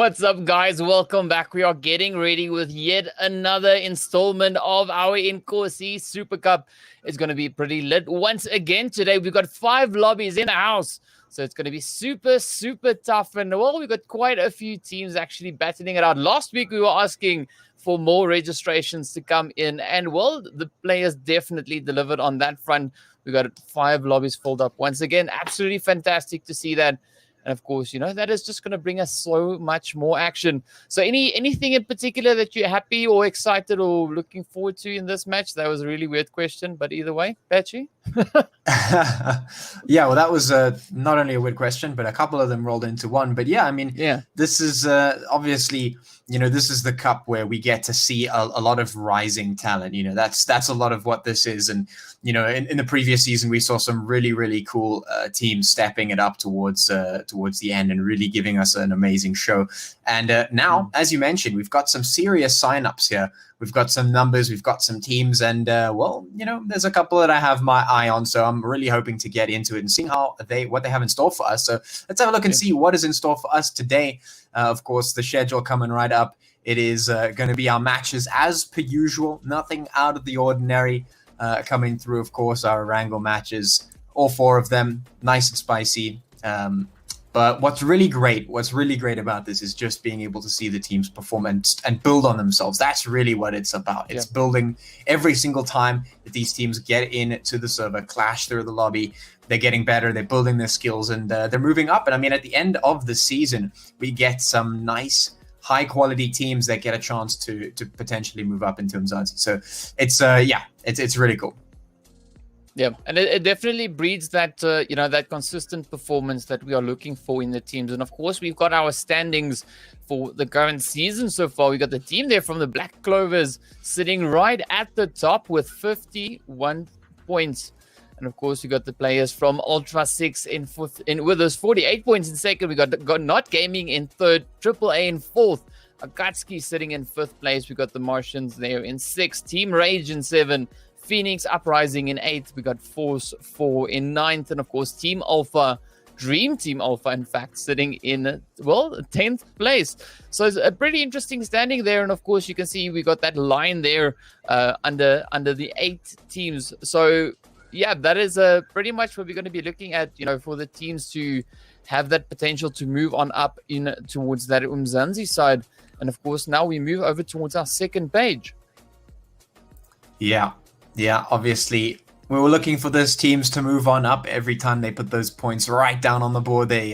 What's up, guys? Welcome back. We are getting ready with yet another installment of our Inkosi Super Cup. It's going to be pretty lit once again today. We've got 5 lobbies in the house, so it's going to be super tough. And well, we've got quite a few teams actually battling it out. Last week, we were asking for more registrations to come in, and well, the players definitely delivered on that front. We got 5 lobbies filled up once again. Absolutely fantastic to see that. And of course, that is just going to bring us so much more action. So anything in particular that you're happy or excited or looking forward to in this match? That was a really weird question, but either way, Patchy? Yeah, well, that was not only a weird question, but a couple of them rolled into one. But yeah, I mean, this is obviously, this is the cup where we get to see a lot of rising talent. That's a lot of what this is. And, in the previous season, we saw some really cool teams stepping it up towards the end and really giving us an amazing show. And now, as you mentioned, we've got some serious signups here. We've got some numbers, we've got some teams, and there's a couple that I have my eye on. So I'm really hoping to get into it and seeing what they have in store for us. So let's have a look and see what is in store for us today. Of course, the schedule coming right up. It is going to be our matches as per usual. Nothing out of the ordinary coming through. Of course, our wrangle matches, all 4 of them, nice and spicy. But what's really great about this is just being able to see the teams perform and build on themselves. That's really what it's about. It's building every single time that these teams get into the server, clash through the lobby. They're getting better, they're building their skills, and they're moving up. And I mean, at the end of the season, we get some nice, high-quality teams that get a chance to potentially move up into Umzansi. So it's really cool. Yeah, and it definitely breeds that, that consistent performance that we are looking for in the teams. And of course, we've got our standings for the current season so far. We got the team there from the Black Clovers sitting right at the top with 51 points. And of course, we got the players from Ultra 6 in fourth, with us 48 points in second. We got Not Gaming in third, AAA in fourth. Akatsuki sitting in 5th place. We got the Martians there in 6th, Team Rage in 7th. Phoenix Uprising in 8th. We got Force 4 in 9th. And of course, Team Alpha, Dream Team Alpha, in fact, sitting in, 10th place. So it's a pretty interesting standing there. And of course, you can see we got that line there under the 8 teams. So yeah, that is pretty much what we're going to be looking at, for the teams to have that potential to move on up in towards that Umzansi side. And of course, now we move over towards our second page. Yeah, obviously, we were looking for those teams to move on up. Every time they put those points right down on the board, they,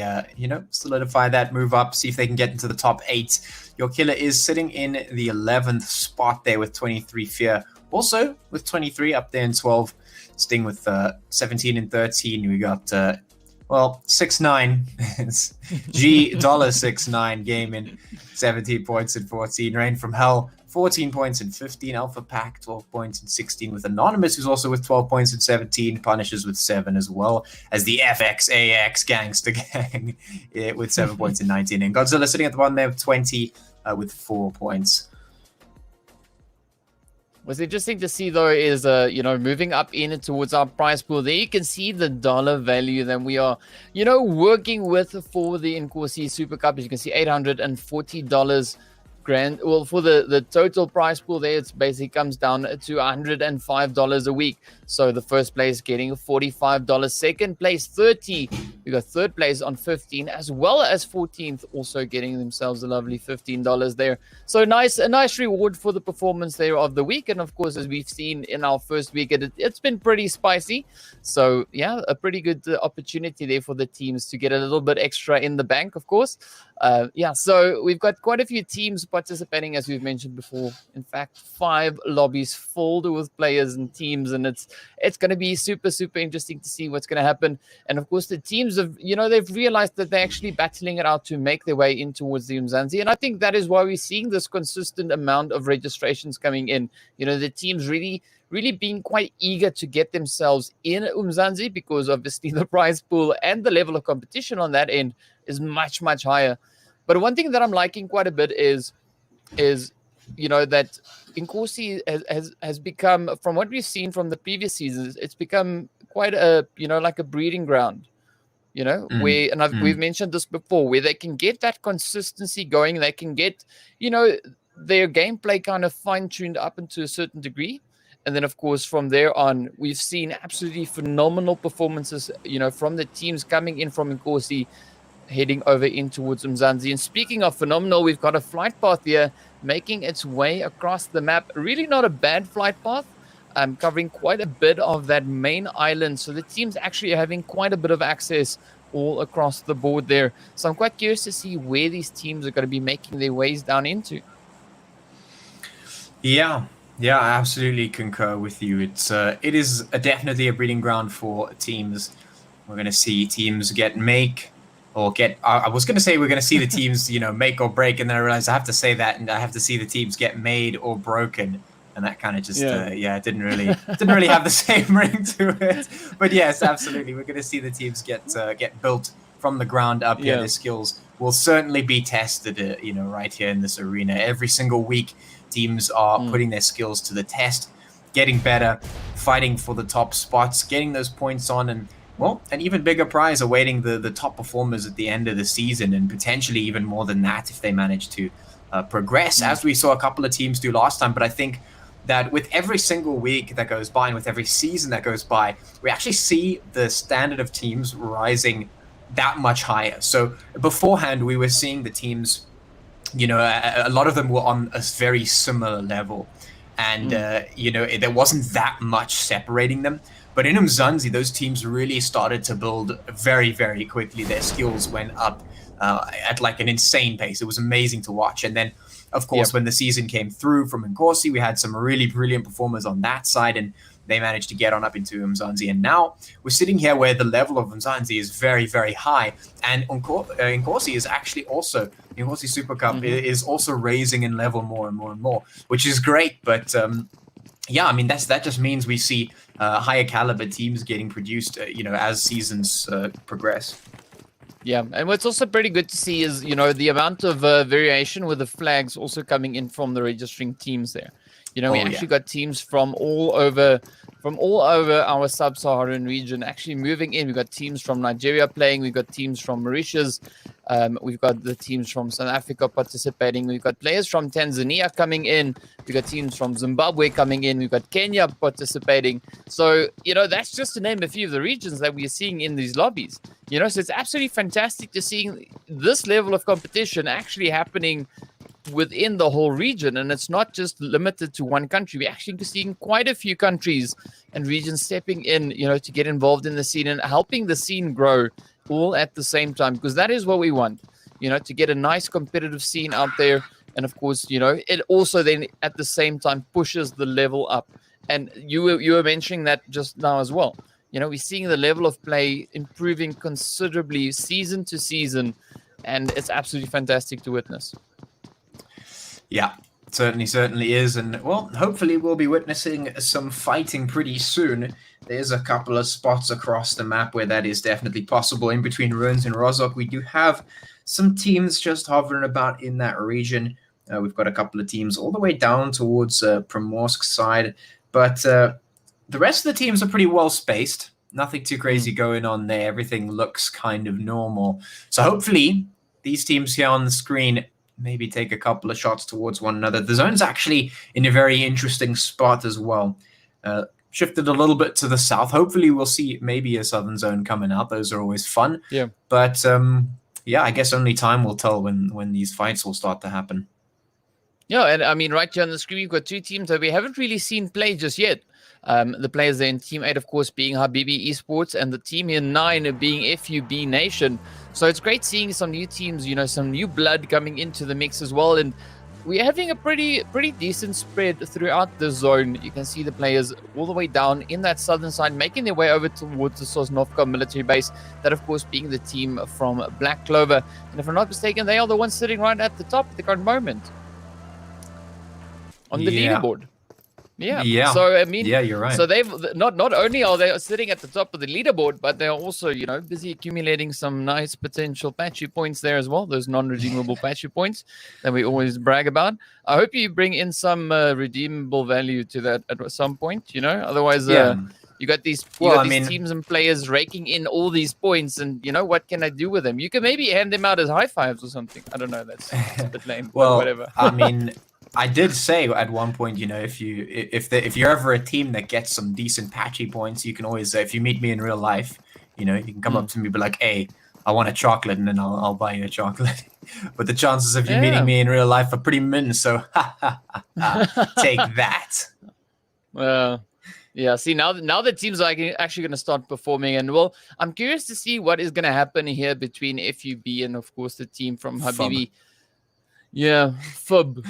solidify that, move up, see if they can get into the top 8. Your killer is sitting in the 11th spot there with 23 Fear. Also, with 23 up there in 12. Sting with 17 and 13. We got, 6-9. It's $69 Gaming, 17 points and 14. Rain from Hell, 14 points and 15. Alpha Pack, 12 points and 16 with Anonymous, who's also with 12 points and 17. Punishers with 7 as well as the FXAX Gangster Gang with 7 points and 19. And Godzilla sitting at the bottom there with 20 with 4 points. What's interesting to see, though, is, moving up in towards our prize pool. There you can see the dollar value that we are, working with for the Inkosi Super Cup. As you can see, $840 grand. Well, for the total prize pool there, it basically comes down to $105 a week. So the first place getting $45, second place $30. We got third place on 15, as well as 14th also getting themselves a lovely $15 there. So a nice reward for the performance there of the week. And of course, as we've seen in our first week, it's been pretty spicy. So yeah, a pretty good opportunity there for the teams to get a little bit extra in the bank, of course. So we've got quite a few teams participating, as we've mentioned before. In fact, 5 lobbies filled with players and teams, and it's going to be super interesting to see what's going to happen. And of course, the teams have, they've realized that they're actually battling it out to make their way in towards the Umzansi. And I think that is why we're seeing this consistent amount of registrations coming in. The teams really being quite eager to get themselves in Umzansi, because obviously the prize pool and the level of competition on that end is much higher. But one thing that I'm liking quite a bit is that Inkosi has become, from what we've seen from the previous seasons, it's become quite a, like a breeding ground. You know, where, and we've mentioned this before, where they can get that consistency going, they can get, you know, their gameplay kind of fine-tuned up into a certain degree. And then, of course, from there on, we've seen absolutely phenomenal performances, you know, from the teams coming in from Inkosi, heading over in towards Umzansi. And speaking of phenomenal, we've got a flight path here making its way across the map. Really not a bad flight path. Covering quite a bit of that main island. So the team's actually having quite a bit of access all across the board there. So I'm quite curious to see where these teams are going to be making their ways down into. Yeah, I absolutely concur with you. It is definitely a breeding ground for teams. We're going to see teams I was going to say we're going to see the teams, you know, make or break, and then I realized I have to say that, and I have to see the teams get made or broken. And that kind of just, it didn't really have the same ring to it. But yes, absolutely, we're going to see the teams get built from the ground up. Yeah, their skills will certainly be tested, you know, right here in this arena. Every single week, teams are putting their skills to the test, getting better, fighting for the top spots, getting those points on, and well, an even bigger prize awaiting the top performers at the end of the season, and potentially even more than that if they manage to progress, as we saw a couple of teams do last time. But I think that with every single week that goes by and with every season that goes by, we actually see the standard of teams rising that much higher. So beforehand, we were seeing the teams, you know, a lot of them were on a very similar level. And, you know, there wasn't that much separating them. But in Umzansi, those teams really started to build very, very quickly. Their skills went up at like an insane pace. It was amazing to watch. And then, of course, when the season came through from Inkosi, we had some really brilliant performers on that side, and they managed to get on up into Umzansi. And now we're sitting here where the level of Umzansi is very, very high. And Inkosi is actually also, Inkosi Super Cup is also raising in level more and more and more, which is great. But yeah, I mean, that just means we see higher caliber teams getting produced, you know, as seasons progress. Yeah, and what's also pretty good to see is, you know, the amount of variation with the flags also coming in from the registering teams there. You know, we actually got teams from all over our sub-Saharan region actually moving in. We've got teams from Nigeria playing. We've got teams from Mauritius. We've got the teams from South Africa participating. We've got players from Tanzania coming in. We've got teams from Zimbabwe coming in. We've got Kenya participating. So, you know, that's just to name a few of the regions that we're seeing in these lobbies. You know, so it's absolutely fantastic to see this level of competition actually happening within the whole region, and it's not just limited to one country. We're actually seeing quite a few countries and regions stepping in, you know, to get involved in the scene and helping the scene grow all at the same time, because that is what we want, you know, to get a nice competitive scene out there. And of course, you know, it also then at the same time pushes the level up. And you were mentioning that just now as well. You know, we're seeing the level of play improving considerably season to season, and it's absolutely fantastic to witness. Yeah, certainly is. And, well, hopefully we'll be witnessing some fighting pretty soon. There's a couple of spots across the map where that is definitely possible. In between Ruins and Rozhok, we do have some teams just hovering about in that region. We've got a couple of teams all the way down towards Primorsk side. But the rest of the teams are pretty well spaced. Nothing too crazy going on there. Everything looks kind of normal. So hopefully these teams here on the screen maybe take a couple of shots towards one another. The zone's actually in a very interesting spot as well. Shifted a little bit to the south. Hopefully we'll see maybe a southern zone coming out. Those are always fun. Yeah. But yeah, I guess only time will tell when these fights will start to happen. Yeah, and I mean, right here on the screen, we've got two teams that we haven't really seen play just yet. The players there in Team 8, of course, being Habibi Esports, and the team here 9 being FUB Nation. So it's great seeing some new teams, you know, some new blood coming into the mix as well. And we're having a pretty decent spread throughout the zone. You can see the players all the way down in that southern side, making their way over towards the Sosnovka military base. That, of course, being the team from Black Clover. And if I'm not mistaken, they are the ones sitting right at the top at the current moment on the leaderboard. Yeah. So I mean, yeah, you're right. So they've not only are they sitting at the top of the leaderboard, but they're also, you know, busy accumulating some nice potential patchy points there as well. Those non-redeemable patchy points that we always brag about. I hope you bring in some redeemable value to that at some point. You know, otherwise, You got these teams and players raking in all these points, and what can I do with them? You can maybe hand them out as high fives or something. I don't know. That's a bit lame. Well, but whatever. I mean, I did say at one point, if you're ever a team that gets some decent patchy points, you can always say, if you meet me in real life, you can come up to me and be like, hey, I want a chocolate, and then I'll buy you a chocolate. But the chances of you meeting me in real life are pretty min, so take that. Well, yeah. See, now the teams are actually going to start performing, and well, I'm curious to see what is going to happen here between FUB and of course the team from Habibi. Yeah, FUB.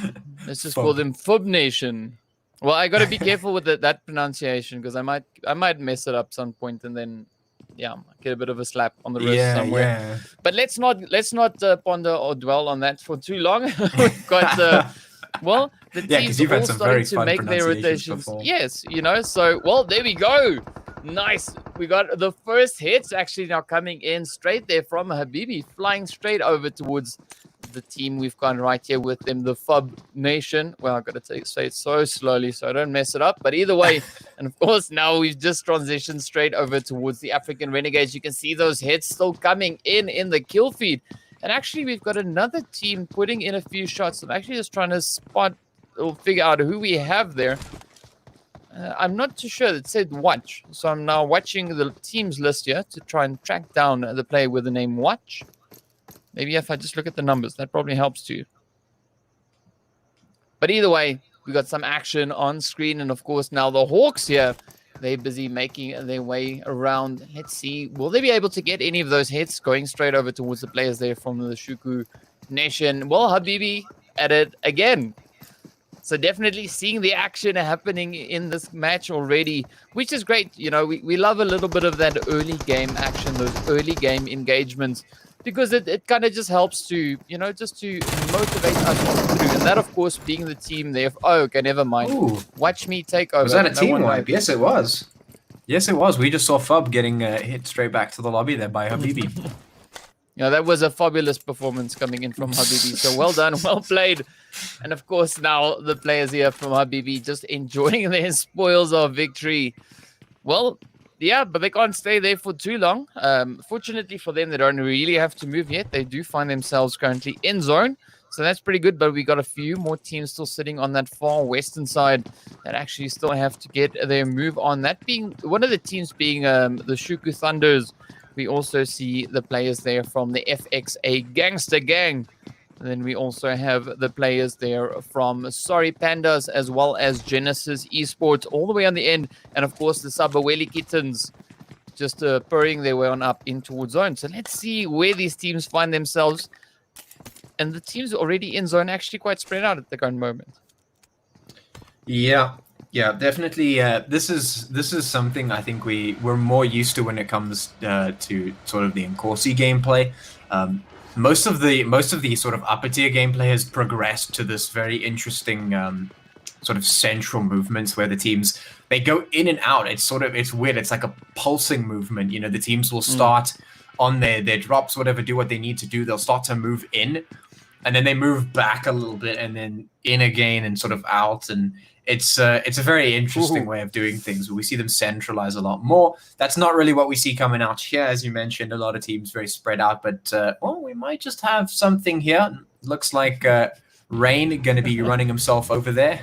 Let's just call them FUB Nation. Well, I got to be careful with that pronunciation because I might mess it up some point, and then get a bit of a slap on the wrist somewhere. Yeah. But let's not ponder or dwell on that for too long. We've got the teams all starting to make their rotations. Before. Yes, so there we go. Nice. We got the first hits actually now coming in straight there from Habibi, flying straight over towards the team we've got right here with them, the FUB Nation. Well, I've got to say it so slowly so I don't mess it up. But either way, and of course, now we've just transitioned straight over towards the African Renegades. You can see those hits still coming in the kill feed. And actually, we've got another team putting in a few shots. I'm actually just trying to spot or figure out who we have there. I'm not too sure. It said Watch. So I'm now watching the teams list here to try and track down the player with the name Watch. Maybe if I just look at the numbers, that probably helps too. But either way, we got some action on screen. And of course, now the Hawks here, they're busy making their way around. Let's see. Will they be able to get any of those hits going straight over towards the players there from the Shuku Nation? Well, Habibi at it again. So definitely seeing the action happening in this match already, which is great. We love a little bit of that early game action, those early game engagements. Because it kind of just helps to, just to motivate us on through. And that, of course, being the team there. Oh, okay, never mind. Ooh. Watch me take over. Was that a team wipe? Yes, it was. Yes, it was. We just saw FUB getting hit straight back to the lobby there by Habibi. That was a fabulous performance coming in from Habibi. So well done, well played. And, of course, now the players here from Habibi just enjoying their spoils of victory. Well, yeah, but they can't stay there for too long. Fortunately for them, they don't really have to move yet. They do find themselves currently in zone. So that's pretty good. But we got a few more teams still sitting on that far western side that actually still have to get their move on. That being one of the teams being the Shuku Thunders. We also see the players there from the FXA Gangster Gang. And then we also have the players there from Sorry Pandas as well as Genesis Esports all the way on the end. And of course, the Sabaweli Kittens just purring their way on up in towards zone. So let's see where these teams find themselves. And the teams already in zone actually quite spread out at the current moment. Yeah, definitely. This is something I think we're more used to when it comes to sort of the Inkosi gameplay. Most of the sort of upper tier gameplay has progressed to this very interesting sort of central movements where the teams they go in and out. It's weird. It's like a pulsing movement. The teams will start on their drops, whatever, do what they need to do. They'll start to move in, and then they move back a little bit, and then in again, and sort of out. And it's a very interesting way of doing things. We see them centralize a lot more. That's not really what we see coming out here, as you mentioned. A lot of teams very spread out, but we might just have something here. Looks like Rain going to be running himself over there.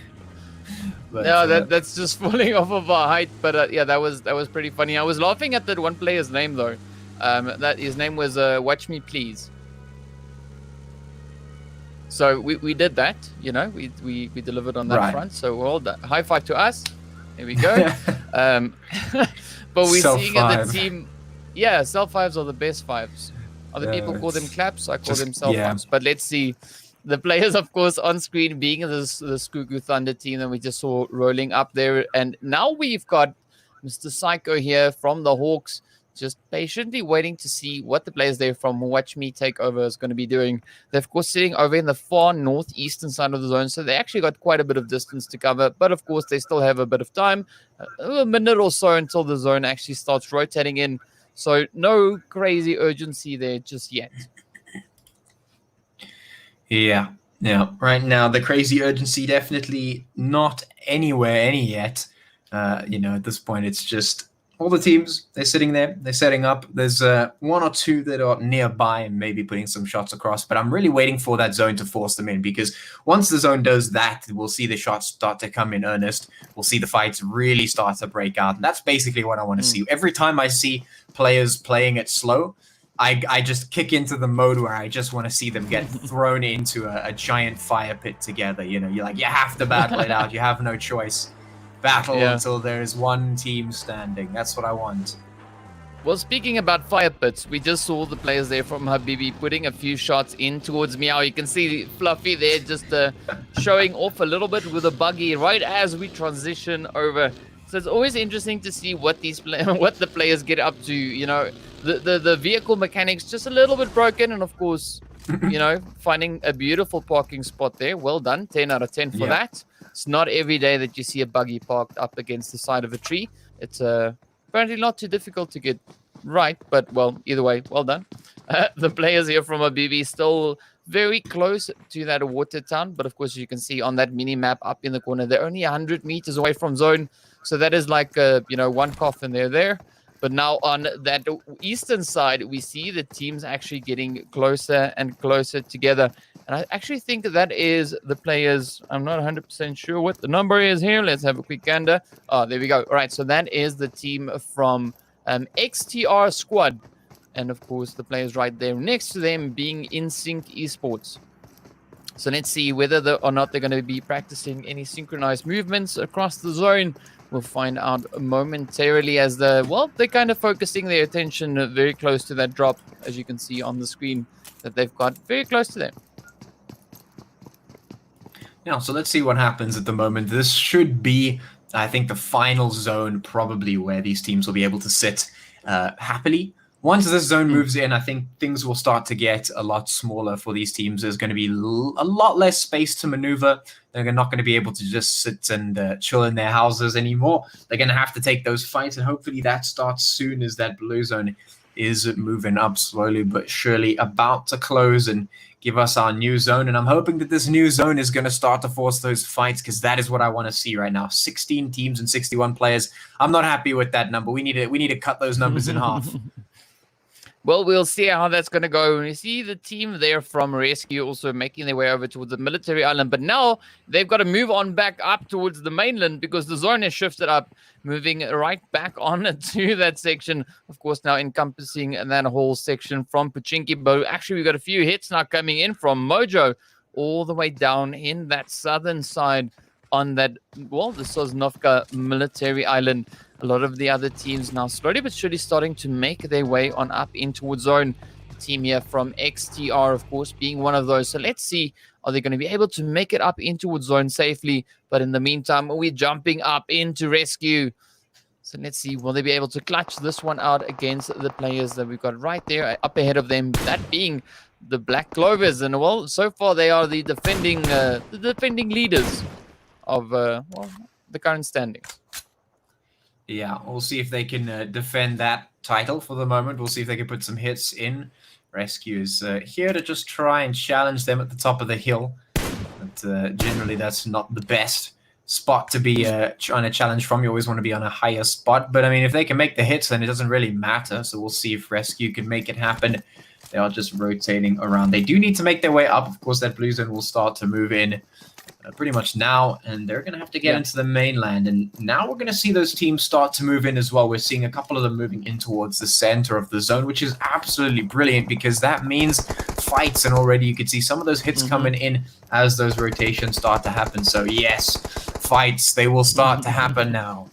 But, no, that's just falling off of our height. But yeah, that was pretty funny. I was laughing at that one player's name though. That his name was Watch Me Please. So we did that, we delivered on that front. So well done. High five to us. There we go. But we're seeing at the team, self fives are the best fives. Other people call them claps. I call them self fives. But let's see. The players, of course, on screen being the Skuku Thunder team that we just saw rolling up there. And now we've got Mr. Psycho here from the Hawks, just patiently waiting to see what the players there from Watch Me Take Over is going to be doing. They're, of course, sitting over in the far northeastern side of the zone, so they actually got quite a bit of distance to cover. But, of course, they still have a bit of time, a minute or so until the zone actually starts rotating in. So no crazy urgency there just yet. Yeah. Right now, the crazy urgency definitely not anywhere yet. At this point, it's just all the teams, they're sitting there, they're setting up. There's one or two that are nearby and maybe putting some shots across, but I'm really waiting for that zone to force them in, because once the zone does that, we'll see the shots start to come in earnest. We'll see the fights really start to break out. And that's basically what I want to see. Every time I see players playing it slow, I just kick into the mode where I just want to see them get thrown into a giant fire pit together. You know, you're like, you have to battle it out. You have no choice. Battle until there is one team standing. That's what I want. Well, speaking about fire pits, we just saw the players there from Habibi putting a few shots in towards Meow. You can see Fluffy there just showing off a little bit with a buggy right as we transition over. So it's always interesting to see what what the players get up to. You know, the vehicle mechanics just a little bit broken, and of course, you know, finding a beautiful parking spot there. Well done, 10 out of 10 for that. It's not every day that you see a buggy parked up against the side of a tree. It's apparently not too difficult to get right, but well, either way, well done. The players here from Habibi still very close to that water town, but of course you can see on that mini map up in the corner, they're only 100 meters away from zone. So that is like, you know, one coffin there. But now on that eastern side, we see the teams actually getting closer and closer together. And I actually think that is the players. I'm not 100% sure what the number is here. Let's have a quick gander. Oh, there we go. All right, so that is the team from XTR Squad. And of course, the players right there next to them being Inkosi Esports. So let's see whether or not they're going to be practicing any synchronized movements across the zone. We'll find out momentarily as they're kind of focusing their attention very close to that drop, as you can see on the screen that they've got very close to them. Yeah, so let's see what happens at the moment. This should be, I think, the final zone probably where these teams will be able to sit happily. Once this zone moves in, I think things will start to get a lot smaller for these teams. There's going to be a lot less space to maneuver. They're not going to be able to just sit and chill in their houses anymore. They're going to have to take those fights, and hopefully that starts soon, as that blue zone is moving up slowly but surely, about to close and give us our new zone. And I'm hoping that this new zone is going to start to force those fights, because that is what I want to see right now. 16 teams and 61 players. I'm not happy with that number. We need to cut those numbers in half. Well, we'll see how that's going to go. You see the team there from Rescue also making their way over towards the military island. But now they've got to move on back up towards the mainland, because the zone has shifted up, moving right back on to that section. Of course, now encompassing that whole section from Pachinki. But actually, we've got a few hits now coming in from Mojo all the way down in that southern side on that, well, the Sosnovka military island. A lot of the other teams now slowly but surely starting to make their way on up in towards zone. Team here from XTR, of course, being one of those. So let's see, are they going to be able to make it up in towards zone safely? But in the meantime, we're jumping up into rescue. So let's see, will they be able to clutch this one out against the players that we've got right there up ahead of them, that being the Black Clovers. And well, so far they are the defending leaders of the current standings. Yeah, we'll see if they can defend that title for the moment. We'll see if they can put some hits in. Rescue is here to just try and challenge them at the top of the hill. But generally, that's not the best spot to be trying to challenge from. You always want to be on a higher spot. But, I mean, if they can make the hits, then it doesn't really matter. So we'll see if Rescue can make it happen. They are just rotating around. They do need to make their way up. Of course, that blue zone will start to move in pretty much now, and they're going to have to get into the mainland. And now we're going to see those teams start to move in as well. We're seeing a couple of them moving in towards the center of the zone, which is absolutely brilliant, because that means fights, and already you can see some of those hits coming in as those rotations start to happen. So yes, fights, they will start to happen now.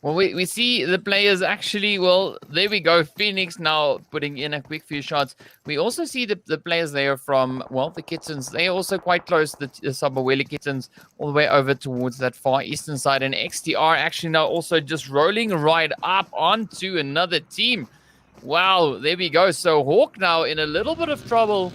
Well, we see the players actually, well, there we go. Phoenix now putting in a quick few shots. We also see the players there from, well, the Kittens. They're also quite close, the Sabaweli Kittens, all the way over towards that far eastern side. And XTR actually now also just rolling right up onto another team. Wow, there we go. So Hawk now in a little bit of trouble,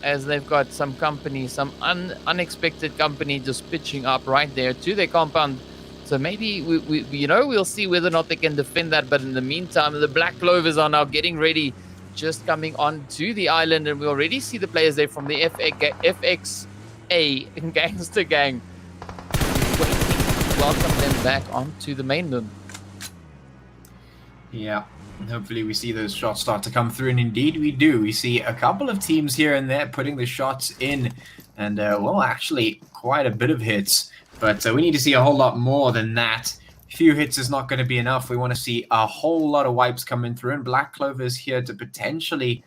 as they've got some company, some unexpected company just pitching up right there to their compound. So maybe, we'll see whether or not they can defend that. But in the meantime, the Black Clovers are now getting ready, just coming on to the island. And we already see the players there from the FXA Gangster Gang waiting to welcome them back onto the mainland. Yeah, hopefully we see those shots start to come through, and indeed we do. We see a couple of teams here and there putting the shots in, and well, actually quite a bit of hits, but we need to see a whole lot more than that. Few hits is not going to be enough. We want to see a whole lot of wipes coming through, and Black Clover is here to potentially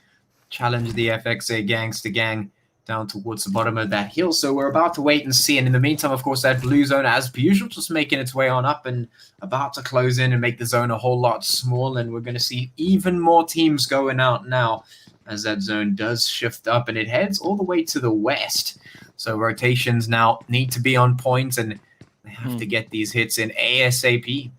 challenge the FXA Gangster Gang down towards the bottom of that hill. So we're about to wait and see. And in the meantime, of course, that blue zone, as per usual, just making its way on up and about to close in and make the zone a whole lot smaller. And we're going to see even more teams going out now as that zone does shift up and it heads all the way to the west. So rotations now need to be on point and they have to get these hits in ASAP.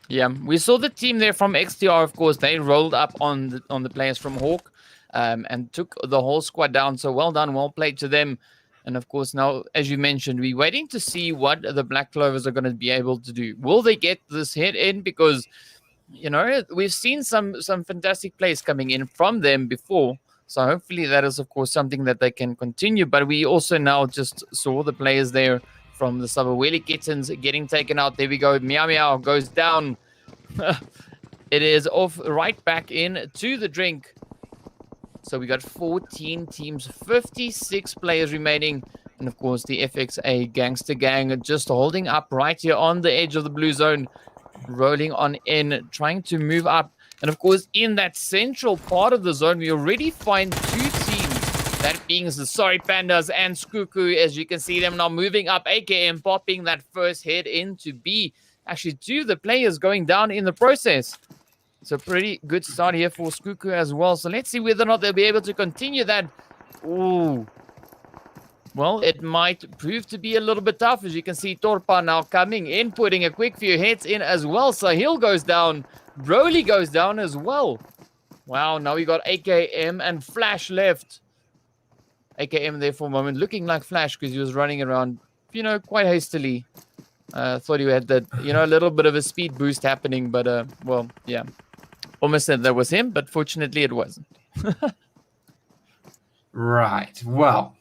Yeah, we saw the team there from XTR, of course. They rolled up on the players from Hawk. And took the whole squad down. So well done, well played to them. And of course, now, as you mentioned, we're waiting to see what the Black Clovers are going to be able to do. Will they get this hit in? Because, you know, we've seen some fantastic plays coming in from them before. So hopefully that is, of course, something that they can continue. But we also now just saw the players there from the Sabaweli Kittens getting taken out. There we go. Meow Meow goes down. It is off right back in to the drink. So we got 14 teams, 56 players remaining. And of course, the FXA Gangster Gang just holding up right here on the edge of the blue zone, rolling on in, trying to move up. And of course, in that central part of the zone, we already find two teams. That being the Sorry Pandas and Skuku. As you can see them now moving up, AKM popping that first head into B. Actually, two of the players going down in the process. So pretty good start here for Skuku as well. So let's see whether or not they'll be able to continue that. Ooh. Well, it might prove to be a little bit tough. As you can see, Torpa now coming in, putting a quick few hits in as well. Sahil goes down. Broly goes down as well. Wow, now we got AKM and Flash left. AKM there for a moment, looking like Flash because he was running around, you know, quite hastily. Thought he had that, you know, a little bit of a speed boost happening. But, well, yeah. Almost said that was him, but fortunately it wasn't. Right. Well,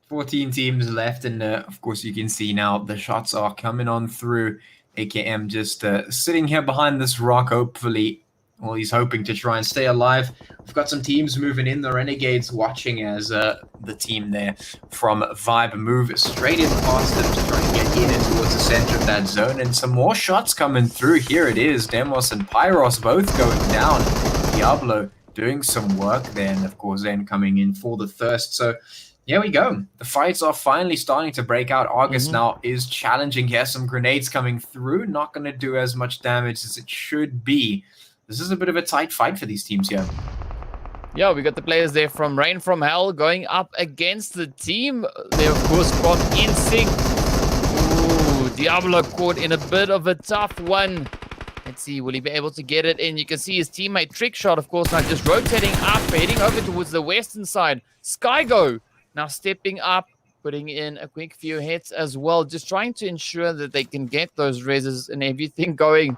14 teams left, and of course you can see now the shots are coming on through. AKM just sitting here behind this rock, hopefully. Well, he's hoping to try and stay alive. We've got some teams moving in. The Renegades watching as the team there from Vibe move straight in past them to try and get in and towards the center of that zone. And some more shots coming through. Here it is. Demos and Pyros both going down. Diablo doing some work there. And of course, then coming in for the thirst. So here we go. The fights are finally starting to break out. August now is challenging here. Some grenades coming through. Not going to do as much damage as it should be. This is a bit of a tight fight for these teams here. Yeah, we got the players there from Rain from Hell going up against the team. They, of course, from InSync. Ooh, Diablo caught in a bit of a tough one. Let's see, will he be able to get it in? You can see his teammate Trickshot, of course, now just rotating up, heading over towards the western side. Skygo now stepping up, putting in a quick few hits as well, just trying to ensure that they can get those reses and everything going.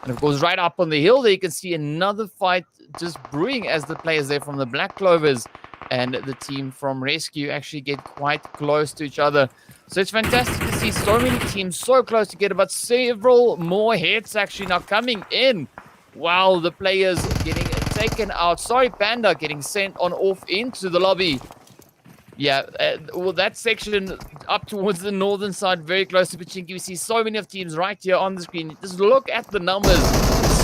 And of course, right up on the hill there, you can see another fight just brewing as the players there from the Black Clovers and the team from Rescue actually get quite close to each other. So it's fantastic to see so many teams so close together, but several more hits actually now coming in. Wow, the players getting taken out. Sorry, Panda getting sent on off into the lobby. Yeah, well, that section up towards the northern side, very close to Pachinki. We see so many of teams right here on the screen. Just look at the numbers.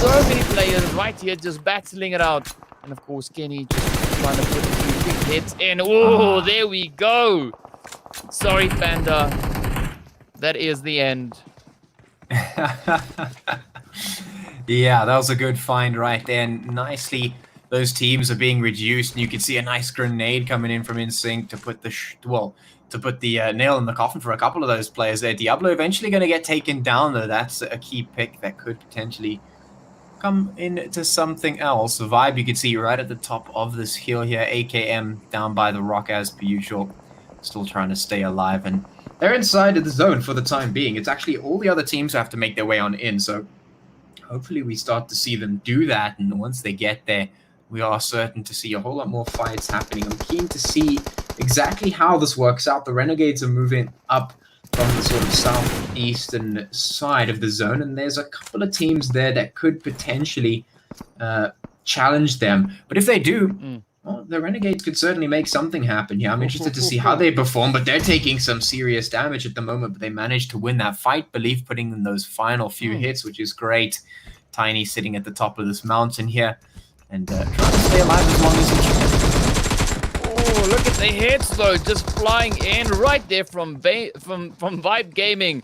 So many players right here just battling it out. And of course, Kenny just trying to put a few quick hits in. Oh, there we go. Sorry, Panda. That is the end. Yeah, that was a good find right there. And nicely, those teams are being reduced, and you can see a nice grenade coming in from InSync to put the nail in the coffin for a couple of those players there. Diablo eventually going to get taken down, though. That's a key pick that could potentially come into something else. Vibe, you can see right at the top of this hill here. AKM down by the rock as per usual, still trying to stay alive, and they're inside of the zone for the time being. It's actually all the other teams who have to make their way on in, so hopefully we start to see them do that, and once they get there, we are certain to see a whole lot more fights happening. I'm keen to see exactly how this works out. The Renegades are moving up from the sort of southeastern side of the zone, and there's a couple of teams there that could potentially challenge them. But if they do, well, the Renegades could certainly make something happen here. I'm interested to see how they perform, but they're taking some serious damage at the moment, but they managed to win that fight. Believe putting in those final few hits, which is great. Tiny sitting at the top of this mountain here and trying to stay alive as long as he can. Oh, look at the hits though, just flying in right there from Vibe Gaming.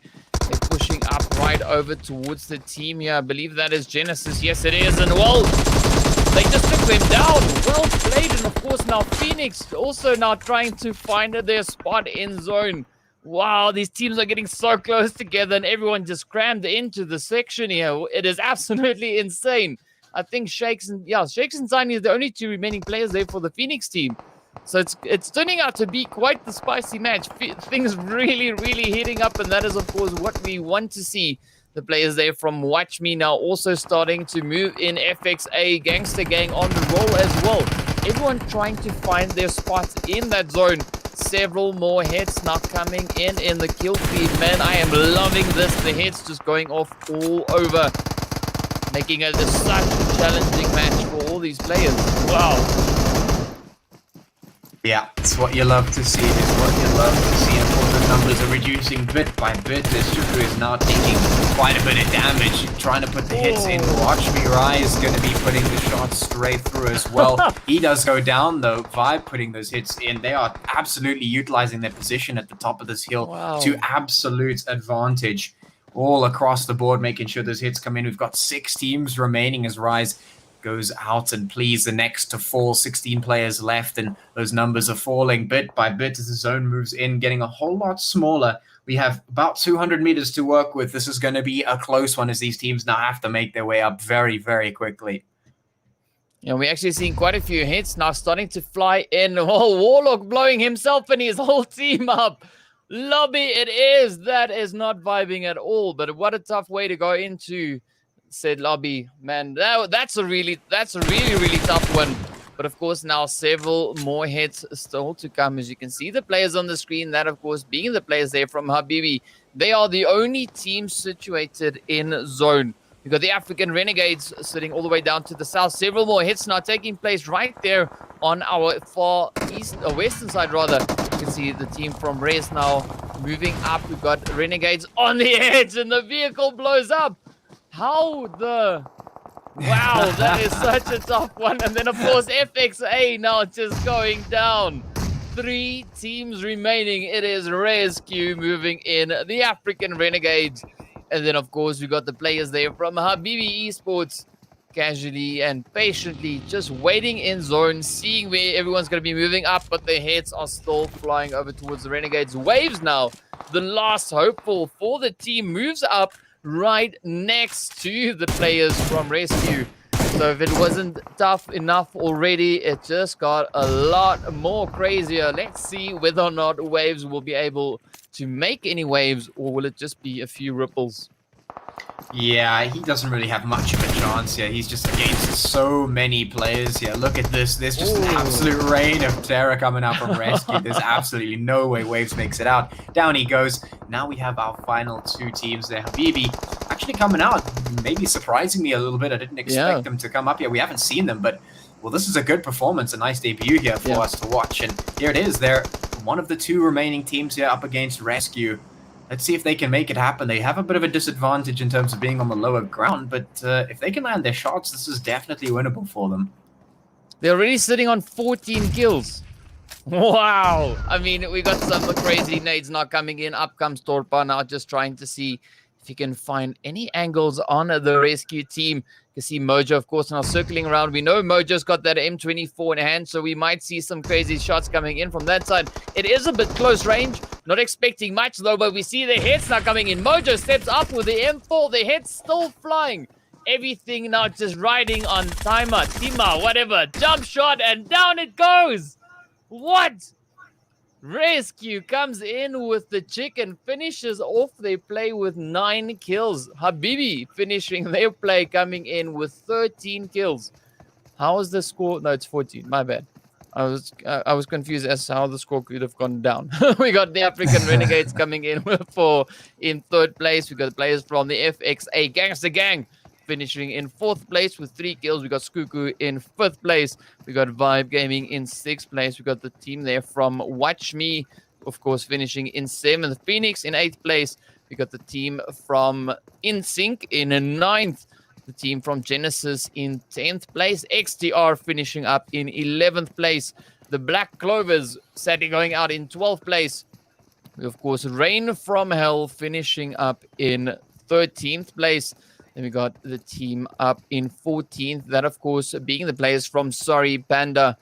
They're pushing up right over towards the team here. I believe that is Genesis. Yes, it is. And well, they just took them down. Well played. And of course now Phoenix also now trying to find their spot in zone. Wow, these teams are getting so close together and everyone just crammed into the section here. It is absolutely insane. I think Shakes and Tiny are the only two remaining players there for the Phoenix team. So it's turning out to be quite the spicy match. Things really, really heating up, and that is of course what we want to see. The players there from Watch Me now also starting to move in. FXA, Gangster Gang on the roll as well. Everyone trying to find their spots in that zone. Several more hits now coming in the kill feed. Man, I am loving this. The hits just going off all over. Making it such a challenging match for all these players. Wow. Yeah, it's what you love to see. It's what you love to see. Of course, the numbers are reducing bit by bit. This Shuku is now taking quite a bit of damage, trying to put the hits in. Watch Me Rise going to be putting the shots straight through as well. He does go down, though. Vibe putting those hits in. They are absolutely utilizing their position at the top of this hill to absolute advantage. All across the board, making sure those hits come in. We've got 6 teams remaining as Rise goes out and please the next to fall. 16 players left, and those numbers are falling bit by bit as the zone moves in, getting a whole lot smaller. We have about 200 meters to work with. This is going to be a close one as these teams now have to make their way up very, very quickly. Yeah, we're actually seeing quite a few hits now starting to fly in. Oh, Warlock blowing himself and his whole team up. Lobby it is. That is not vibing at all, but what a tough way to go into said lobby. Man, that's a really tough one. But of course now several more hits still to come. As you can see the players on the screen, that of course being the players there from Habibi. They are the only team situated in zone. We've got the African Renegades sitting all the way down to the south. Several more hits now taking place right there on our far east or western side rather. You can see the team from Res now moving up. We've got Renegades on the edge and the vehicle blows up. How the... Wow, that is such a tough one. And then, of course, FXA now just going down. 3 teams remaining. It is Rescue moving in. The African Renegades. And then, of course, we got the players there from Habibi Esports. Casually and patiently just waiting in zone. Seeing where everyone's going to be moving up. But their heads are still flying over towards the Renegades. Waves now. The last hopeful for the team moves up right next to the players from Rescue. So if it wasn't tough enough already, it just got a lot more crazier. Let's see whether or not Waves will be able to make any waves, or will it just be a few ripples? Yeah, he doesn't really have much of a chance here. He's just against so many players here. Look at this. There's just an absolute rain of terror coming out from Rescue. There's absolutely no way Waves makes it out. Down he goes. Now we have our final 2 teams there. Habibi actually coming out, maybe surprising me a little bit. I didn't expect them to come up here. We haven't seen them, but well, this is a good performance, a nice debut here for us to watch. And here it is. They're one of the 2 remaining teams here up against Rescue. Let's see if they can make it happen. They have a bit of a disadvantage in terms of being on the lower ground, but if they can land their shots, this is definitely winnable for them. They're already sitting on 14 kills. Wow. I mean, we got some crazy nades now coming in. Up comes Torpa now just trying to see if he can find any angles on the Rescue team. You can see Mojo, of course, now circling around. We know Mojo's got that M24 in hand, so we might see some crazy shots coming in from that side. It is a bit close range. Not expecting much, though, but we see the hits now coming in. Mojo steps up with the M4. The hits still flying. Everything now just riding on timer, Tima, whatever. Jump shot, and down it goes. What? Rescue comes in with the chicken, finishes off their play with 9 kills. Habibi finishing their play, coming in with 13 kills. How is the score? No, it's 14. My bad. I was confused as to how the score could have gone down. We got the African Renegades coming in in third place. We got players from the FXA Gangster Gang finishing in fourth place with 3 kills. We got Skuku in fifth place. We got Vibe Gaming in sixth place. We got the team there from Watch Me, of course, finishing in seventh. Phoenix in eighth place. We got the team from InSync in ninth. The team from Genesis in 10th place. XTR finishing up in 11th place. The Black Clovers going out in 12th place. We, of course, Rain from Hell finishing up in 13th place. Then we got the team up in 14th. That, of course, being the players from Sorry Panda.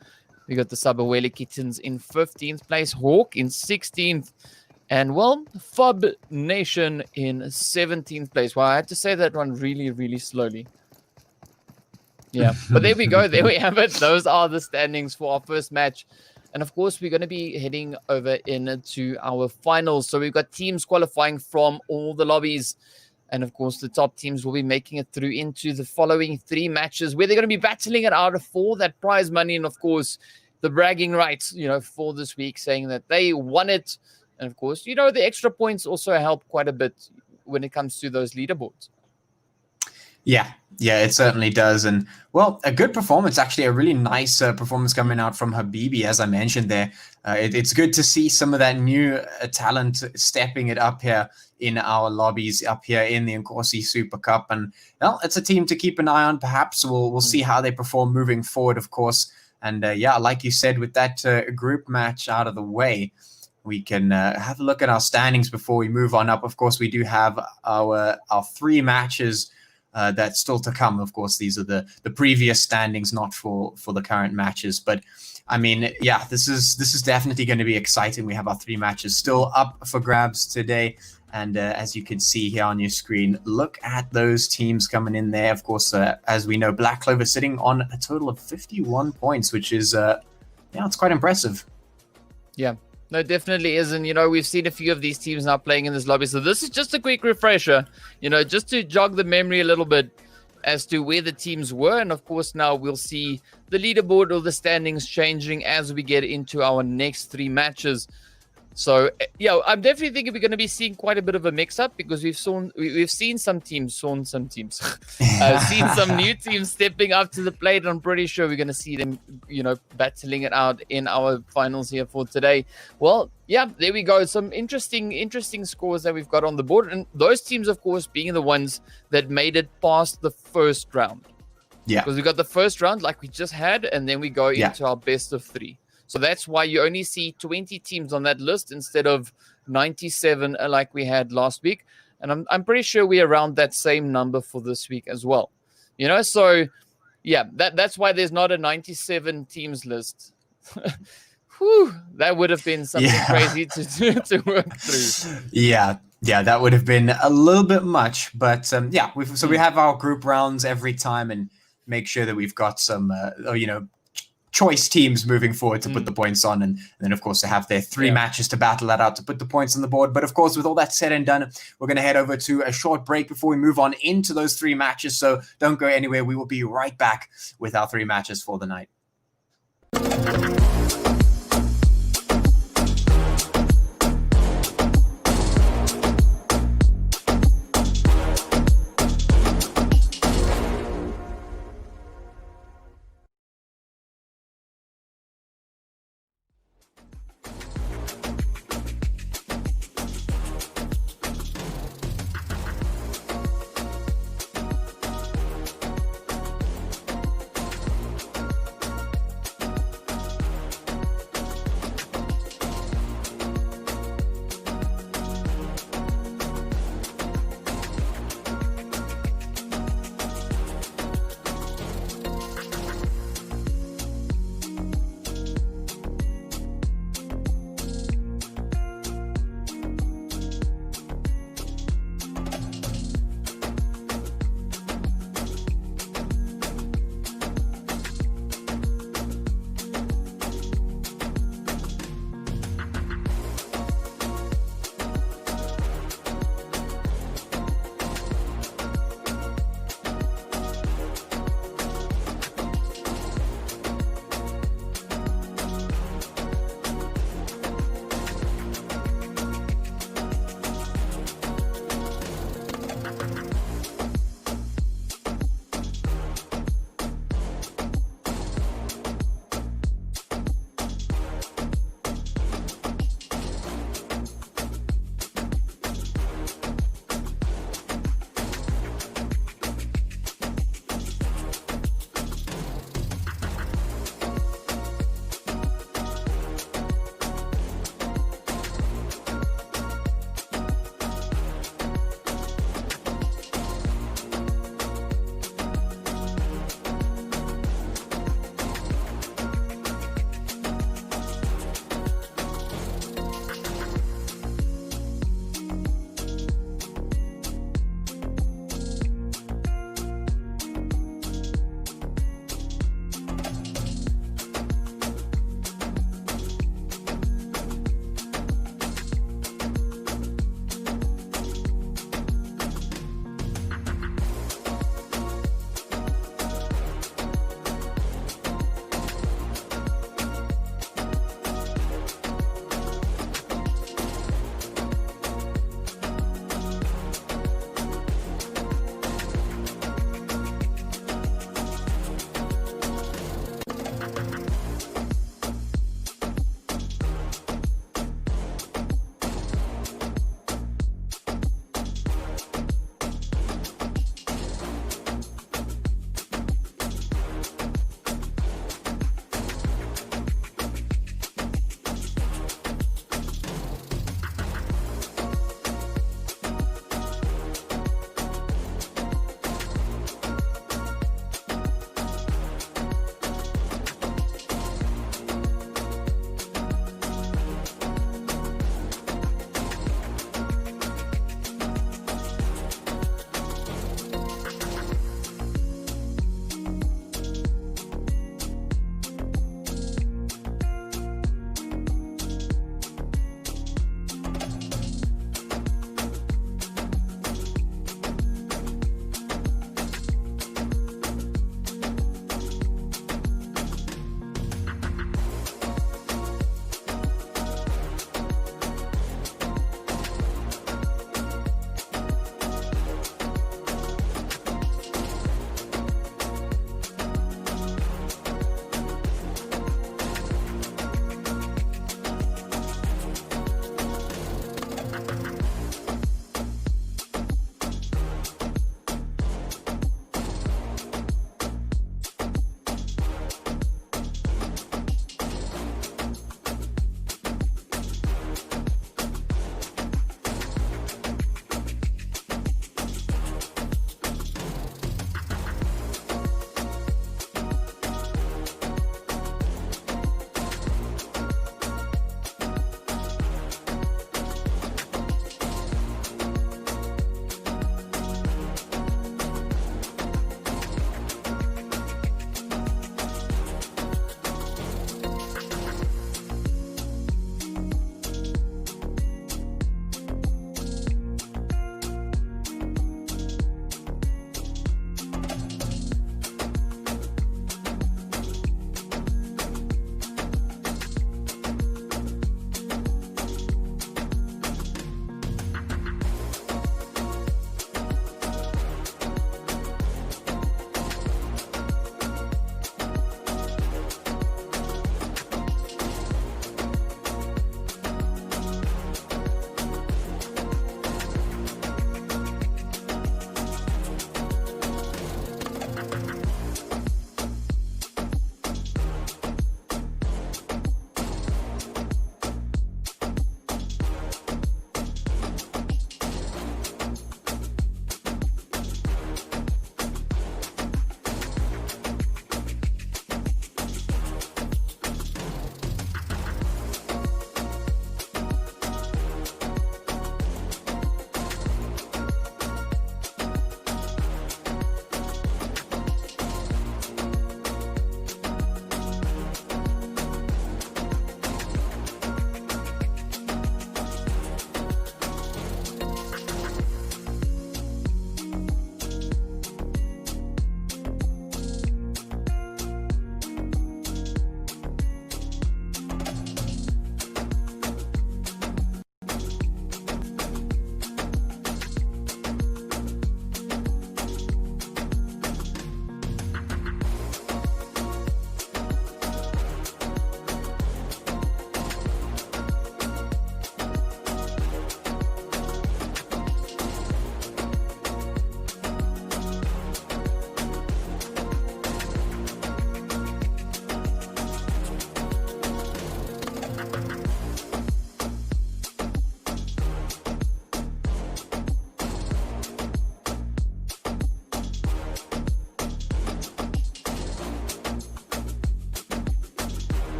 We got the Sabawele Kittens in 15th place. Hawk in 16th. And, well, Fub Nation in 17th place. Well, I had to say that one really, really slowly. Yeah, but there we go. There we have it. Those are the standings for our first match. And, of course, we're going to be heading over into our finals. So we've got teams qualifying from all the lobbies. And, of course, the top teams will be making it through into the following 3 matches where they're going to be battling it out for that prize money. And, of course, the bragging rights, for this week, saying that they won it. And, of course, the extra points also help quite a bit when it comes to those leaderboards. Yeah, it certainly does. And, well, a good performance, actually, a really nice performance coming out from Habibi, as I mentioned there. It's good to see some of that new talent stepping it up here in our lobbies, up here in the Inkosi Super Cup. And, well, it's a team to keep an eye on, perhaps. We'll see how they perform moving forward, of course. And, like you said, with that group match out of the way, we can have a look at our standings before we move on up. Of course, we do have our 3 matches that's still to come. Of course, these are the previous standings, not for the current matches. But I mean, yeah, this is definitely going to be exciting. We have our 3 matches still up for grabs today. And as you can see here on your screen, look at those teams coming in there. Of course, as we know, Black Clover sitting on a total of 51 points, which is, it's quite impressive. Yeah. No, definitely is. And, we've seen a few of these teams now playing in this lobby. So this is just a quick refresher, just to jog the memory a little bit as to where the teams were. And, of course, now we'll see the leaderboard or the standings changing as we get into our next 3 matches. So, I'm definitely thinking we're going to be seeing quite a bit of a mix-up because we've seen some teams, seen some new teams stepping up to the plate. And I'm pretty sure we're going to see them, battling it out in our finals here for today. Well, yeah, there we go. Some interesting scores that we've got on the board. And those teams, of course, being the ones that made it past the first round. Yeah. Because we got the first round like we just had, and then we go into our best of 3. So that's why you only see 20 teams on that list instead of 97 like we had last week. And I'm pretty sure we're around that same number for this week as well. So yeah, that's why there's not a 97 teams list. Whew, that would have been something crazy to work through. Yeah, that would have been a little bit much. But we have our group rounds every time and make sure that we've got some, choice teams moving forward to put the points on, and then of course they have their 3 matches to battle that out to put the points on the board. But of course, with all that said and done, we're going to head over to a short break before we move on into those 3 matches. So don't go anywhere. We will be right back with our 3 matches for the night.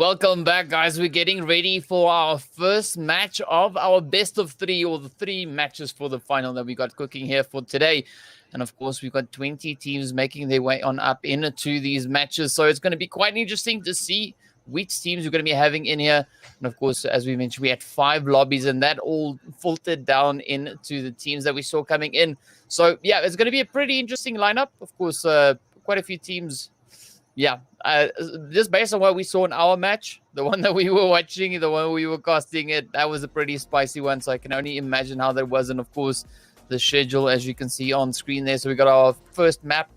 Welcome back, guys. We're getting ready for our first match of our best of three, or the three matches for the final that we got cooking here for today. And of course, we've got 20 teams making their way on up into these matches. So it's going to be quite interesting to see which teams we're going to be having in here. And of course, as we mentioned, we had 5 lobbies, and that all filtered down into the teams that we saw coming in. So yeah, it's going to be a pretty interesting lineup. Of course, quite a few teams. Yeah, just based on what we saw in our match, the one that we were watching, the one we were casting it, that was a pretty spicy one. So I can only imagine how that was. And of course, the schedule, as you can see on screen there. So we got our first map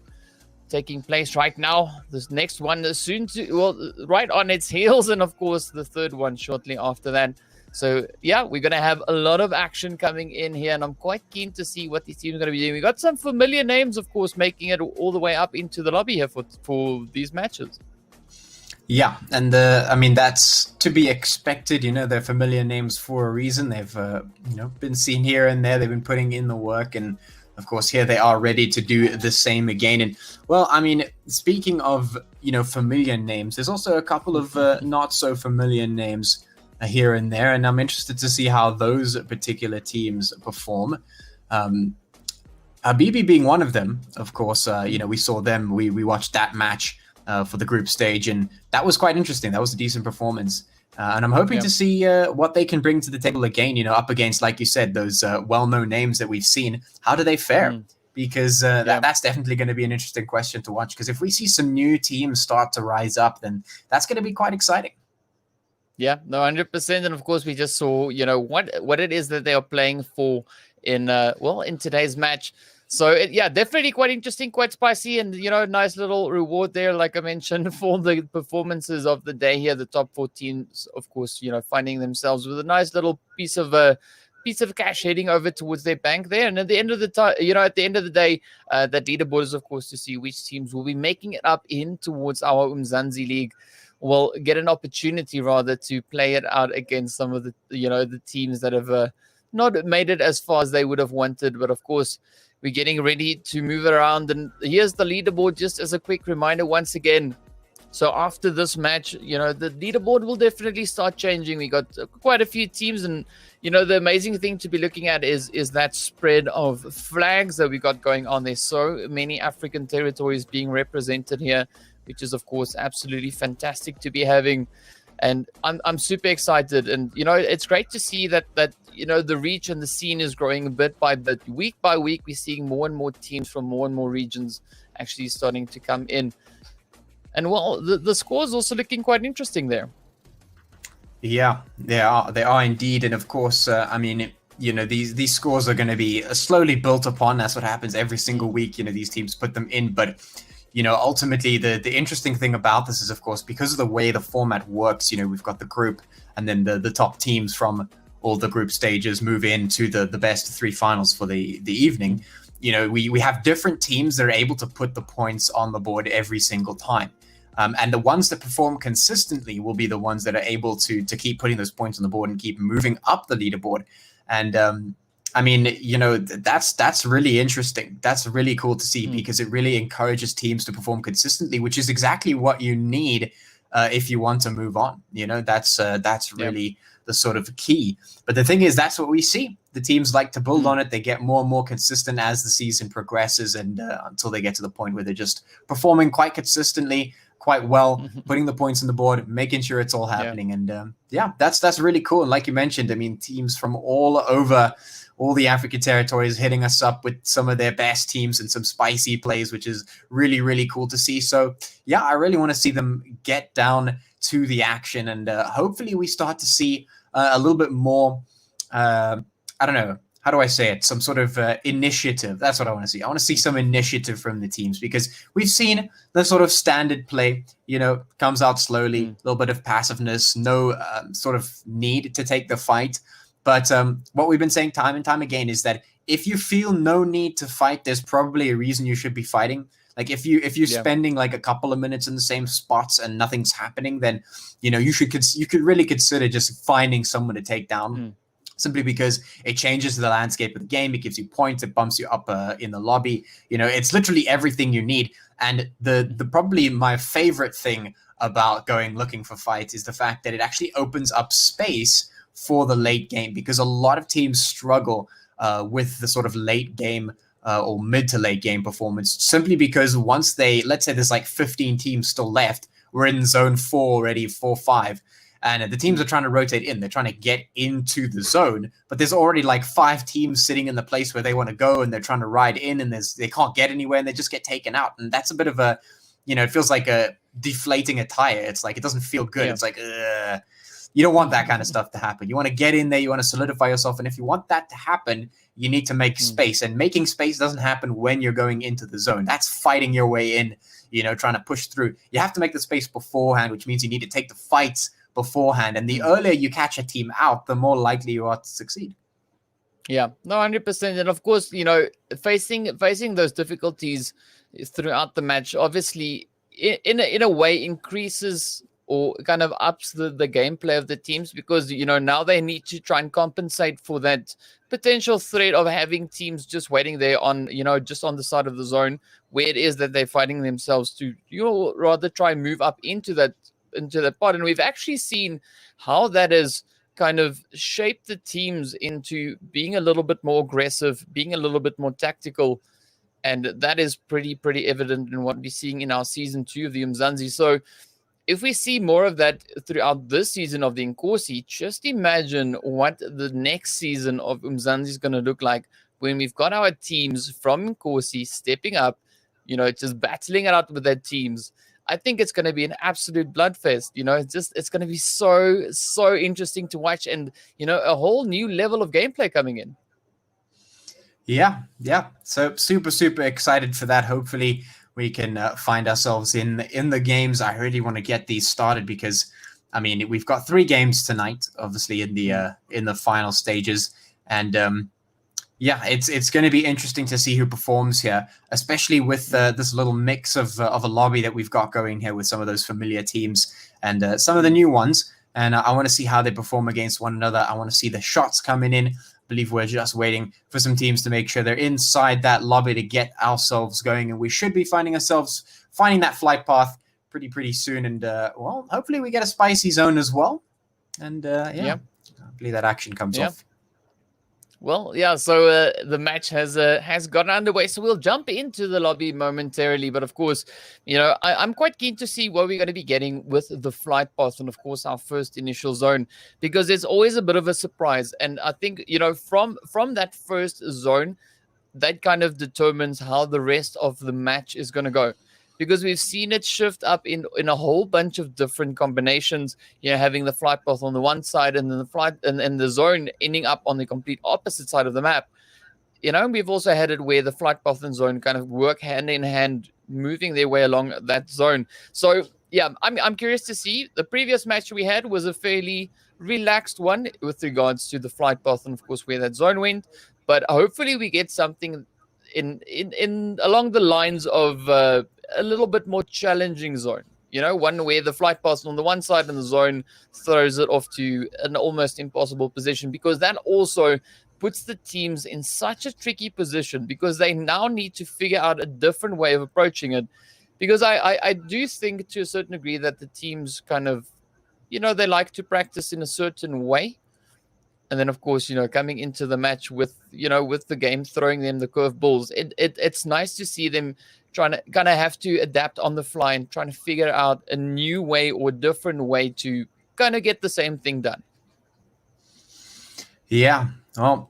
taking place right now. This next one is soon to, well, right on its heels. And of course, the third one shortly after that. So yeah, we're going to have a lot of action coming in here, and I'm quite keen to see what these teams are going to be doing. We got some familiar names, of course, making it all the way up into the lobby here for these matches. Yeah, and I mean, that's to be expected. You know, they're familiar names for a reason. They've been seen here and there. They've been putting in the work, and of course, here they are ready to do the same again. And well, I mean, speaking of familiar names, there's also a couple of not so familiar names here and there, and I'm interested to see how those particular teams perform. Habibi being one of them, of course. We saw them. We watched that match for the group stage, and that was quite interesting. That was a decent performance, and I'm hoping to see what they can bring to the table again. Up against, like you said, those well-known names that we've seen. How do they fare? Because that's definitely going to be an interesting question to watch. Because if we see some new teams start to rise up, then that's going to be quite exciting. Yeah, no, 100%. And of course, we just saw, what it is that they are playing for in today's match. So, definitely quite interesting, quite spicy, and, nice little reward there, like I mentioned, for the performances of the day here. The top 4 teams, of course, finding themselves with a nice little piece of cash heading over towards their bank there. And at the end of the time, at the end of the day, that leaderboard is, of course, to see which teams will be making it up in towards our Umzansi League. Will get an opportunity rather to play it out against some of the the teams that have not made it as far as they would have wanted. But of course, we're getting ready to move around, and here's the leaderboard just as a quick reminder once again. So after this match, the leaderboard will definitely start changing. We got quite a few teams, and the amazing thing to be looking at is that spread of flags that we got going on. There's so many African territories being represented here, which is, of course, absolutely fantastic to be having. And I'm super excited. And, it's great to see that the reach and the scene is growing bit by bit. Week by week, we're seeing more and more teams from more and more regions actually starting to come in. And, well, the score is also looking quite interesting there. Yeah, they are indeed. And, of course, these scores are going to be slowly built upon. That's what happens every single week. These teams put them in. But ultimately, the interesting thing about this is, of course, because of the way the format works, we've got the group, and then the top teams from all the group stages move into the best 3 finals for the evening. We have different teams that are able to put the points on the board every single time. And the ones that perform consistently will be the ones that are able to keep putting those points on the board and keep moving up the leaderboard. And that's really interesting. That's really cool to see, because it really encourages teams to perform consistently, which is exactly what you need if you want to move on. That's really the sort of key. But the thing is, that's what we see. The teams like to build on it. They get more and more consistent as the season progresses, and until they get to the point where they're just performing quite consistently, quite well, putting the points on the board, making sure it's all happening. And that's really cool. And like you mentioned, I mean, teams from all over all the African territories hitting us up with some of their best teams and some spicy plays, which is really, really cool to see. So yeah, I really want to see them get down to the action, and hopefully we start to see a little bit more, I don't know, how do I say it? Some sort of initiative. That's what I want to see. I want to see some initiative from the teams, because we've seen the sort of standard play, comes out slowly, a little bit of passiveness, no sort of need to take the fight. But what we've been saying time and time again is that if you feel no need to fight, there's probably a reason you should be fighting. Like if you're spending like a couple of minutes in the same spots and nothing's happening, then you could really consider just finding someone to take down. simply because it changes the landscape of the game. It gives you points. It bumps you up in the lobby. It's literally everything you need. And the probably my favorite thing about going looking for fights is the fact that it actually opens up space for the late game, because a lot of teams struggle with the sort of late game or mid to late game performance, simply because once let's say there's like 15 teams still left, we're in zone 4 already, 4-5. And the teams are trying to rotate in. They're trying to get into the zone, but there's already like 5 teams sitting in the place where they want to go, and they're trying to ride in, and they can't get anywhere, and they just get taken out. And that's a bit of a, it feels like a deflating a tire. It's like, it doesn't feel good. Yeah. It's like, you don't want that kind of stuff to happen. You want to get in there. You want to solidify yourself. And if you want that to happen, you need to make space. And making space doesn't happen when you're going into the zone. That's fighting your way in, trying to push through. You have to make the space beforehand, which means you need to take the fights beforehand. And the earlier you catch a team out, the more likely you are to succeed. Yeah, no, 100%. And of course, facing those difficulties throughout the match, obviously, in a way, increases or kind of ups the gameplay of the teams, because, now they need to try and compensate for that potential threat of having teams just waiting there on, just on the side of the zone where it is that they're fighting themselves to, rather try and move up into that part. And we've actually seen how that has kind of shaped the teams into being a little bit more aggressive, being a little bit more tactical. And that is pretty evident in what we're seeing in our season 2 of the Umzansi. So if we see more of that throughout this season of the Inkosi, just imagine what the next season of Umzansi is going to look like when we've got our teams from Inkosi stepping up, just battling it out with their teams. I think it's going to be an absolute bloodfest. It's going to be so interesting to watch, and, a whole new level of gameplay coming in. Yeah. So super excited for that. Hopefully we can find ourselves in the games. I really want to get these started because, we've got 3 games tonight, obviously in the final stages, and it's going to be interesting to see who performs here, especially with this little mix of a lobby that we've got going here with some of those familiar teams and some of the new ones. And I want to see how they perform against one another. I want to see the shots coming in. I believe we're just waiting for some teams to make sure they're inside that lobby to get ourselves going, and we should be finding that flight path pretty soon. And hopefully we get a spicy zone as well. And hopefully that action comes off. Well, yeah, so the match has gotten underway, so we'll jump into the lobby momentarily. But of course, I'm quite keen to see what we're going to be getting with the flight path and, of course, our first initial zone, because it's always a bit of a surprise. And I think, from that first zone, that kind of determines how the rest of the match is going to go. Because we've seen it shift up in a whole bunch of different combinations, having the flight path on the one side and then the flight and the zone ending up on the complete opposite side of the map. We've also had it where the flight path and zone kind of work hand in hand, moving their way along that zone. So, yeah, I'm curious to see. The previous match we had was a fairly relaxed one with regards to the flight path and, of course, where that zone went. But hopefully we get something in along the lines of a little bit more challenging zone, one where the flight path on the one side and the zone throws it off to an almost impossible position, because that also puts the teams in such a tricky position, because they now need to figure out a different way of approaching it. Because I do think to a certain degree that the teams kind of, they like to practice in a certain way. And then, of course, coming into the match with the game, throwing them the curveballs, it's nice to see them trying to kind of have to adapt on the fly and trying to figure out a new way or different way to kind of get the same thing done. Yeah. Well,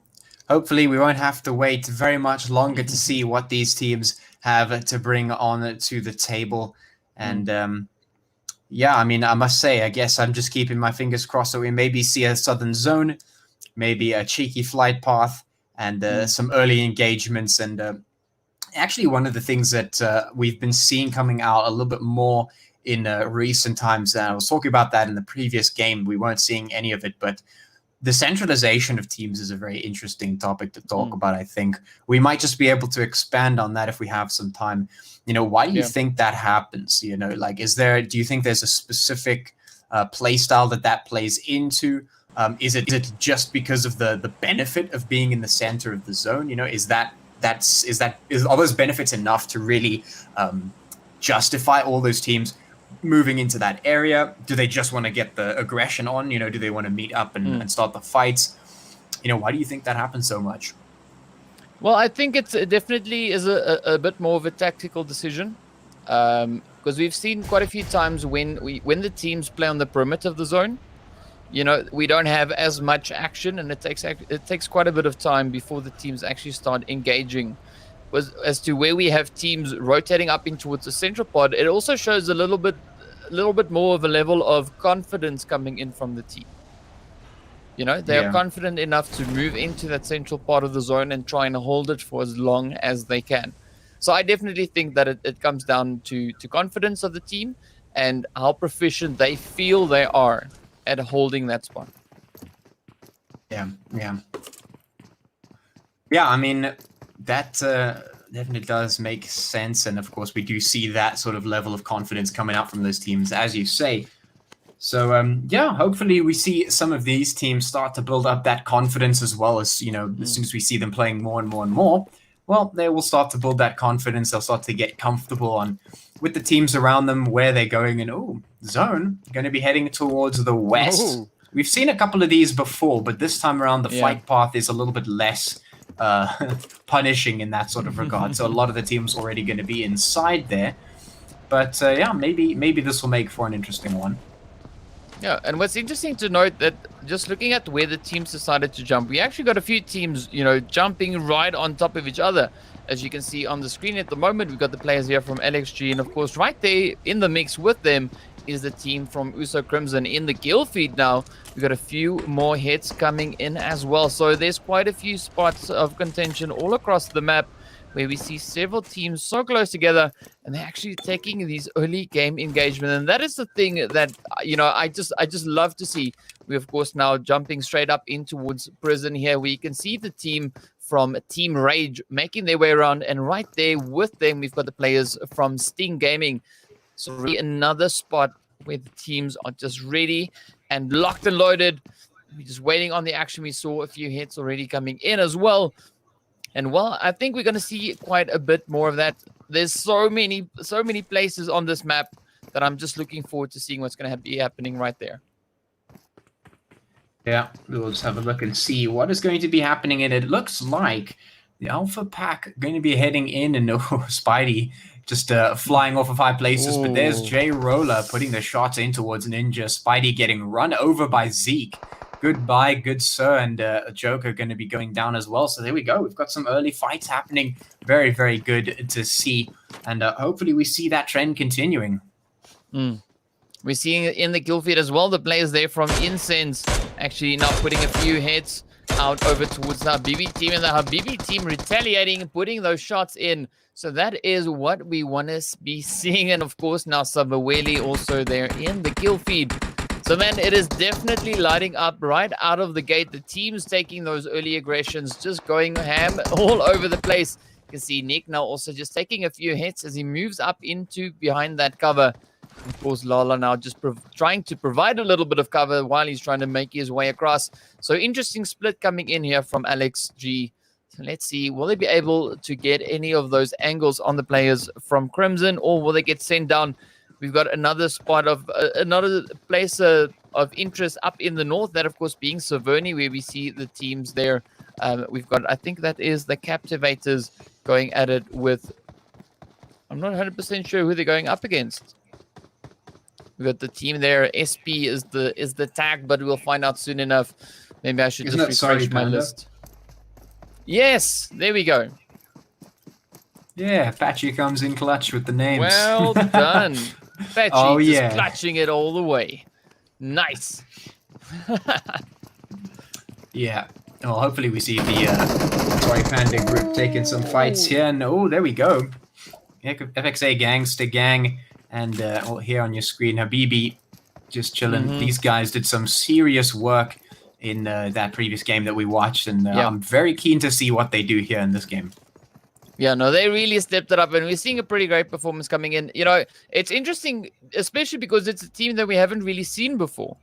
hopefully we won't have to wait very much longer to see what these teams have to bring on to the table. And I must say, I guess I'm just keeping my fingers crossed that we maybe see a southern zone, maybe a cheeky flight path, and some early engagements. And actually, one of the things that we've been seeing coming out a little bit more in recent times, and I was talking about that in the previous game, we weren't seeing any of it, but the centralization of teams is a very interesting topic to talk about. I think we might just be able to expand on that if we have some time. Why do you think that happens? Do you think there's a specific play style that plays into? Is it just because of the benefit of being in the center of the zone? You know, are those benefits enough to really justify all those teams moving into that area? Do they just want to get the aggression on? You know, do they want to meet up and start the fights? You know, why do you think that happens so much? Well, I think it definitely is a bit more of a tactical decision, because we've seen quite a few times when the teams play on the perimeter of the zone, you know, we don't have as much action, and it takes quite a bit of time before the teams actually start engaging. As to where we have teams rotating up in towards the central pod, it also shows a little bit more of a level of confidence coming in from the team. You know, they are confident enough to move into that central part of the zone and try and hold it for as long as they can. So I definitely think that it comes down to confidence of the team and how proficient they feel they are at holding that spot. Yeah. I mean, that definitely does make sense. And of course, we do see that sort of level of confidence coming out from those teams, as you say. So, hopefully we see some of these teams start to build up that confidence as well as, you know, as soon as we see them playing more and more and more, well, they will start to build that confidence. They'll start to get comfortable with the teams around them, where they're going. And, zone, going to be heading towards the west. Ooh. We've seen a couple of these before, but this time around the fight path is a little bit less punishing in that sort of regard. So a lot of the teams already going to be inside there. But, maybe this will make for an interesting one. Yeah, and what's interesting to note that just looking at where the teams decided to jump, we actually got a few teams, you know, jumping right on top of each other. As you can see on the screen at the moment, we've got the players here from LXG, and of course right there in the mix with them is the team from USO Crimson in the kill feed now. We've got a few more hits coming in as well. So there's quite a few spots of contention all across the map, where we see several teams so close together, and they're actually taking these early game engagement. And that is the thing that, you know, I just love to see. We, of course, now jumping straight up in towards prison here, where you can see the team from Team Rage making their way around. And right there with them, we've got the players from Sting Gaming. So really another spot where the teams are just ready and locked and loaded. We're just waiting on the action. We saw a few hits already coming in as well. And well, I think we're going to see quite a bit more of that. There's so many places on this map that I'm just looking forward to seeing what's going to be happening right there. Yeah, we'll just have a look and see what is going to be happening. And it looks like the Alpha Pack going to be heading in, and Spidey just flying off of high places. Ooh. But there's J Roller putting the shots in towards Ninja. Spidey getting run over by Zeke. Goodbye, good sir, and Joker going to be going down as well. So there we go. We've got some early fights happening. Very, very good to see. And hopefully we see that trend continuing. We're seeing in the kill feed as well, the players there from Incense actually now putting a few hits out over towards the Habibi team. And the Habibi team retaliating, putting those shots in. So that is what we want to be seeing. And of course now Sabaweli also there in the kill feed. So, man, it is definitely lighting up right out of the gate. The team's taking those early aggressions, just going ham all over the place. You can see Nick now also just taking a few hits as he moves up into behind that cover. Of course, Lala now just trying to provide a little bit of cover while he's trying to make his way across. So, interesting split coming in here from Alex G. So let's see, will they be able to get any of those angles on the players from Crimson, or will they get sent down? We've got another spot of another place of interest up in the north, that of course being Saverni, where we see the teams there. We've got, I think that is the Captivators going at it with, I'm not 100% sure who they're going up against. We've got the team there. SP is the tag, but we'll find out soon enough. Maybe I should just refresh my list. Yes, there we go. Yeah, Patchy comes in clutch with the names. Well done. Patchy just clutching it all the way. Nice. Yeah. Well, hopefully we see the Toy Panda group taking some fights here. And there we go. Yeah, FXA Gangster Gang. And here on your screen, Habibi just chilling. These guys did some serious work in that previous game that we watched. And I'm very keen to see what they do here in this game. Yeah, no, they really stepped it up, and we're seeing a pretty great performance coming in. You know, it's interesting, especially because it's a team that we haven't really seen before.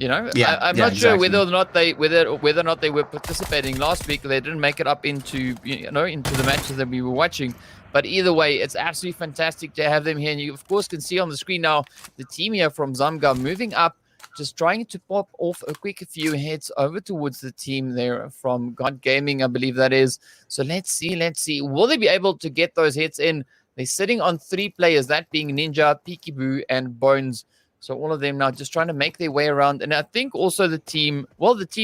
You know, Yeah, I'm yeah, not sure exactly. whether or not they were participating last week. They didn't make it up into into the matches that we were watching. But either way, it's absolutely fantastic to have them here. And you, of course, can see on the screen now the team here from Zamga moving up, just trying to pop off a quick few hits over towards the team there from God Gaming, I believe that is. So let's see. Will they be able to get those hits in? They're sitting on 3 players, that being Ninja, Peekaboo, and Bones. So all of them now just trying to make their way around. And I think also the team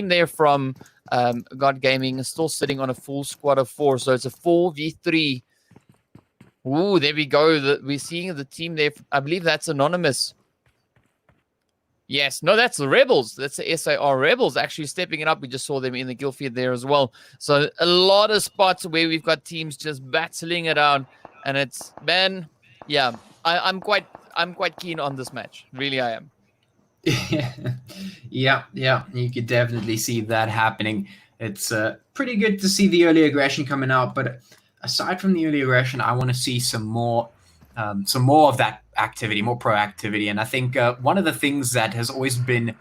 there from God Gaming is still sitting on a full squad of 4. So it's a 4v3. Ooh, there we go. We're seeing the team there. I believe that's Anonymous. Yes, no, that's the Rebels. That's the SAR Rebels actually stepping it up. We just saw them in the kill feed there as well. So a lot of spots where we've got teams just battling it out. And it's, man, yeah, I'm quite keen on this match. Really, I am. Yeah, you could definitely see that happening. It's pretty good to see the early aggression coming out, but aside from the early aggression, I want to see some more of that activity, more proactivity. And I think one of the things that has always been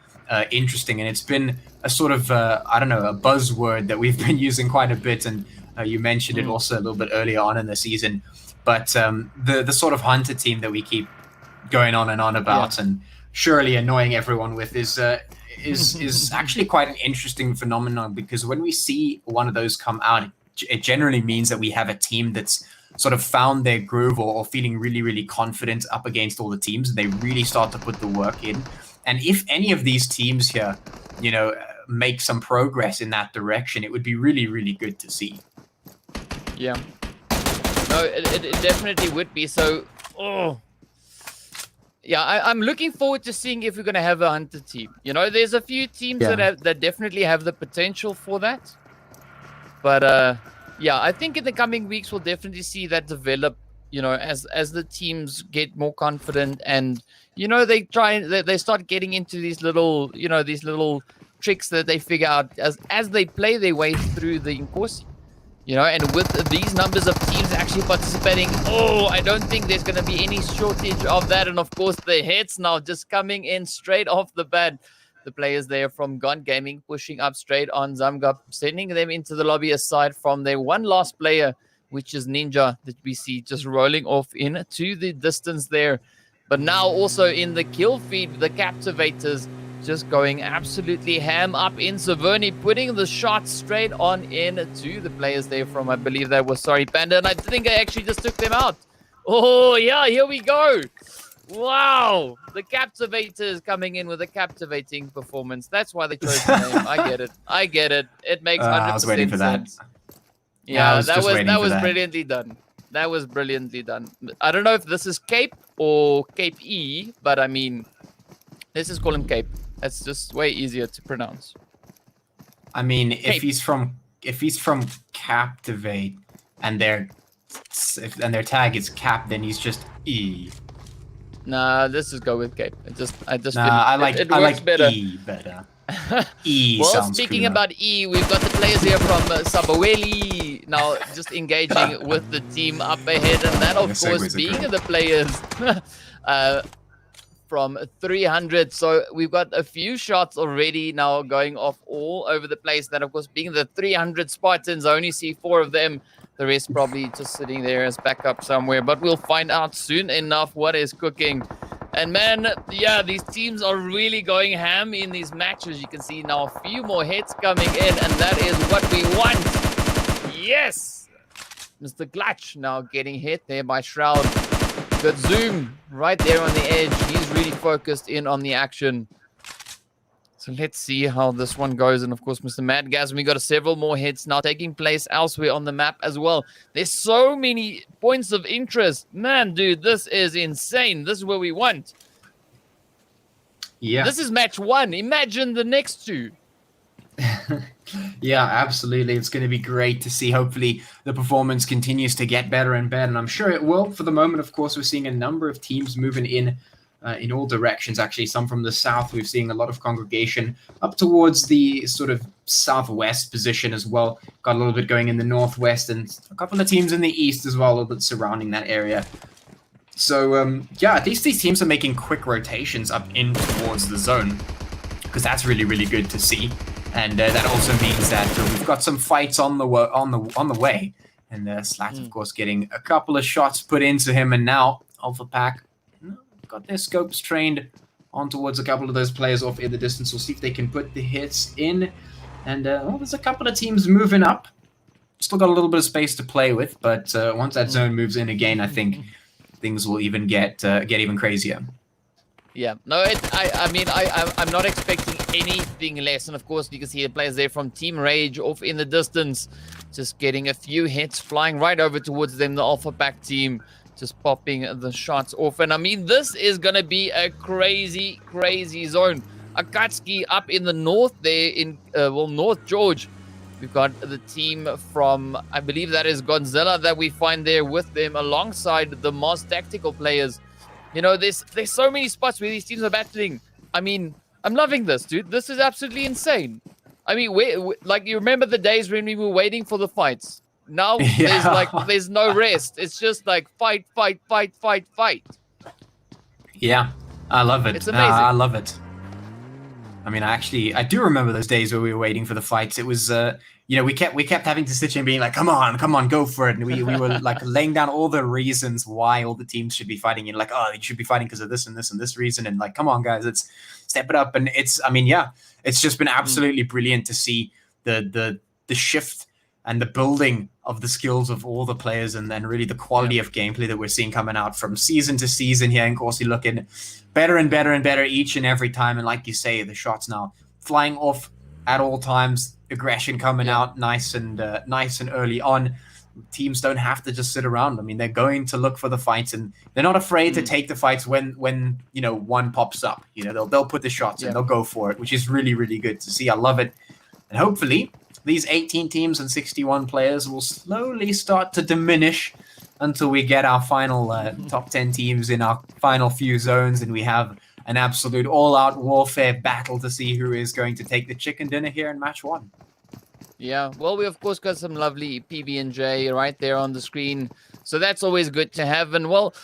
interesting, and it's been a sort of I don't know, a buzzword that we've been using quite a bit, and you mentioned it also a little bit earlier on in the season, but the sort of hunter team that we keep going on and on about, and surely annoying everyone with is actually quite an interesting phenomenon, because when we see one of those come out, it generally means that we have a team that's sort of found their groove, or feeling really, really confident up against all the teams. They really start to put the work in. And if any of these teams here, make some progress in that direction, it would be really, really good to see. Yeah. No, it definitely would be. So, yeah, I'm looking forward to seeing if we're going to have a hunter team. There's a few teams that definitely have the potential for that. But yeah, I think in the coming weeks we'll definitely see that develop. As the teams get more confident, and they start getting into these little tricks that they figure out as they play their way through the Inkosi. And with these numbers of teams actually participating, I don't think there's going to be any shortage of that. And of course, the hits now just coming in straight off the bat. The players there from God Gaming pushing up straight on Zamga, sending them into the lobby aside from their one last player, which is Ninja, that we see just rolling off into the distance there. But now also in the kill feed, the Captivators just going absolutely ham up in Saverni, putting the shot straight on in to the players there from, I believe that was, Panda, and I think I actually just took them out. Oh, yeah, here we go. Wow, the Captivators coming in with a captivating performance. That's why they chose the name. I get it. It makes 100% I was waiting for sense. that. Yeah, that was brilliantly done. That was brilliantly done. I don't know if this is Cape or Cape E, but I mean, let's just call him Cape. That's just way easier to pronounce. I mean, if he's from Captivate and their tag is Cap, then he's just E. Nah, let's just go with Cape. I like better. E better. E well, sounds speaking cooler. about E, we've got the players here from Sabaweli now just engaging with the team up ahead, and that of course being the players from 300. So we've got a few shots already now going off all over the place. That of course being the 300 Spartans, I only see 4 of them. The rest probably just sitting there as backup somewhere, but we'll find out soon enough what is cooking. And man, yeah, these teams are really going ham in these matches. You can see now a few more hits coming in, and that is what we want. Yes! Mr. Glutch now getting hit there by Shroud. Good zoom right there on the edge. He's really focused in on the action. So let's see how this one goes. And of course, Mr. Madgasm, we got several more hits now taking place elsewhere on the map as well. There's so many points of interest. Man, dude, this is insane. This is what we want. Yeah. This is match 1. Imagine the next 2. Yeah, absolutely. It's going to be great to see. Hopefully, the performance continues to get better and better. And I'm sure it will. For the moment, of course, we're seeing a number of teams moving in all directions, actually. Some from the south, we're seeing a lot of congregation up towards the sort of southwest position as well. Got a little bit going in the northwest, and a couple of teams in the east as well, a little bit surrounding that area. So, yeah, at least these teams are making quick rotations up in towards the zone. because that's really, really good to see. And that also means that we've got some fights on the way. And Slat, of course, getting a couple of shots put into him, and now Alpha Pack got their scopes trained on towards a couple of those players off in the distance. We'll see if they can put the hits in. And well, there's a couple of teams moving up. Still got a little bit of space to play with, but once that zone moves in again, I think things will even get even crazier. Yeah, no, I'm not expecting anything less. And of course, you can see the players there from Team Rage off in the distance, just getting a few hits, flying right over towards them, the Alpha Pack team, just popping the shots off. And I mean, this is going to be a crazy, crazy zone. Akatsuki up in the north there in, North George. We've got the team from, I believe that is Godzilla that we find there with them alongside the Mars Tactical players. You know, there's so many spots where these teams are battling. I mean, I'm loving this, dude. This is absolutely insane. I mean, like, you remember the days when we were waiting for the fights? Now there's no rest. It's just like fight. Yeah, I love it. It's amazing. I love it. I mean, I do remember those days where we were waiting for the fights. It was, we kept having to sit here and being like, come on, go for it. And we were like laying down all the reasons why all the teams should be fighting. And like, oh, they should be fighting because of this and this and this reason. And like, come on, guys, let's step it up. And it's just been absolutely brilliant to see the shift and the building of the skills of all the players, and then really the quality of gameplay that we're seeing coming out from season to season here. And Inkosi looking better and better and better each and every time. And like you say, the shots now flying off at all times, aggression coming out nice and early on. Teams don't have to just sit around. I mean, they're going to look for the fights, and they're not afraid to take the fights when one pops up. They'll put the shots and they'll go for it, which is really, really good to see. I love it. And hopefully these 18 teams and 61 players will slowly start to diminish until we get our final top 10 teams in our final few zones, and we have an absolute all-out warfare battle to see who is going to take the chicken dinner here in match 1. Yeah, well, we of course got some lovely PB&J right there on the screen, so that's always good to have. And well,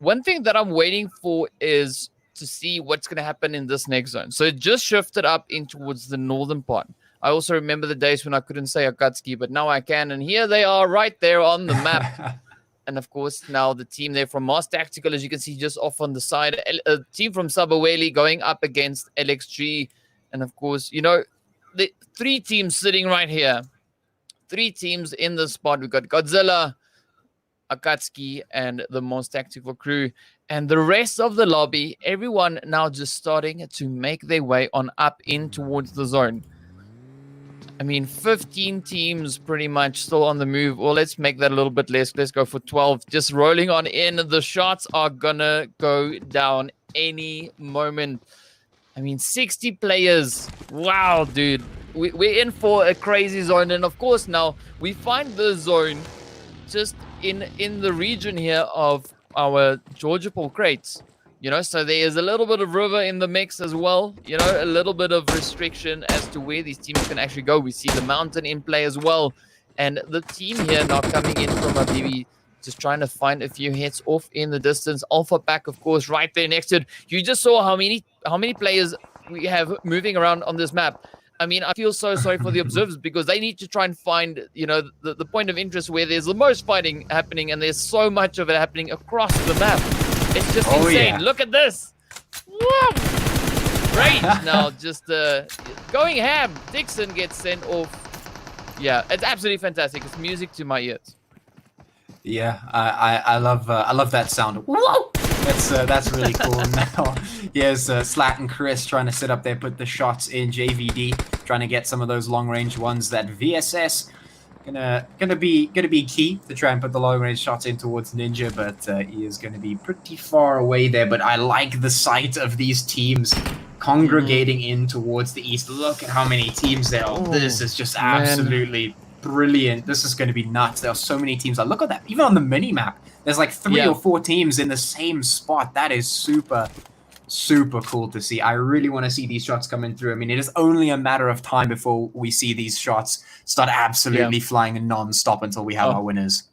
one thing that I'm waiting for is to see what's going to happen in this next zone. So it just shifted up in towards the northern part. I also remember the days when I couldn't say Akatsuki, but now I can. And here they are right there on the map. And of course, now the team there from Mars Tactical, as you can see, just off on the side. A team from Sabaweli going up against LXG. And of course, the 3 teams sitting right here. 3 teams in the spot. We've got Godzilla, Akatsuki, and the Mars Tactical crew. And the rest of the lobby, everyone now just starting to make their way on up in towards the zone. I mean, 15 teams pretty much still on the move. Well, let's make that a little bit less. Let's go for 12. Just rolling on in. The shots are gonna go down any moment. I mean, 60 players. Wow, dude. We're in for a crazy zone. And of course, now we find the zone just in the region here of our Georgia Pool crates. So there is a little bit of river in the mix as well. A little bit of restriction as to where these teams can actually go. We see the mountain in play as well. And the team here now coming in from a BB, just trying to find a few hits off in the distance. Alpha Pack, of course, right there next to it. You just saw how many players we have moving around on this map. I mean, I feel so sorry for the observers because they need to try and find, the point of interest where there's the most fighting happening, and there's so much of it happening across the map. It's just insane. Yeah. Look at this. Woo! Great. Now just going ham. Dixon gets sent off. Yeah, it's absolutely fantastic. It's music to my ears. Yeah, I love that sound. Whoa! That's really cool. Now here's Slat and Chris trying to sit up there, put the shots in. JVD trying to get some of those long range ones. That VSS gonna be key to try and put the long range shots in towards Ninja, but he is gonna be pretty far away there. But I like the sight of these teams congregating in towards the east. Look at how many teams there are. This is just absolutely brilliant. This is going to be nuts. There are so many teams. Look at that. Even on the mini map, there's like 3 or 4 teams in the same spot. That is super cool to see. I really want to see these shots coming through. I mean, it is only a matter of time before we see these shots start absolutely flying non-stop until we have our winners.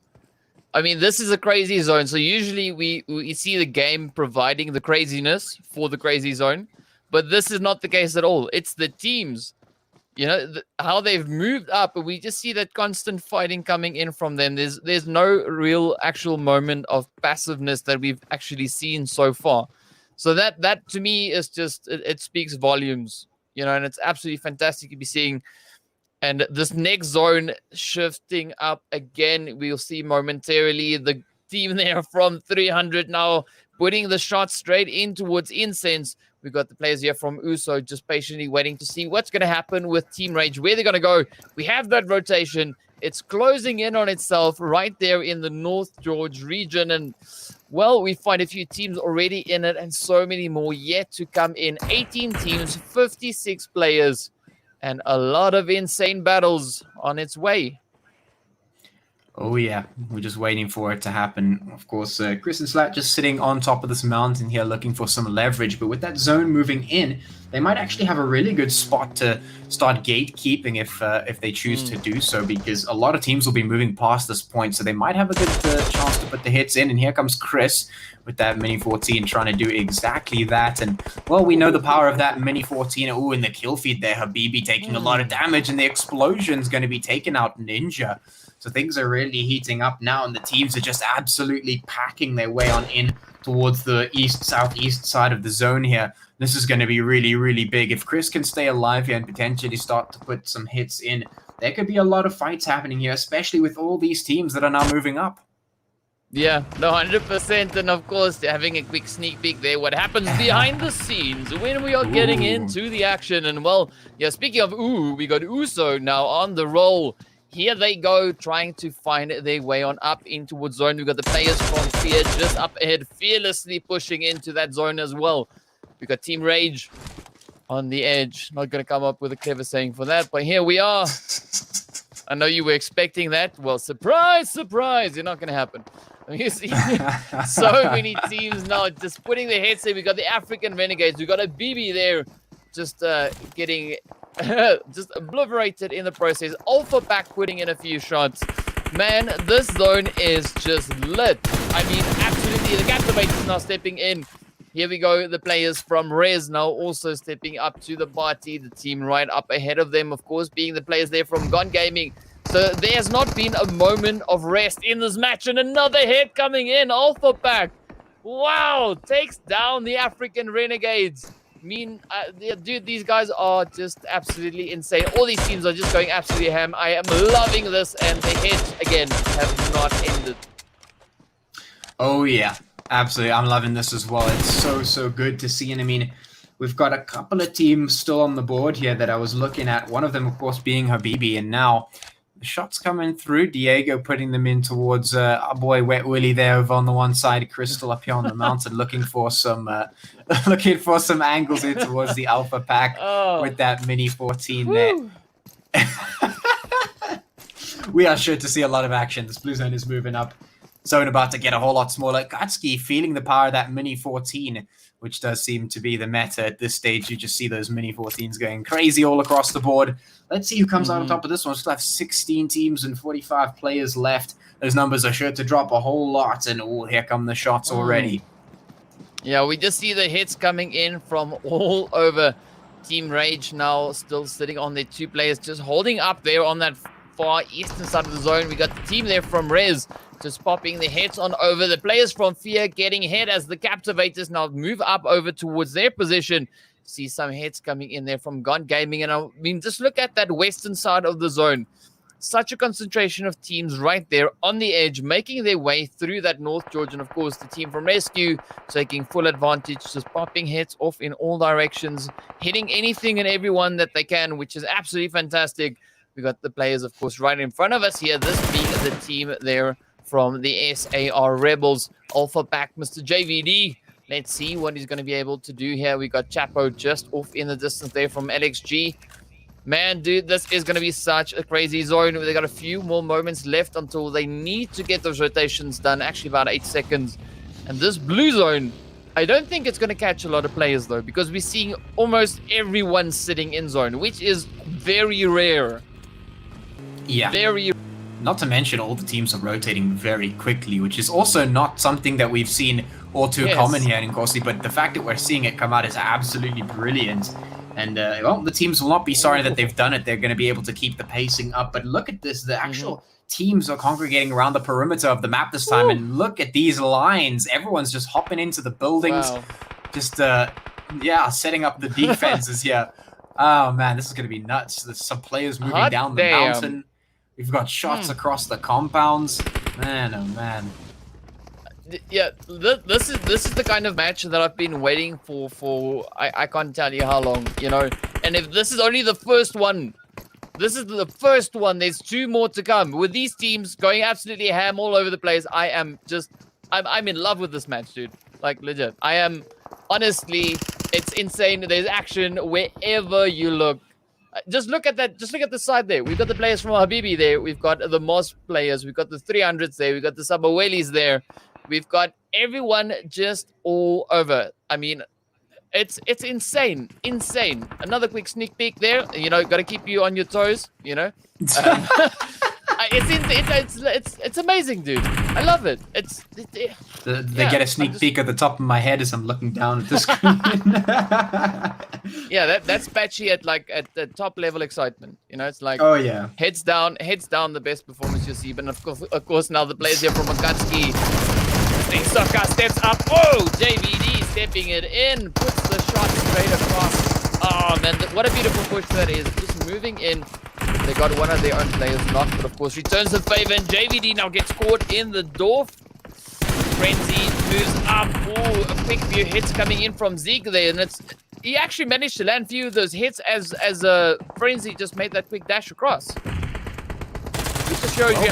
I mean, this is a crazy zone. So usually we see the game providing the craziness for the crazy zone. But this is not the case at all. It's the teams, you know, how they've moved up, but we just see that constant fighting coming in from them. There's no real actual moment of passiveness that we've actually seen so far. So that to me is just, it speaks volumes, you know, and it's absolutely fantastic to be seeing. And this next zone shifting up again, we'll see momentarily the team there from 300 now putting the shot straight in towards Incense. We've got the players here from USO just patiently waiting to see what's going to happen with Team Rage, where they're going to go. We have that rotation. It's closing in on itself right there in the North George region. And, well, we find a few teams already in it and so many more yet to come in. 18 teams, 56 players, and a lot of insane battles on its way. Oh yeah, we're just waiting for it to happen. Of course, Chris and Slat just sitting on top of this mountain here looking for some leverage, but with that zone moving in, they might actually have a really good spot to start gatekeeping if they choose to do so, because a lot of teams will be moving past this point, so they might have a good chance to put the hits in. And here comes Chris with that Mini 14 trying to do exactly that. And, well, we know the power of that Mini 14. Oh, in the kill feed there, Habibi taking a lot of damage, and the explosion's going to be taken out Ninja. So things are really heating up now, and the teams are just absolutely packing their way on in towards the southeast side of the zone here. This is going to be really, really big. If Chris can stay alive here and potentially start to put some hits in, there could be a lot of fights happening here, especially with all these teams that are now moving up. Yeah, no, 100%. And of course, having a quick sneak peek there, what happens behind the scenes when we are getting into the action. And, well, yeah, speaking of we got USO now on the roll. Here they go, trying to find their way on up in towards zone. We've got the players from Fear just up ahead, fearlessly pushing into that zone as well. We've got Team Rage on the edge. Not going to come up with a clever saying for that, but here we are. I know you were expecting that. Well, surprise, surprise. You're not going to happen. You see so many teams now just putting their heads in. We've got the African Renegades. We've got a BB there just getting... just obliterated in the process. Alpha Pack putting in a few shots. Man, this zone is just lit. I mean, absolutely. The Captivator is now stepping in. Here we go. The players from Rez now also stepping up to the party. The team right up ahead of them, of course, being the players there from Gone Gaming. So there's not been a moment of rest in this match. And another hit coming in. Alpha Pack. Wow. Takes down the African Renegades. Dude, these guys are just absolutely insane. All these teams are just going absolutely ham. I am loving this, and the hits, again, have not ended. Oh, yeah. Absolutely. I'm loving this as well. It's so good to see. And, I mean, we've got a couple of teams still on the board here that I was looking at. One of them, of course, being Habibi. And now the shots coming through. Diego putting them in towards our boy Wet Willy there over on the one side. Crystal up here on the mountain looking for some angles in towards the Alpha Pack with that Mini 14 there. We are sure to see a lot of action. This blue zone is moving up. Zone about to get a whole lot smaller. Gatski feeling the power of that Mini 14, which does seem to be the meta at this stage. You just see those Mini 14s going crazy all across the board. Let's see who comes out on top of this one. We still have 16 teams and 45 players left. Those numbers are sure to drop a whole lot. And here come the shots already. Yeah, we just see the hits coming in from all over. Team Rage now still sitting on their two players, just holding up there on that far eastern side of the zone. We got the team there from Rez just popping the hits on over. The players from Fear getting hit as the Captivators now move up over towards their position. See some hits coming in there from Gone Gaming. And I mean, just look at that western side of the zone. Such a concentration of teams right there on the edge, making their way through that North George. And, of course, the team from Rescue taking full advantage, just popping hits off in all directions, hitting anything and everyone that they can, which is absolutely fantastic. We got the players, of course, right in front of us here, this being the team there from the SAR Rebels. Alpha Pack, Mr. JVD. Let's see what he's going to be able to do here. We got Chapo just off in the distance there from LXG. Man, dude, this is going to be such a crazy zone. They got a few more moments left until they need to get those rotations done. Actually, about 8 seconds. And this blue zone, I don't think it's going to catch a lot of players, though, because we're seeing almost everyone sitting in zone, which is very rare. Yeah. Very. Not to mention all the teams are rotating very quickly, which is also not something that we've seen all too common here in Inkosi, but the fact that we're seeing it come out is absolutely brilliant. And, well, the teams will not be sorry that they've done it. They're going to be able to keep the pacing up. But look at this. The actual teams are congregating around the perimeter of the map this time. And look at these lines. Everyone's just hopping into the buildings. Wow. Just, yeah, setting up the defenses here. Oh, man, this is going to be nuts. There's some players moving down the mountain. We've got shots across the compounds. Man, oh, man. Yeah, this is the kind of match that I've been waiting for I can't tell you how long, you know. And if this is only the first one, this is the first one. There's 2 more to come. With these teams going absolutely ham all over the place, I'm in love with this match, dude. Like, legit. I am, honestly, it's insane. There's action wherever you look. Just look at that. Just look at the side there. We've got the players from Habibi there. We've got the Moss players. We've got the 300s there. We've got the Sabawelis there. We've got everyone just all over. I mean, it's insane. Insane. Another quick sneak peek there. You know, got to keep you on your toes, you know. It's amazing, dude. I love it. They get a sneak peek at the top of my head as I'm looking down at the screen. Yeah, that's patchy at the top level excitement. You know, it's like, oh yeah, heads down, the best performance you'll see. But of course, now the players here from Akatsuki. Soccer steps up. Oh, JVD stepping it in, puts the shot straight across. Oh man, what a beautiful push that is. Just moving in. They got one of their own players knocked, but of course returns the favor, and JVD now gets caught in the door. Frenzy moves up. Oh, a quick few hits coming in from Zeke there, and he actually managed to land a few of those hits as Frenzy just made that quick dash across. It just shows you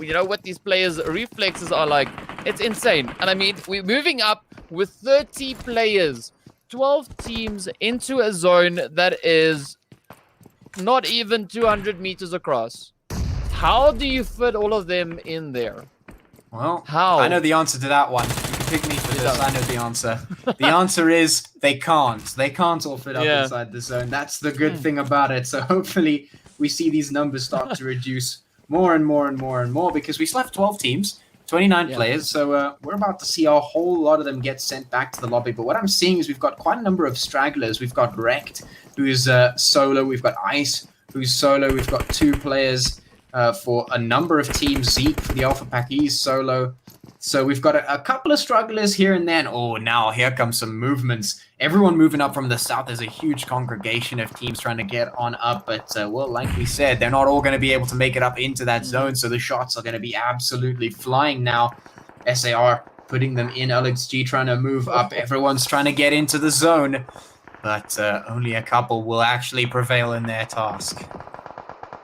you know, what these players' reflexes are like. It's insane. And I mean, we're moving up with 30 players, 12 teams into a zone that is not even 200 meters across. How do you fit all of them in there? Well, how? I know the answer to that one. You can pick me for this. I know the answer. The answer is they can't. They can't all fit up inside the zone. That's the good thing about it. So hopefully we see these numbers start to reduce more and more and more and more, because we still have 12 teams, 29 players. So we're about to see a whole lot of them get sent back to the lobby. But what I'm seeing is we've got quite a number of stragglers. We've got Wrecked, who's solo. We've got Ice, who's solo. We've got 2 players for a number of teams. Zeke for the Alpha Pack, he's solo. So we've got a couple of strugglers here and then. Oh, now here comes some movements. Everyone moving up from the south. There's a huge congregation of teams trying to get on up. But, well, like we said, they're not all going to be able to make it up into that zone. So the shots are going to be absolutely flying now. SAR putting them in. LXG trying to move up. Everyone's trying to get into the zone. But only a couple will actually prevail in their task.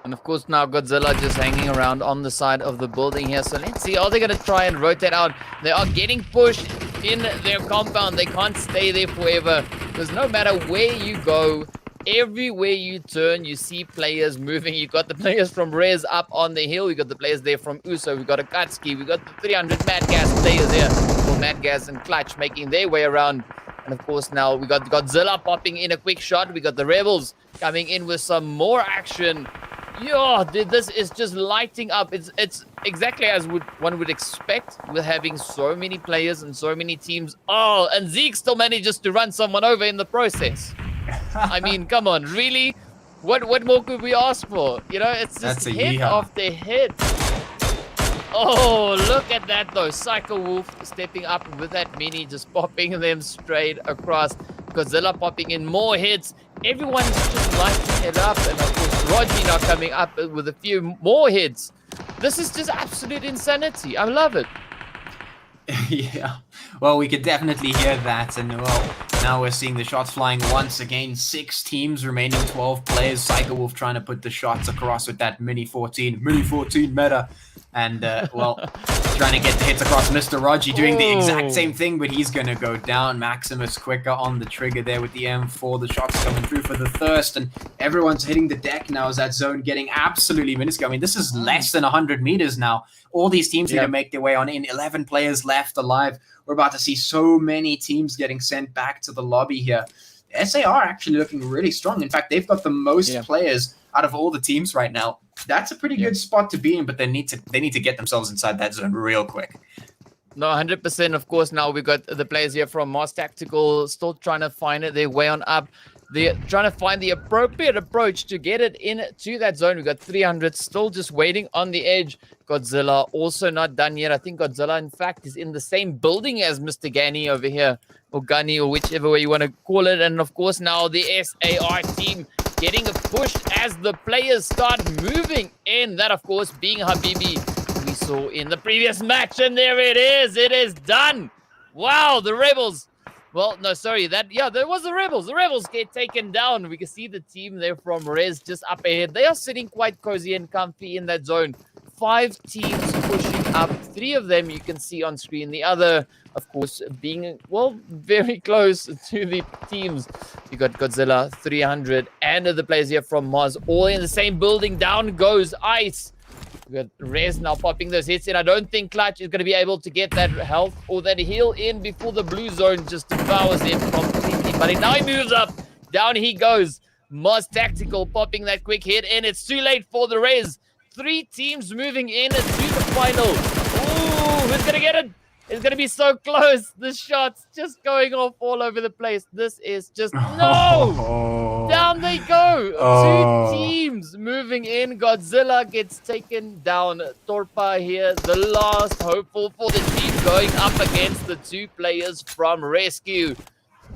And of course now Godzilla just hanging around on the side of the building here. So let's see, are they going to try and rotate out? They are getting pushed in their compound. They can't stay there forever. Because no matter where you go, everywhere you turn, you see players moving. You got the players from Rez up on the hill. You got the players there from Uso. We got Akatsuki. We got the 300 Mad Gas players there. Well, Mad Gas and Clutch making their way around. And of course now we got Godzilla popping in a quick shot. We got the Rebels coming in with some more action. Yo, dude, this is just lighting up. It's exactly as one would expect with having so many players and so many teams. Oh, and Zeke still manages to run someone over in the process. I mean, come on, really? What more could we ask for? You know, it's just hit after hit. Oh, look at that though. Psycho Wolf stepping up with that mini, just popping them straight across. Godzilla popping in more hits. Everyone's just lighting it up. And of course, Rodney now coming up with a few more hits. This is just absolute insanity. I love it. Yeah, well, we could definitely hear that. And well, now we're seeing the shots flying once again. 6 teams, remaining 12 players. Psycho Wolf trying to put the shots across with that mini 14 meta. And, well, trying to get the hits across. Mr. Raji doing the exact same thing, but he's going to go down. Maximus quicker on the trigger there with the M4. The shots coming through for the Thirst, and everyone's hitting the deck now as that zone getting absolutely minuscule. I mean, this is less than 100 meters now. All these teams need to make their way on in. 11 players left alive. We're about to see so many teams getting sent back to the lobby here. SAR actually looking really strong. In fact, they've got the most players out of all the teams right now. That's a pretty good spot to be in, but they need to get themselves inside that zone real quick. No, 100%. Of course, now we've got the players here from Mars Tactical still trying to find their way on up. They're trying to find the appropriate approach to get it into that zone. We've got 300 still just waiting on the edge. Godzilla also not done yet. I think Godzilla, in fact, is in the same building as Mr. Gani over here, or Gani, or whichever way you want to call it. And of course, now the SAR team getting pushed as the players start moving in. That, of course, being Habibi, we saw in the previous match. And there it is. It is done. Wow, the Rebels. Well, no, sorry. There was the Rebels. The Rebels get taken down. We can see the team there from Rez just up ahead. They are sitting quite cozy and comfy in that zone. 5 teams pushing up. 3 of them you can see on screen. The other, of course, being, well, very close to the teams. You got Godzilla, 300, and the players here from Mars, all in the same building. Down goes Ice. We got Rez now popping those hits in. I don't think Clutch is going to be able to get that health or that heal in before the blue zone just devours him completely. But now he moves up. Down he goes. Mars Tactical popping that quick hit in. It's too late for the Rez. 3 teams moving in to the final. Ooh, who's going to get it? It's going to be so close. The shots just going off all over the place. This is just... No! Down they go. 2 teams moving in. Godzilla gets taken down. Torpa here, the last hopeful for the team going up against the 2 players from Rescue.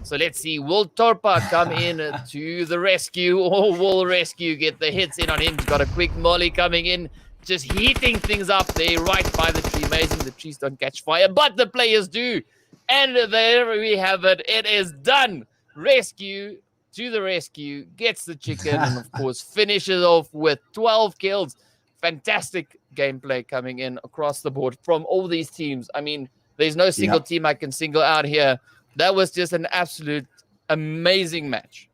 So let's see, will Torpa come in to the rescue, or will Rescue get the hits in on him? He's got a quick molly coming in, just heating things up there right by the tree. Amazing, the trees don't catch fire, but the players do. And there we have it. It is done. Rescue to the rescue, gets the chicken, and of course finishes off with 12 kills. Fantastic gameplay coming in across the board from all these teams. I mean, there's no single team I can single out here. That was just an absolute amazing match.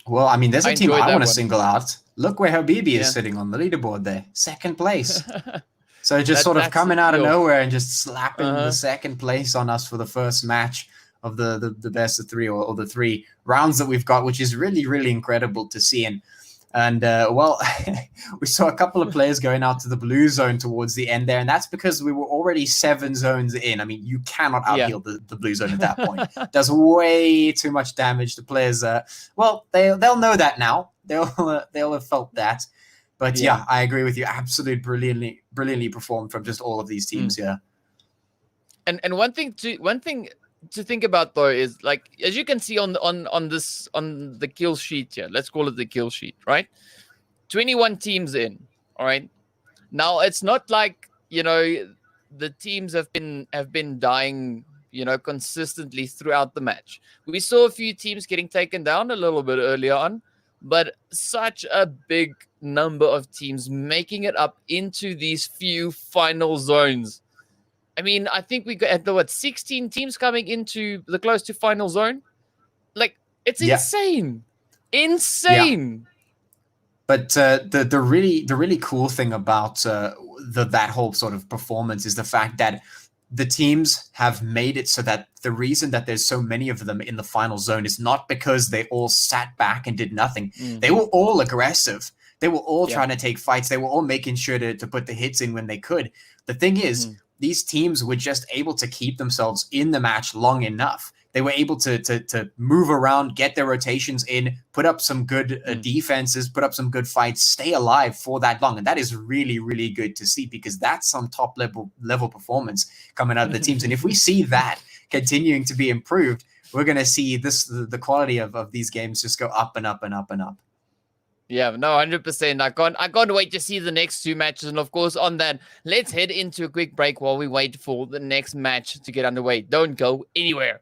Well, I mean, there's a team I want to single out. Look where Habibi is sitting on the leaderboard there. 2nd place. So just sort of coming out of nowhere and just slapping the 2nd place on us for the first match of the best of 3 or the 3 rounds that we've got, which is really, really incredible to see. And well, we saw a couple of players going out to the blue zone towards the end there, and that's because we were already 7 zones in. I mean, you cannot out-heal the blue zone at that point. It does way too much damage. The players, well, they'll know that now. They'll have felt that. But yeah, I agree with you. Absolutely brilliantly performed from just all of these teams here. And one thing to think about though is, like, as you can see on the kill sheet here, let's call it the kill sheet, right? 21 teams in. All right, now it's not like, you know, the teams have been dying, you know, consistently throughout the match. We saw a few teams getting taken down a little bit earlier on, but such a big number of teams making it up into these few final zones. I mean, I think we got 16 teams coming into the close to final zone. Like, it's insane. Insane. Yeah. But the really cool thing about that whole sort of performance is the fact that the teams have made it so that the reason that there's so many of them in the final zone is not because they all sat back and did nothing. They were all aggressive. They were all trying to take fights. They were all making sure to put the hits in when they could. The thing is, these teams were just able to keep themselves in the match long enough. They were able to move around, get their rotations in, put up some good defenses, put up some good fights, stay alive for that long. And that is really, really good to see, because that's some top level performance coming out of the teams. And if we see that continuing to be improved, we're going to see the quality of these games just go up and up and up and up. Yeah, no, 100%. I can't wait to see the next 2 matches. And of course, on that, let's head into a quick break while we wait for the next match to get underway. Don't go anywhere.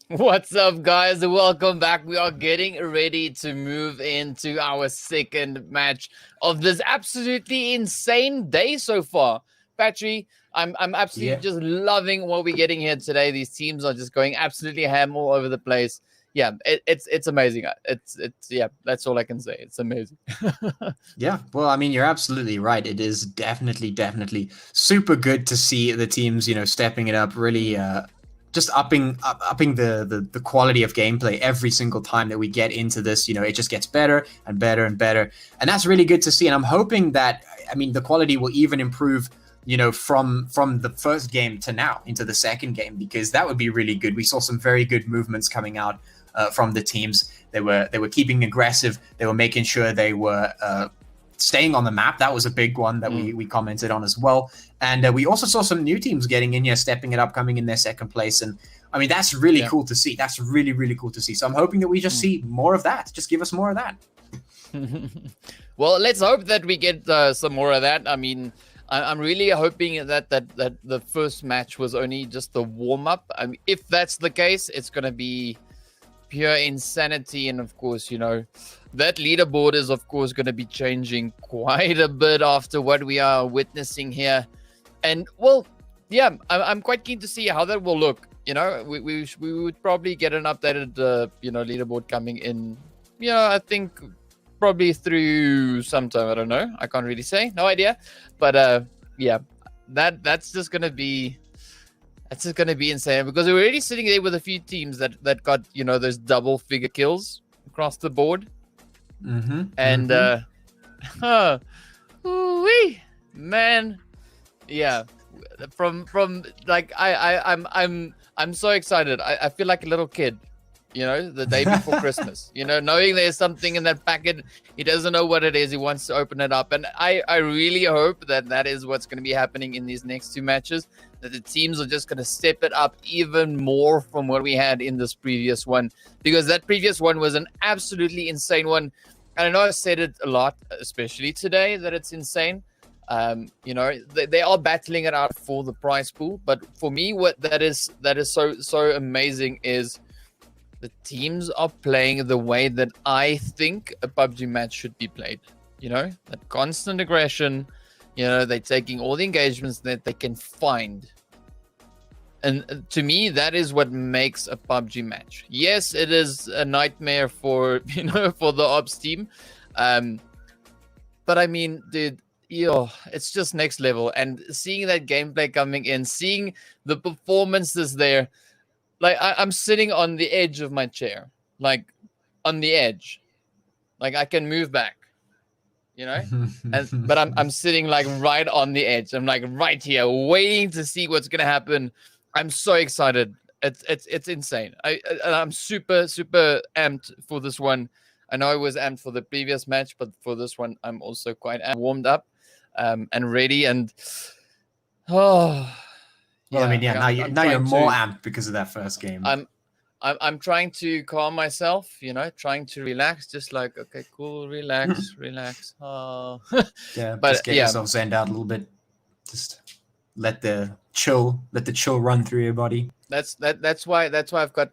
What's up, guys? Welcome back. We are getting ready to move into our second match of this absolutely insane day so far. Patrick, I'm absolutely just loving what we're getting here today. These teams are just going absolutely ham all over the place. Yeah, it's amazing. It's yeah, that's all I can say. It's amazing. Yeah, well, I mean, you're absolutely right. It is definitely super good to see the teams, stepping it up, really just upping the quality of gameplay every single time that we get into this. It just gets better and better and better, and that's really good to see. And I'm hoping that, I mean, the quality will even improve, from the first game to now into the second game, because that would be really good. We saw some very good movements coming out from the teams. They were keeping aggressive. They were making sure they were staying on the map. That was a big one that we commented on as well. And we also saw some new teams getting in here, stepping it up, coming in their second place. And I mean, that's really cool to see. That's really cool to see. So I'm hoping that we just see more of that. Just give us more of that. Well, let's hope that we get some more of that. I mean, I'm really hoping that the first match was only just the warm-up. I mean, if that's the case, it's going to be pure insanity. And of course, that leaderboard is of course going to be changing quite a bit after what we are witnessing here. And well, yeah, I'm quite keen to see how that will look. We would probably get an updated leaderboard coming in, I think probably through sometime. I don't know, I can't really say, no idea. But yeah, that's just going to be insane, because we're already sitting there with a few teams that got those double figure kills across the board. And man, yeah, from like I'm so excited. I feel like a little kid, the day before Christmas, knowing there's something in that packet. He doesn't know what it is. He wants to open it up. And I really hope that is what's going to be happening in these next two matches, that the teams are just going to step it up even more from what we had in this previous one, because that previous one was an absolutely insane one. And I know I said it a lot, especially today, that it's insane. They are battling it out for the prize pool. But for me, what that is so amazing is the teams are playing the way that I think a PUBG match should be played. That constant aggression. They're taking all the engagements that they can find. And to me, that is what makes a PUBG match. Yes, it is a nightmare for for the ops team. But I mean, dude, it's just next level. And seeing that gameplay coming in, seeing the performances there, like I'm sitting on the edge of my chair, like on the edge, like I can move back, but I'm sitting like right on the edge. I'm like right here, waiting to see what's gonna happen. I'm so excited. It's insane. I'm super amped for this one. I know I was amped for the previous match, but for this one, I'm also quite warmed up and ready. And well, I mean, now you're more amped because of that first game. I'm trying to calm myself, trying to relax, just like, okay, cool, relax. Oh, yeah, but just get yourself zened out a little bit. Just let the chill run through your body. That's why I've got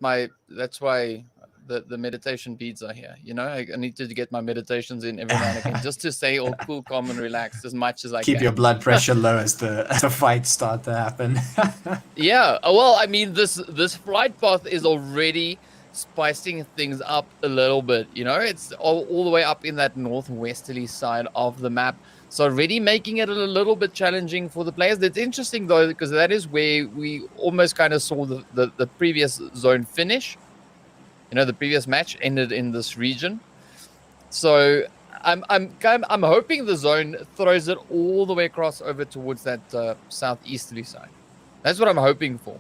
the meditation beads are here. I need to get my meditations in every now and again, just to stay all cool, calm, and relaxed as much as I can. Keep your blood pressure low as the fights start to happen. Yeah, well, I mean, this flight path is already spicing things up a little bit. It's all the way up in that northwesterly side of the map. So already making it a little bit challenging for the players. It's interesting, though, because that is where we almost kind of saw the previous zone finish. The previous match ended in this region. So I'm hoping the zone throws it all the way across over towards that southeasterly side. That's what I'm hoping for.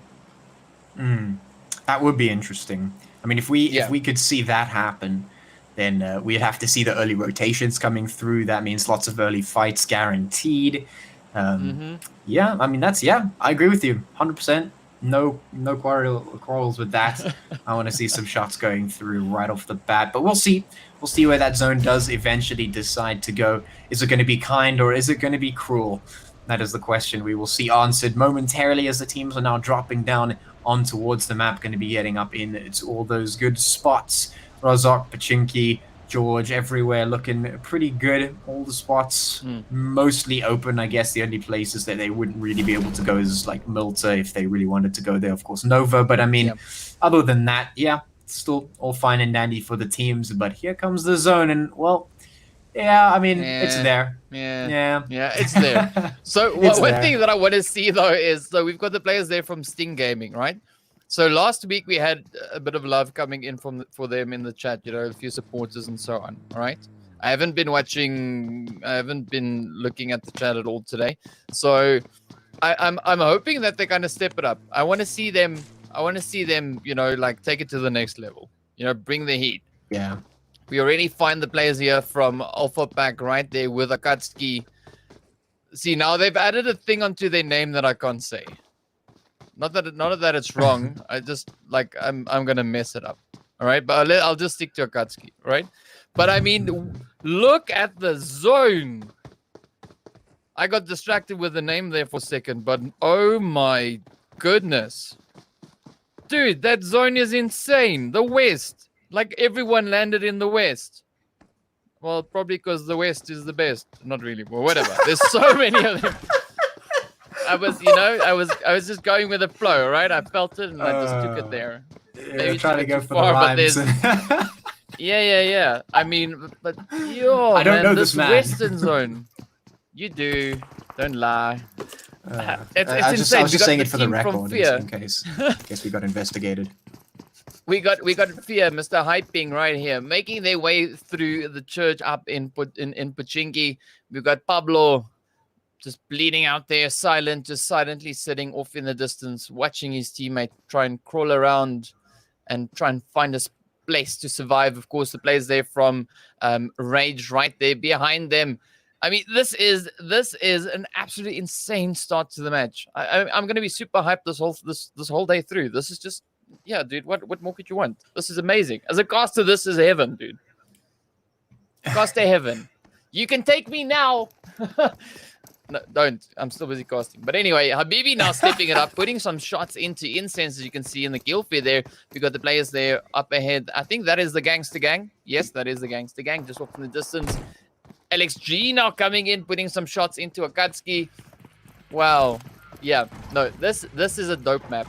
That would be interesting. I mean, if we could see that happen, then we'd have to see the early rotations coming through. That means lots of early fights guaranteed. Yeah, I mean, I agree with you 100%. No quarrels with that. I want to see some shots going through right off the bat, but we'll see where that zone does eventually decide to go. Is it going to be kind or is it going to be cruel? That is the question we will see answered momentarily as the teams are now dropping down on towards the map, going to be getting up into all those good spots. Razok, Pachinki, George, everywhere looking pretty good. All the spots mostly open. I guess the only places that they wouldn't really be able to go is like Milta if they really wanted to go there. Of course, Nova. But I mean, other than that, yeah, still all fine and dandy for the teams. But here comes the zone, and well, yeah, I mean, it's there. Yeah, it's there. So one thing that I want to see though is, so we've got the players there from Sting Gaming, right? So last week we had a bit of love coming in for them in the chat, you know, a few supporters and so on, right? I haven't been looking at the chat at all today. So I'm hoping that they're going to step it up. I want to see them, you know, like take it to the next level, you know, bring the heat. Yeah. We already find the players here from Alpha Pack right there with Akatsuki. See, now they've added a thing onto their name that I can't say. Not that it's wrong. I just like I'm gonna mess it up. All right, but I'll just stick to Akatsuki, right? But I mean, look at the zone. I got distracted with the name there for a second, but oh my goodness, dude, that zone is insane. The West, like everyone landed in the West. Well, probably because the West is the best. Not really, but whatever. There's so many of them. I was just going with the flow, right? I felt it and I just took it there. Maybe trying to go for the rhymes. Yeah. I mean, but yo, I don't know this Western zone. You do. Don't lie. It's insane. I was just saying it for the record, in case we got investigated. We got Fear, Mr. Hyping right here, making their way through the church up in Pachinki. We've got Pablo just bleeding out there, just silently sitting off in the distance, watching his teammate try and crawl around and try and find a place to survive. Of course, the players there from Rage right there behind them. I mean, this is an absolutely insane start to the match. I'm going to be super hyped this whole day through. This is just, yeah, dude. What more could you want? This is amazing. As a caster, this is heaven, dude. Caster heaven. You can take me now. No, don't. I'm still busy casting. But anyway, Habibi now stepping it up, putting some shots into Incense, as you can see in the kill feed there. We got the players there up ahead. I think that is the Gangster Gang. Yes, that is the Gangster Gang, just off in the distance. LXG now coming in, putting some shots into Akatsuki. Wow. Yeah. No, this is a dope map.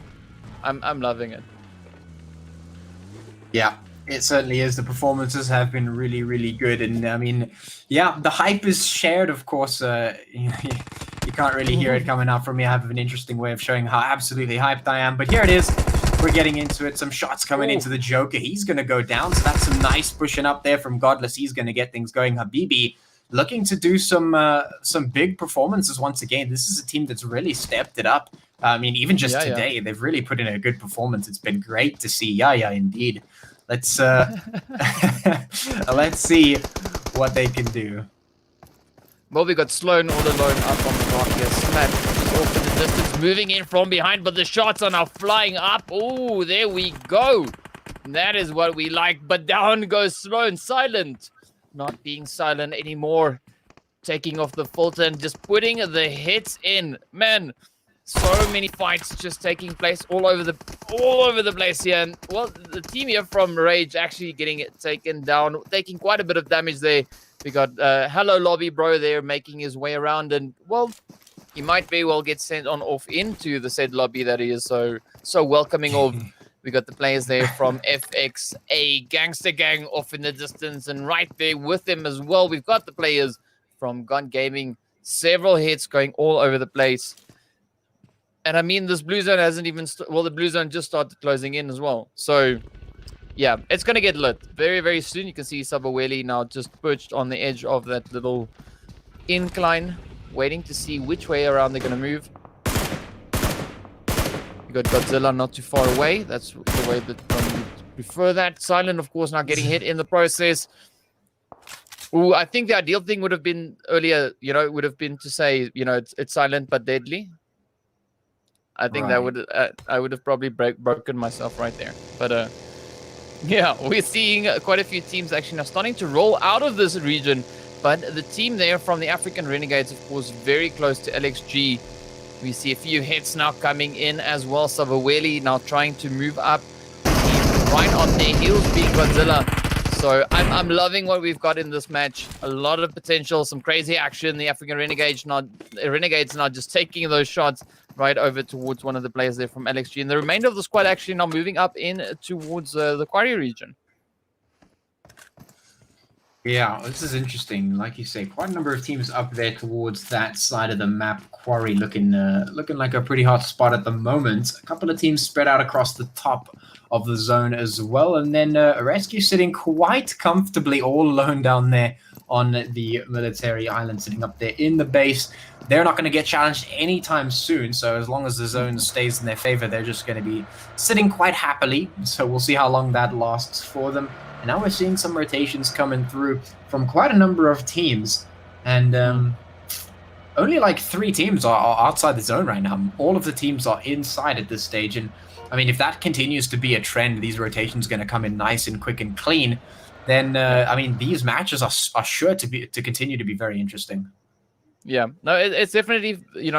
I'm loving it. Yeah. It certainly is. The performances have been really, really good. And I mean, yeah, the hype is shared, of course. You can't really hear it coming out from me. I have an interesting way of showing how absolutely hyped I am. But here it is. We're getting into it. Some shots coming into the Joker. He's going to go down. So that's some nice pushing up there from Godless. He's going to get things going. Habibi looking to do some big performances once again. This is a team that's really stepped it up. I mean, even just today, they've really put in a good performance. It's been great to see. Yeah, indeed. Let's see what they can do. Well, we got Sloan all alone up on the block here. Smack just off in the distance, moving in from behind, but the shots are now flying up. Oh, there we go. That is what we like. But down goes Sloan, silent. Not being silent anymore. Taking off the filter and just putting the hits in. Man, so many fights just taking place all over the place here. And well, the team here from Rage actually getting it taken down, taking quite a bit of damage there. We got Hello Lobby Bro there making his way around, and well, he might very well get sent on off into the said lobby that he is so welcoming of. We got the players there from FXA Gangster Gang off in the distance, and right there with them as well, we've got the players from Gun Gaming. Several hits going all over the place. And I mean, this blue zone hasn't even... the blue zone just started closing in as well. So, yeah, it's going to get lit very, very soon. You can see Sabaweli now just perched on the edge of that little incline, waiting to see which way around they're going to move. You got Godzilla not too far away. That's the way that I prefer that. Silent, of course, now getting hit in the process. Ooh, I think the ideal thing would have been earlier, would have been to say, it's silent but deadly. I think that would I would have probably broken myself right there. But yeah, we're seeing quite a few teams actually now starting to roll out of this region But the team there from the African Renegades, of course, very close to LXG. We see a few hits now coming in as well. Savaweli now trying to move up. He's right on their heels, being Godzilla. So I'm loving what we've got in this match. A lot of potential, some crazy action. The African Renegades now just taking those shots right over towards one of the players there from LXG. And the remainder of the squad actually now moving up in towards the Quarry region. Yeah, this is interesting. Like you say, quite a number of teams up there towards that side of the map. Quarry looking like a pretty hot spot at the moment. A couple of teams spread out across the top of the zone as well. And then Rescue sitting quite comfortably all alone down there on the military island, sitting up there in the base. They're not going to get challenged anytime soon. So as long as the zone stays in their favor, they're just going to be sitting quite happily. So we'll see how long that lasts for them. And now we're seeing some rotations coming through from quite a number of teams. And only like 3 teams are outside the zone right now. All of the teams are inside at this stage. And I mean, if that continues to be a trend, these rotations are going to come in nice and quick and clean, then I mean, these matches are sure to continue to be very interesting. Yeah, no, it's definitely,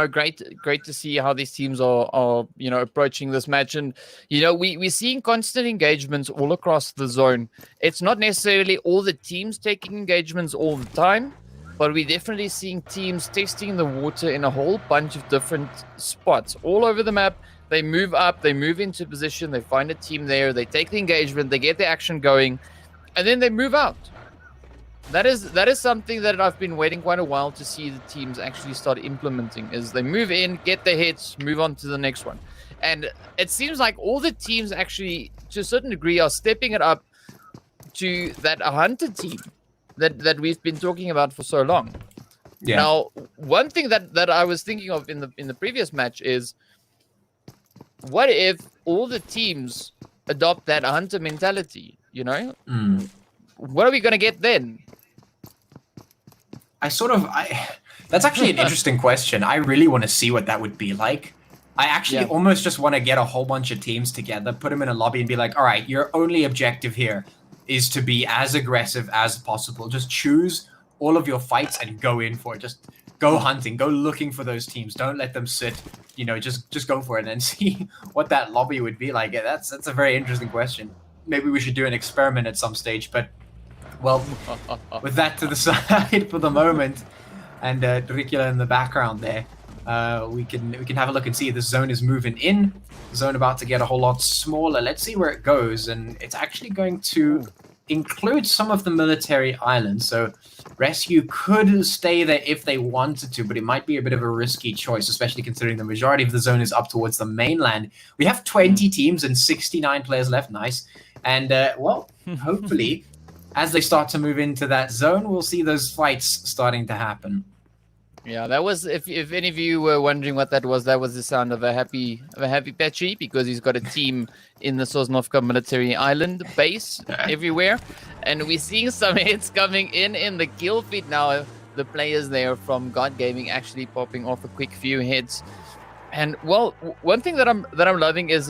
great to see how these teams are approaching this match. And, we're seeing constant engagements all across the zone. It's not necessarily all the teams taking engagements all the time, but we're definitely seeing teams testing the water in a whole bunch of different spots all over the map. They move up, they move into position, they find a team there, they take the engagement, they get the action going, and then they move out. That is something that I've been waiting quite a while to see the teams actually start implementing, is they move in, get the hits, move on to the next one. And it seems like all the teams actually, to a certain degree, are stepping it up to that hunter team that we've been talking about for so long. Yeah. Now, one thing that I was thinking of in the previous match is, what if all the teams adopt that hunter mentality, What are we going to get then? That's actually an interesting question. I really want to see what that would be like. I actually almost just want to get a whole bunch of teams together, put them in a lobby and be like, all right, your only objective here is to be as aggressive as possible. Just choose all of your fights and go in for it. Just go hunting, go looking for those teams. Don't let them sit, just go for it and see what that lobby would be like. That's a very interesting question. Maybe we should do an experiment at some stage, but well, with that to the side for the moment, and Dricula in the background there, we can have a look and see the zone is moving in. The zone about to get a whole lot smaller. Let's see where it goes, and it's actually going to include some of the military islands. So Rescue could stay there if they wanted to, but it might be a bit of a risky choice, especially considering the majority of the zone is up towards the mainland. We have 20 teams and 69 players left. Nice. And, well, hopefully, as they start to move into that zone, we'll see those fights starting to happen. Yeah, that was, if any of you were wondering what that was the sound of a happy Petri, because he's got a team in the Sosnovka military island base everywhere. And we're seeing some hits coming in the kill feed now. The players there from God Gaming actually popping off a quick few hits. And well, one thing that I'm loving is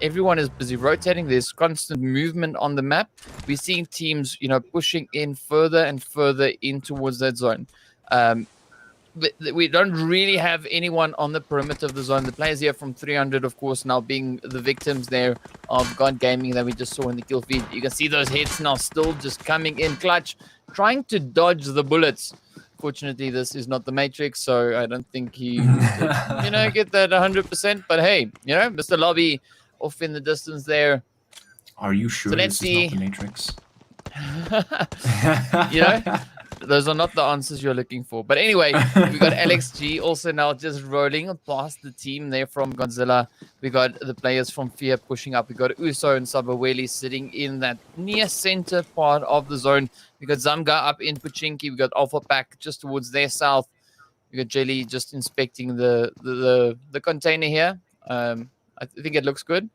everyone is busy rotating. There's constant movement on the map. We're seeing teams pushing in further and further in towards that zone. We don't really have anyone on the perimeter of the zone. The players here from 300, of course, now being the victims there of God Gaming that we just saw in the kill feed. You can see those hits now still just coming in clutch, trying to dodge the bullets. Fortunately, this is not the Matrix, so I don't think he get that 100%. But hey, Mr. Lobby off in the distance there. Are you sure this is not the Matrix? Those are not the answers you're looking for. But anyway, we got LXG also now just rolling past the team there from Godzilla. We got the players from Fear pushing up. We got Uso and Sabaweli sitting in that near center part of the zone. We got Zamga up in Pachinki. We got Alpha Pack just towards their south. We got Jelly just inspecting the container here. I think it looks good.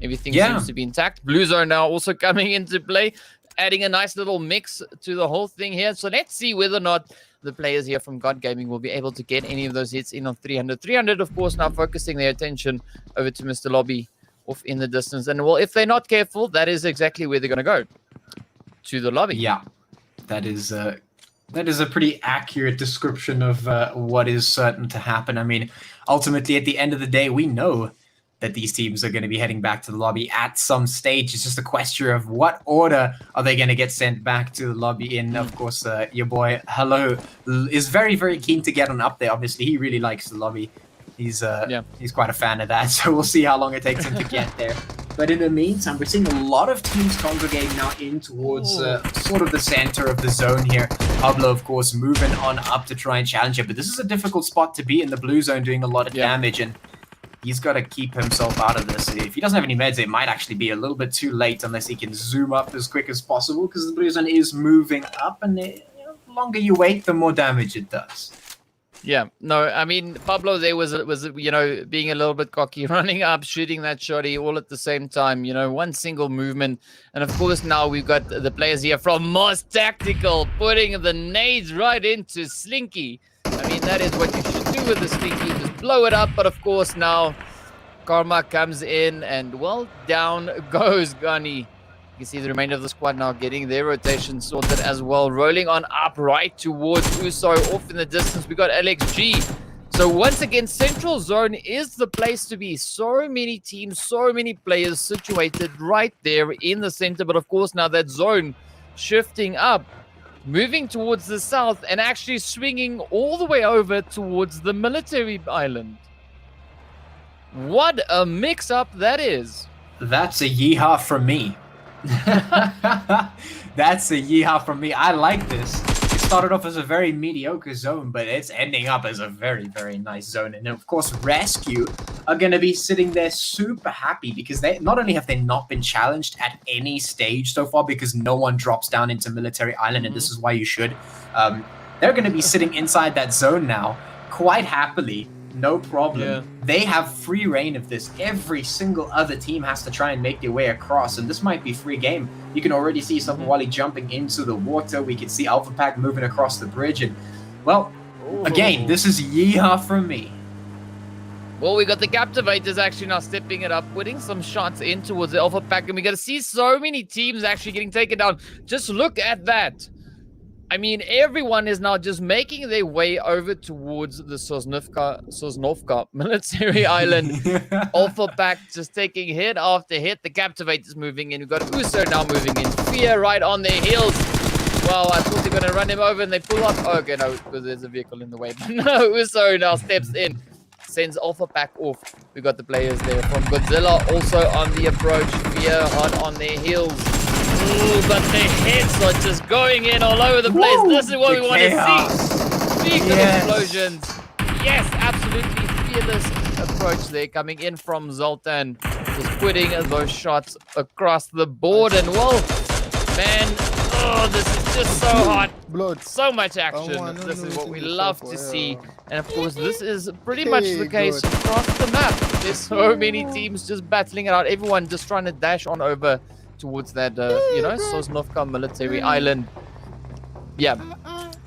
Everything seems to be intact. Blue Zone now also coming into play, adding a nice little mix to the whole thing here. So let's see whether or not the players here from God Gaming will be able to get any of those hits in on 300. 300, of course, now focusing their attention over to Mr. Lobby off in the distance. And, well, if they're not careful, that is exactly where they're going to go, to the lobby. Yeah, that is That is a pretty accurate description of what is certain to happen. I mean, ultimately, at the end of the day, we know that these teams are going to be heading back to the lobby at some stage. It's just a question of what order are they going to get sent back to the lobby in. Of course, your boy Hello is very, very keen to get on up there. Obviously, he really likes the lobby. He's quite a fan of that, so we'll see how long it takes him to get there. But in the meantime, we're seeing a lot of teams congregating now in towards sort of the center of the zone here. Pablo, of course, moving on up to try and challenge it. But this is a difficult spot to be in the blue zone, doing a lot of damage, and he's got to keep himself out of this. If he doesn't have any meds, it might actually be a little bit too late unless he can zoom up as quick as possible, because the blue zone is moving up, and the longer you wait, the more damage it does. Yeah, no, I mean, Pablo there was being a little bit cocky, running up, shooting that shotty all at the same time, one single movement. And of course, now we've got the players here from Moss Tactical putting the nades right into Slinky. I mean, that is what you should do with the Slinky, just blow it up. But of course, now Karma comes in and, well, down goes Gunny. You can see the remainder of the squad now getting their rotation sorted as well. Rolling on up right towards Uso. Off in the distance, we got LXG. So once again, Central Zone is the place to be. So many teams, so many players situated right there in the center. But of course, now that zone shifting up, moving towards the south, and actually swinging all the way over towards the military island. What a mix-up that is. That's a yeehaw from me. That's a yeehaw from me. I like this. It started off as a very mediocre zone, but it's ending up as a very, very nice zone. And of course, Rescue are going to be sitting there super happy, because they not only have they not been challenged at any stage so far, because no one drops down into Military Island, and this is why you should. They're going to be sitting inside that zone now quite happily. No problem. Yeah. They have free reign of this. Every single other team has to try and make their way across, and this might be free game. You can already see Wally jumping into the water. We can see Alpha Pack moving across the bridge, and, well, again, this is yeehaw from me. Well, we got the Captivators actually now stepping it up, putting some shots in towards the Alpha Pack, and we got to see so many teams actually getting taken down. Just look at that. I mean, everyone is now just making their way over towards the Sosnovka military island. Alpha Pack just taking hit after hit. The Captivators moving in. We've got Uso now moving in. Fear right on their heels. Well, I thought they were going to run him over, and they pull up. Oh, okay, no, because there's a vehicle in the way. But no, Uso now steps in. Sends Alpha Pack off. We got the players there from Godzilla also on the approach. Fear hot on their heels. Ooh, but the hits are just going in all over the place. Woo, this is what we want to see. Speak of explosions. Yes, absolutely fearless approach there coming in from Zoltan. Just putting those shots across the board. And, well, man, oh, this is just so hot. So much action. This is what we love to see. And, of course, this is pretty much the case across the map. There's so many teams just battling it out. Everyone just trying to dash on over towards that, Sosnovka military island. Yeah.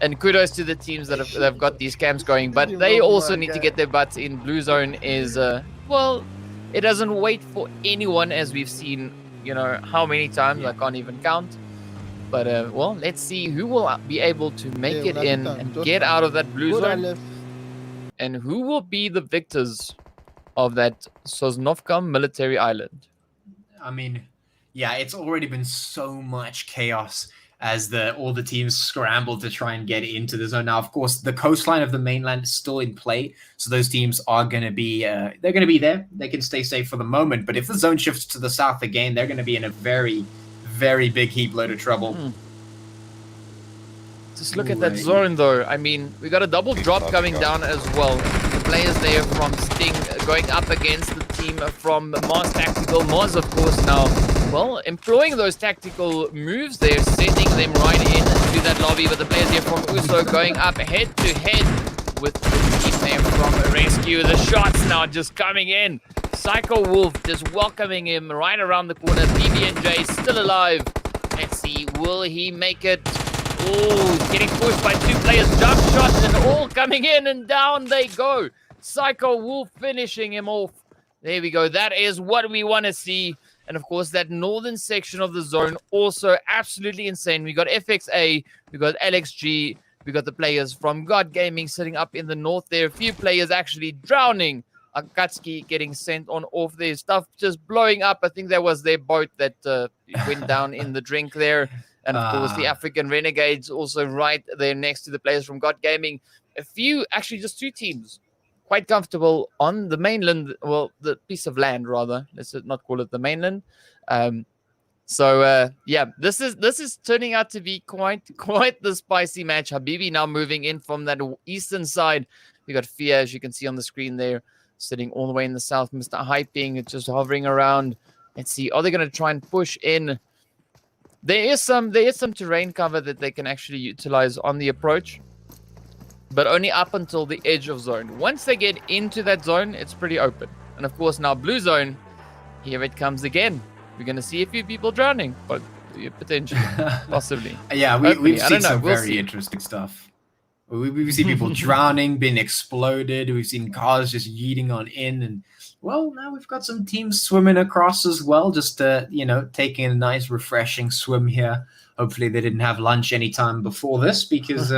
And kudos to the teams that have got these camps going. But they also need to get their butts in. Blue Zone is, well, it doesn't wait for anyone, as we've seen, how many times. I can't even count. But, well, let's see who will be able to make it in and get out of that Blue Zone. And who will be the victors of that Sosnovka military island. I mean, yeah, it's already been so much chaos as all the teams scramble to try and get into the zone. Now, of course, the coastline of the mainland is still in play, so those teams are going to be they're going to be there. They can stay safe for the moment, but if the zone shifts to the south again, they're going to be in a very, very big heap load of trouble. Just look at that zone, though. I mean, we got a double drop coming down as well. The players there from Sting going up against the team from Mars Tactical. Mars, of course, now, well, employing those tactical moves there, sending them right into that lobby. But the players here from Uso going up head-to-head with the team there from Rescue. The shots now just coming in. Psycho Wolf just welcoming him right around the corner. PB&J still alive. Let's see, will he make it? Oh, getting pushed by two players. Jump shots and all coming in, and down they go. Psycho Wolf finishing him off. There we go. That is what we want to see. And of course, that northern section of the zone also absolutely insane. We got FXA, we got LXG, We got the players from God Gaming sitting up in the north there. A few players actually drowning. Akatsuki getting sent on off their stuff, just blowing up. I think that was their boat that went down in the drink there. And of course, the African Renegades also right there next to the players from God Gaming. A few, actually just 2 teams, quite comfortable on the mainland. Well, the piece of land, rather. Let's not call it the mainland. Yeah, this is turning out to be quite the spicy match. Habibi now moving in from that eastern side. We got Fia, as you can see on the screen there, sitting all the way in the south. Mr. Hyping just hovering around. Let's see, are they going to try and push in? There is some terrain cover that they can actually utilize on the approach, but only up until the edge of zone. Once they get into that zone, it's pretty open. And of course, now blue zone, here it comes again. We're going to see a few people drowning, but potentially, possibly. Yeah, we've seen some very interesting stuff. We've seen people drowning, being exploded. We've seen cars just yeeting on in. And, well, now we've got some teams swimming across as well, just, taking a nice, refreshing swim here. Hopefully they didn't have lunch anytime before this because,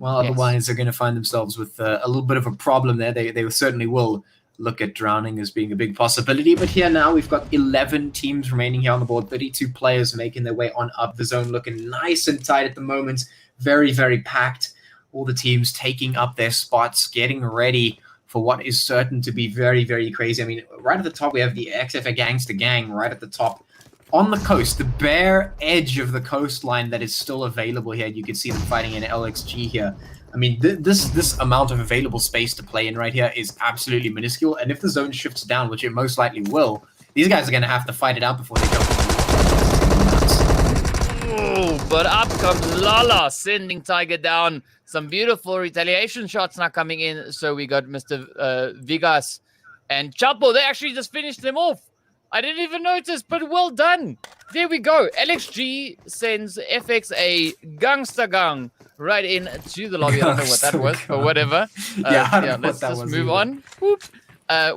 otherwise they're going to find themselves with a little bit of a problem there. They certainly will look at drowning as being a big possibility. But here now we've got 11 teams remaining here on the board, 32 players making their way on up the zone, looking nice and tight at the moment. Very, very packed. All the teams taking up their spots, getting ready for what is certain to be very, very crazy. I mean, right at the top, we have the XFA Gangster Gang right at the top. On the coast, the bare edge of the coastline that is still available here. You can see them fighting in LXG here. I mean, this amount of available space to play in right here is absolutely minuscule. And if the zone shifts down, which it most likely will, these guys are going to have to fight it out before they jump. Oh, but up comes Lala, sending Tiger down. Some beautiful retaliation shots now coming in. So we got Mr. Vigas and Chapo. They actually just finished them off. I didn't even notice, but well done. There we go. LXG sends FXA Gangsta Gang right into the lobby. I don't know what that was, but whatever. Let's just move on. Whoop.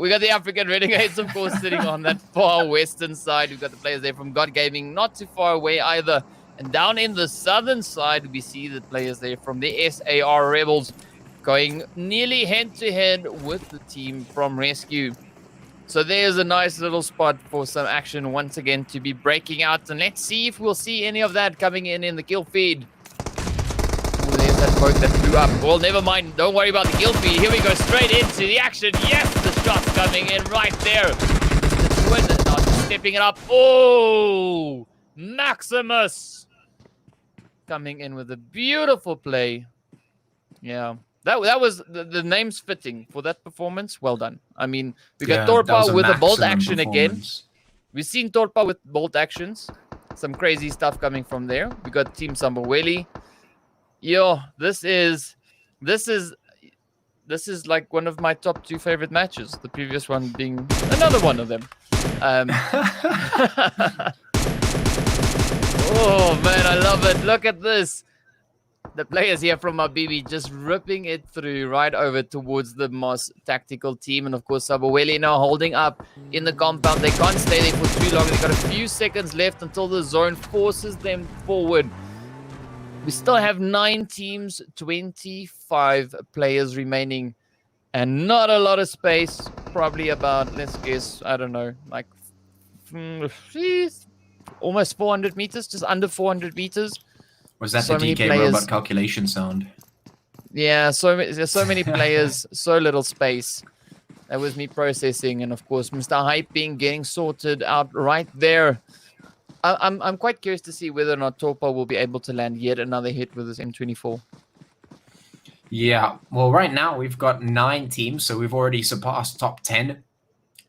We got the African Renegades, of course, sitting on that far western side. We've got the players there from God Gaming, not too far away either. And down in the southern side, we see the players there from the SAR Rebels going nearly head-to-head with the team from Rescue. So there's a nice little spot for some action once again to be breaking out. And let's see if we'll see any of that coming in the kill feed. Ooh, there's that boat that flew up. Well, never mind. Don't worry about the kill feed. Here we go straight into the action. Yes, the shot's coming in right there. The twin not stepping it up. Oh, Maximus coming in with a beautiful play. Yeah. That was the name's fitting for that performance. Well done. I mean, we got Torpa with a bolt action again. We've seen Torpa with bolt actions. Some crazy stuff coming from there. We got Team Sambaweli. Yo, this is like one of my top 2 favorite matches. The previous one being another one of them. Oh man, I love it. Look at this. The players here from Mabibi just ripping it through right over towards the Moss tactical team. And of course, Sabaweli now holding up in the compound. They can't stay there for too long. They've got a few seconds left until the zone forces them forward. We still have 9 teams, 25 players remaining. And not a lot of space. Probably about, let's guess, I don't know, like almost 400 meters, just under 400 meters. Was that the DK robot calculation sound? Yeah, there's so many players, so little space. That was me processing, and of course, Mr. Hyping getting sorted out right there. I'm quite curious to see whether or not Torpa will be able to land yet another hit with his M24. Yeah, well, right now we've got 9 teams, so we've already surpassed top 10.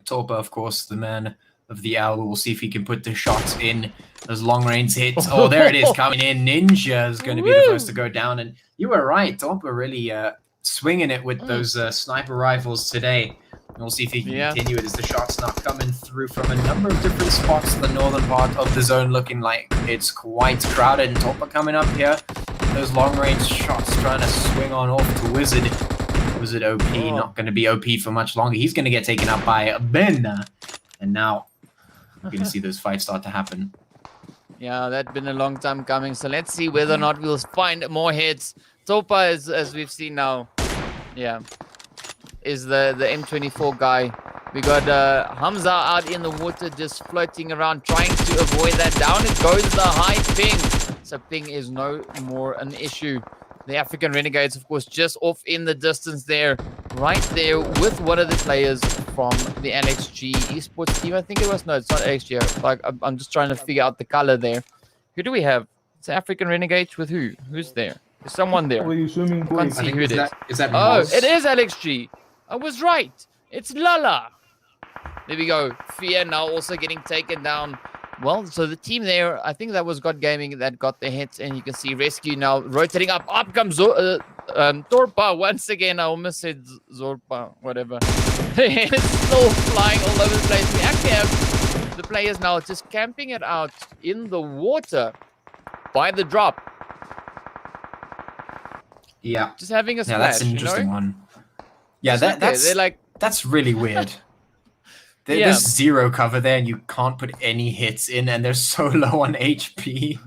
Torpa, of course, the man of the hour. We'll see if he can put the shots in. Those long-range hits. Oh, there it is, coming in. Ninja is going to be the first to go down. And you were right. Torpa really swinging it with those sniper rifles today. And we'll see if he can continue it as the shots not coming through from a number of different spots in the northern part of the zone, looking like it's quite crowded. And Torpa coming up here. Those long-range shots trying to swing on off to Wizard. Wizard OP, not going to be OP for much longer. He's going to get taken up by Ben. And now we're going to see those fights start to happen. Yeah, that's been a long time coming. So let's see whether or not we'll find more hits. Topa, as we've seen now, yeah, is the M24 guy. We got Hamza out in the water, just floating around, trying to avoid that. Down it goes the high ping. So ping is no more an issue. The African Renegades, of course, just off in the distance there, right there with one of the players from the LXG Esports team. I think it was. No, it's not LXG. Like, I'm just trying to figure out the color there. Who do we have? It's African Renegades with who? Who's there? There's someone there. I can't see who it is. Is that Oh, it is LXG. I was right. It's Lala. There we go. Fear now also getting taken down. Well, so the team there, I think that was God Gaming that got the hits, and you can see Rescue now rotating up. Up comes Torpa once again. I almost said Zorpa, whatever. It's still flying all over the place. We actually have the players now just camping it out in the water by the drop. Yeah. Just having a splash. Yeah, that's an interesting one. Yeah, they're like, that's really weird. There's zero cover there, and you can't put any hits in, and they're so low on HP.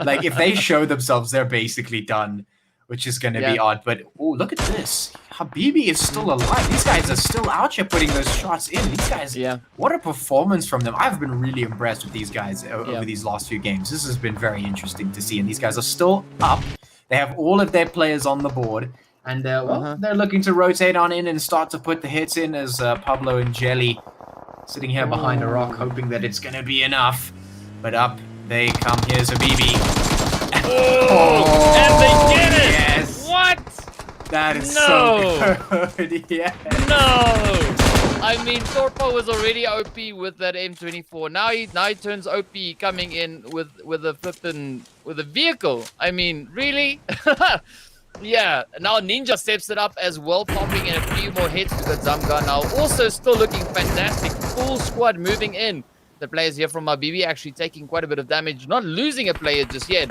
Like, if they show themselves, they're basically done, which is going to be odd. But, oh, look at this. Habibi is still alive. These guys are still out here putting those shots in. These guys, what a performance from them. I've been really impressed with these guys over these last few games. This has been very interesting to see, and these guys are still up. They have all of their players on the board. And, they're looking to rotate on in and start to put the hits in as Pablo and Jelly sitting here behind a rock, hoping that it's going to be enough. But up they come. Here's Habibi. Oh, and they get it! Yes! What? That is so good. Yeah. No! I mean, Torpo was already OP with that M24. Now he turns OP coming in with a vehicle. I mean, really? Yeah, now Ninja steps it up as well, popping in a few more hits. We've got Zamga now also still looking fantastic. Full squad moving in. The players here from Habibi actually taking quite a bit of damage. Not losing a player just yet.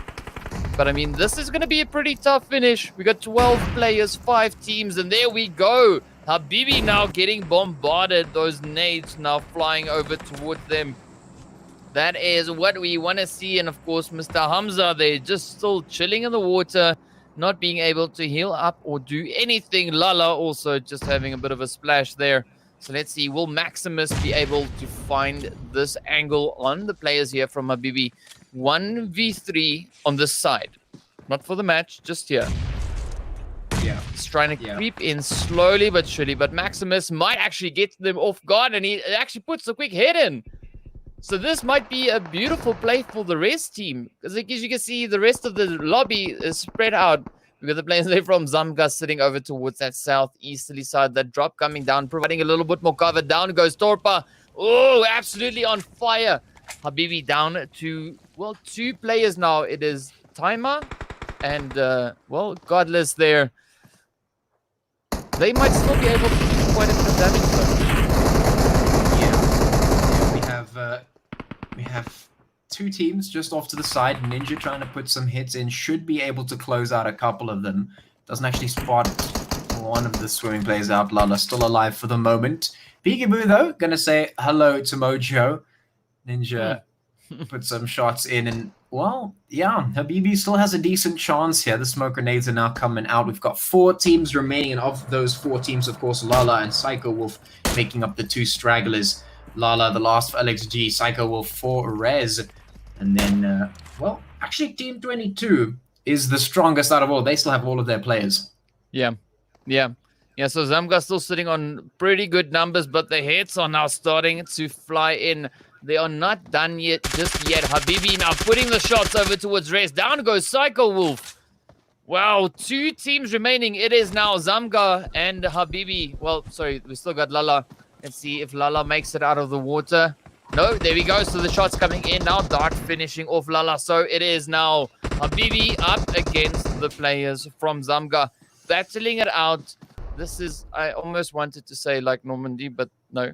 But I mean, this is going to be a pretty tough finish. We got 12 players, 5 teams, and there we go. Habibi now getting bombarded. Those nades now flying over towards them. That is what we want to see. And of course, Mr. Hamza, they're just still chilling in the water, not being able to heal up or do anything. Lala also just having a bit of a splash there. So let's see, will Maximus be able to find this angle on the players here from Habibi? 1v3 on this side. Not for the match, just here. Yeah. He's trying to creep in slowly but surely. But Maximus might actually get them off guard, and he actually puts a quick hit in. So this might be a beautiful play for the rest team. Because as you can see, the rest of the lobby is spread out. We've got the players there from Zamga sitting over towards that southeasterly side. That drop coming down, providing a little bit more cover. Down goes Torpa. Oh, absolutely on fire. Habibi down to, well, 2 players now. It is Timer and, well, Godless there. They might still be able to do quite a bit of damage though. We have 2 teams just off to the side. Ninja trying to put some hits in. Should be able to close out a couple of them. Doesn't actually spot one of the swimming players out. Lala still alive for the moment. Peekaboo, though, going to say hello to Mojo. Ninja put some shots in. And, well, yeah, Habibi still has a decent chance here. The smoke grenades are now coming out. We've got 4 teams remaining. And of those 4 teams, of course, Lala and Psycho Wolf making up the 2 stragglers. Lala, the last for LXG, Psycho Wolf for Rez. And then, well, actually Team 22 is the strongest out of all. They still have all of their players. Yeah, so Zamga's still sitting on pretty good numbers, but the hits are now starting to fly in. They are not done yet, just yet. Habibi now putting the shots over towards Rez. Down goes Psycho Wolf. Wow, 2 teams remaining. It is now Zamga and Habibi. Well, sorry, we still got Lala. Let's see if Lala makes it out of the water. No, there we go. So the shot's coming in now. Dart finishing off Lala. So it is now Habibi up against the players from Zamga. Battling it out. This is, I almost wanted to say like Normandy, but no.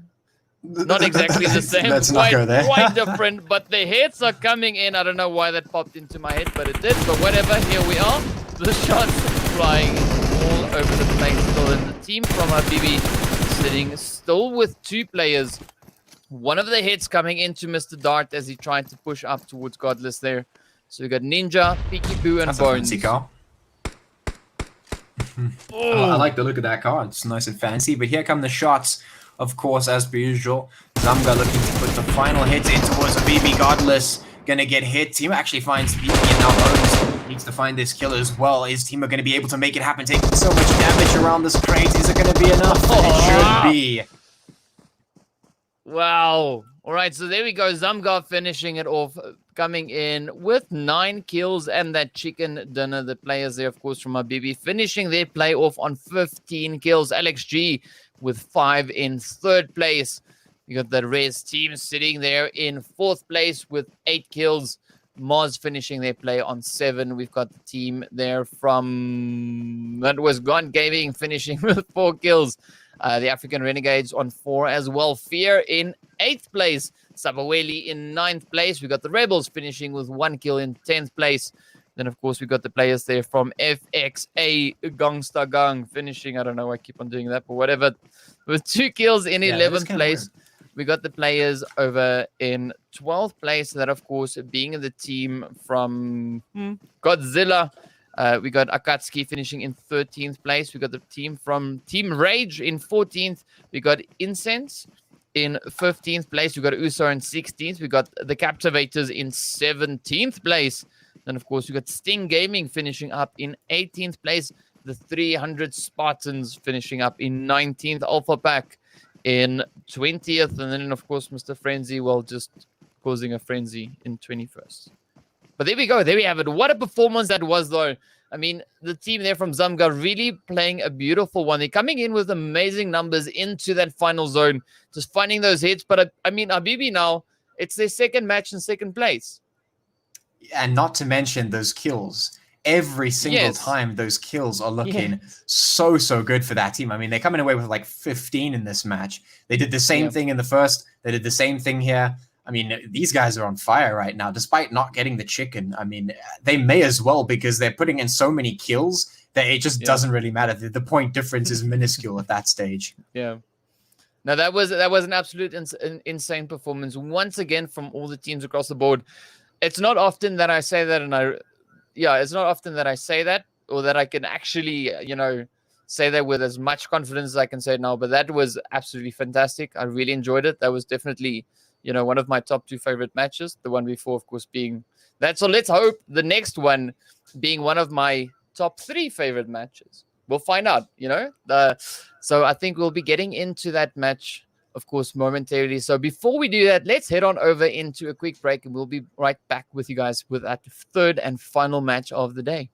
Not exactly the same. Let's not go there. Quite different, but the hits are coming in. I don't know why that popped into my head, but it did. But whatever, here we are. The shots flying all over the place. So the team from Habibi sitting still with 2 players. One of the hits coming into Mr. Dart as he tried to push up towards Godless there. So we got Ninja, Peeky Boo, and That's Bones. a fancy car. I like the look of that car. It's nice and fancy. But here come the shots, of course, as per usual. Zamga looking to put the final hits in towards a BB. Godless gonna get hit. Team actually finds BB, and now Bones needs to find this kill as well. Is Team going to be able to make it happen? Taking so much damage around this crate. Is it going to be enough? It should be. Wow. All right, so there we go. Zamgar finishing it off, coming in with 9 kills and that chicken dinner. The players there, of course, from Abibi, finishing their play off on 15 kills. Alex G with 5 in 3rd place. You got the Res team sitting there in 4th place with 8 kills. Moz finishing their play on 7. We've got the team there from that was Gone Gaming finishing with 4 kills. The African Renegades on 4 as well. Fear in 8th place. Sabaweli in 9th place. We got the Rebels finishing with 1 kill in 10th place. Then, of course, we got the players there from FXA Gangsta Gang finishing. I don't know. I keep on doing that, but whatever. With 2 kills in 11th place. We got the players over in 12th place. That, of course, being the team from Godzilla. We got Akatsuki finishing in 13th place. We got the team from Team Rage in 14th. We got Incense in 15th place. We got Uso in 16th. We got the Captivators in 17th place. Then, of course, we got Sting Gaming finishing up in 18th place. The 300 Spartans finishing up in 19th. Alpha Pack in 20th. And then, of course, Mr. Frenzy, well, just causing a frenzy in 21st. But there we go. There we have it. What a performance that was, though. I mean, the team there from Zamga really playing a beautiful one. They're coming in with amazing numbers into that final zone, just finding those hits. But, I mean, Abibi now, it's their 2nd match in 2nd place. And not to mention those kills. Every single time those kills are looking so good for that team. I mean, they're coming away with like 15 in this match. They did the same thing in the first. They did the same thing here. I mean, these guys are on fire right now, despite not getting the chicken. I mean, they may as well because they're putting in so many kills that it just doesn't really matter. The point difference is minuscule at that stage. Yeah. Now, that was an absolute insane performance once again from all the teams across the board. It's not often that I say that, it's not often that I say that or that I can actually, say that with as much confidence as I can say it now. But that was absolutely fantastic. I really enjoyed it. That was definitely, one of my top 2 favorite matches. The one before, of course, being that. So let's hope the next one being one of my top 3 favorite matches. We'll find out, So I think we'll be getting into that match, of course, momentarily. So before we do that, let's head on over into a quick break and we'll be right back with you guys with that 3rd and final match of the day.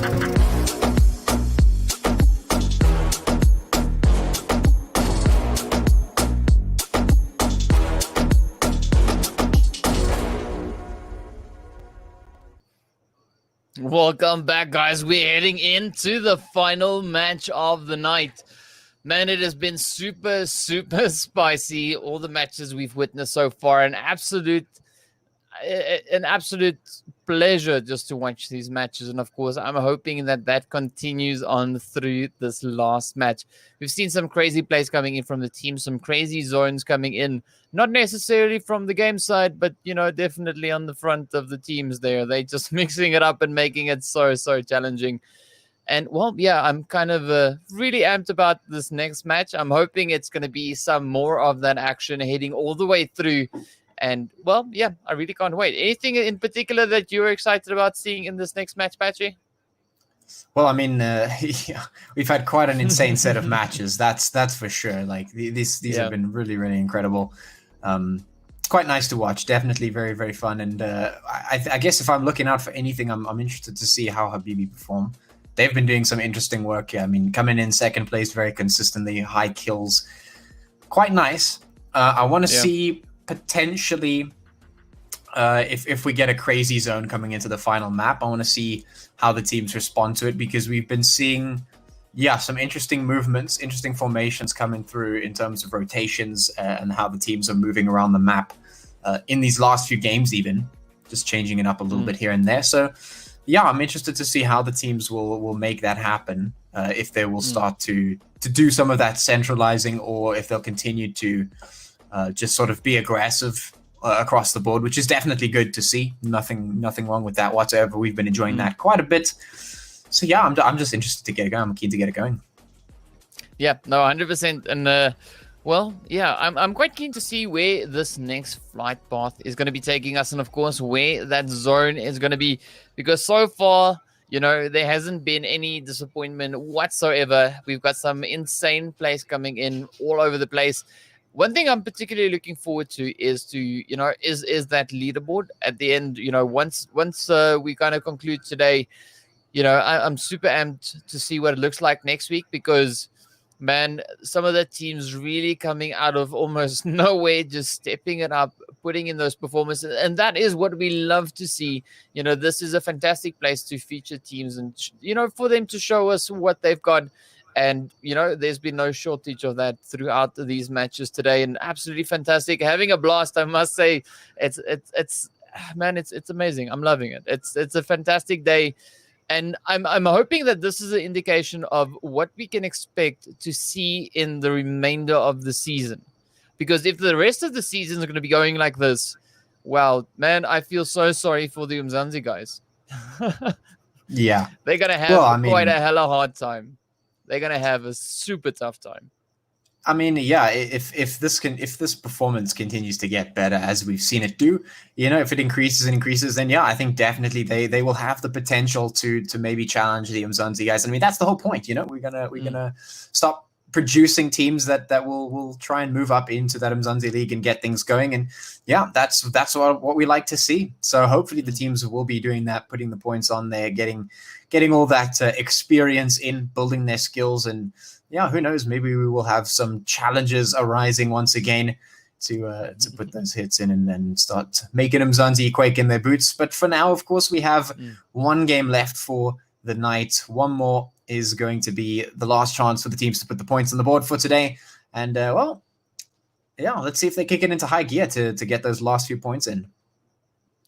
Welcome back, guys. We're heading into the final match of the night. Man, it has been super, super spicy. All the matches we've witnessed so far, an absolute pleasure just to watch these matches. And of course, I'm hoping that continues on through this last match. We've seen some crazy plays coming in from the team, some crazy zones coming in, not necessarily from the game side, but definitely on the front of the teams there. They just mixing it up and making it so challenging. And well, yeah, I'm kind of really amped about this next match. I'm hoping it's going to be some more of that action heading all the way through. And well, yeah, I really can't wait. Anything in particular that you're excited about seeing in this next match, Patchy? Well, I mean, we've had quite an insane set of matches. That's for sure. Like these have been really, really incredible. It's quite nice to watch. Definitely very, very fun. And I guess if I'm looking out for anything, I'm interested to see how Habibi perform. They've been doing some interesting work. I mean, coming in second place very consistently, high kills, quite nice. I want to see potentially if we get a crazy zone coming into the final map. I want to see how the teams respond to it, because we've been seeing some interesting movements, interesting formations coming through in terms of rotations and how the teams are moving around the map in these last few games, even just changing it up a little bit here and there. So I'm interested to see how the teams will make that happen, if they will start to do some of that centralizing, or if they'll continue to just sort of be aggressive across the board, which is definitely good to see. Nothing wrong with that whatsoever. We've been enjoying that quite a bit. So I'm just interested to get it going. I'm keen to get it going. Yeah, no, 100%. And I'm quite keen to see where this next flight path is going to be taking us, and of course where that zone is going to be, because so far, there hasn't been any disappointment whatsoever. We've got some insane plays coming in all over the place. One thing I'm particularly looking forward to is that leaderboard at the end. Once we kind of conclude today, I'm super amped to see what it looks like next week, because man, some of the teams really coming out of almost nowhere, just stepping it up, putting in those performances. And that is what we love to see. This is a fantastic place to feature teams and, for them to show us what they've got. And, there's been no shortage of that throughout these matches today, and absolutely fantastic. Having a blast, I must say. It's amazing. I'm loving it. It's a fantastic day. And I'm hoping that this is an indication of what we can expect to see in the remainder of the season. Because if the rest of the season is going to be going like this, well, man, I feel so sorry for the Umzansi guys. Yeah. They're going to have quite a hella hard time. They're going to have a super tough time. I mean, if this performance continues to get better as we've seen it do, if it increases, then I think definitely they will have the potential to maybe challenge the Umzansi guys. I mean, that's the whole point. We're gonna stop producing teams that will try and move up into that Umzansi League and get things going. And that's what we like to see. So hopefully the teams will be doing that, putting the points on there, getting all that experience in, building their skills. And who knows, maybe we will have some challenges arising once again to put those hits in and start making Umzansi quake in their boots. But for now, of course, we have one game left for the night. One more is going to be the last chance for the teams to put the points on the board for today. And let's see if they kick it into high gear to get those last few points in.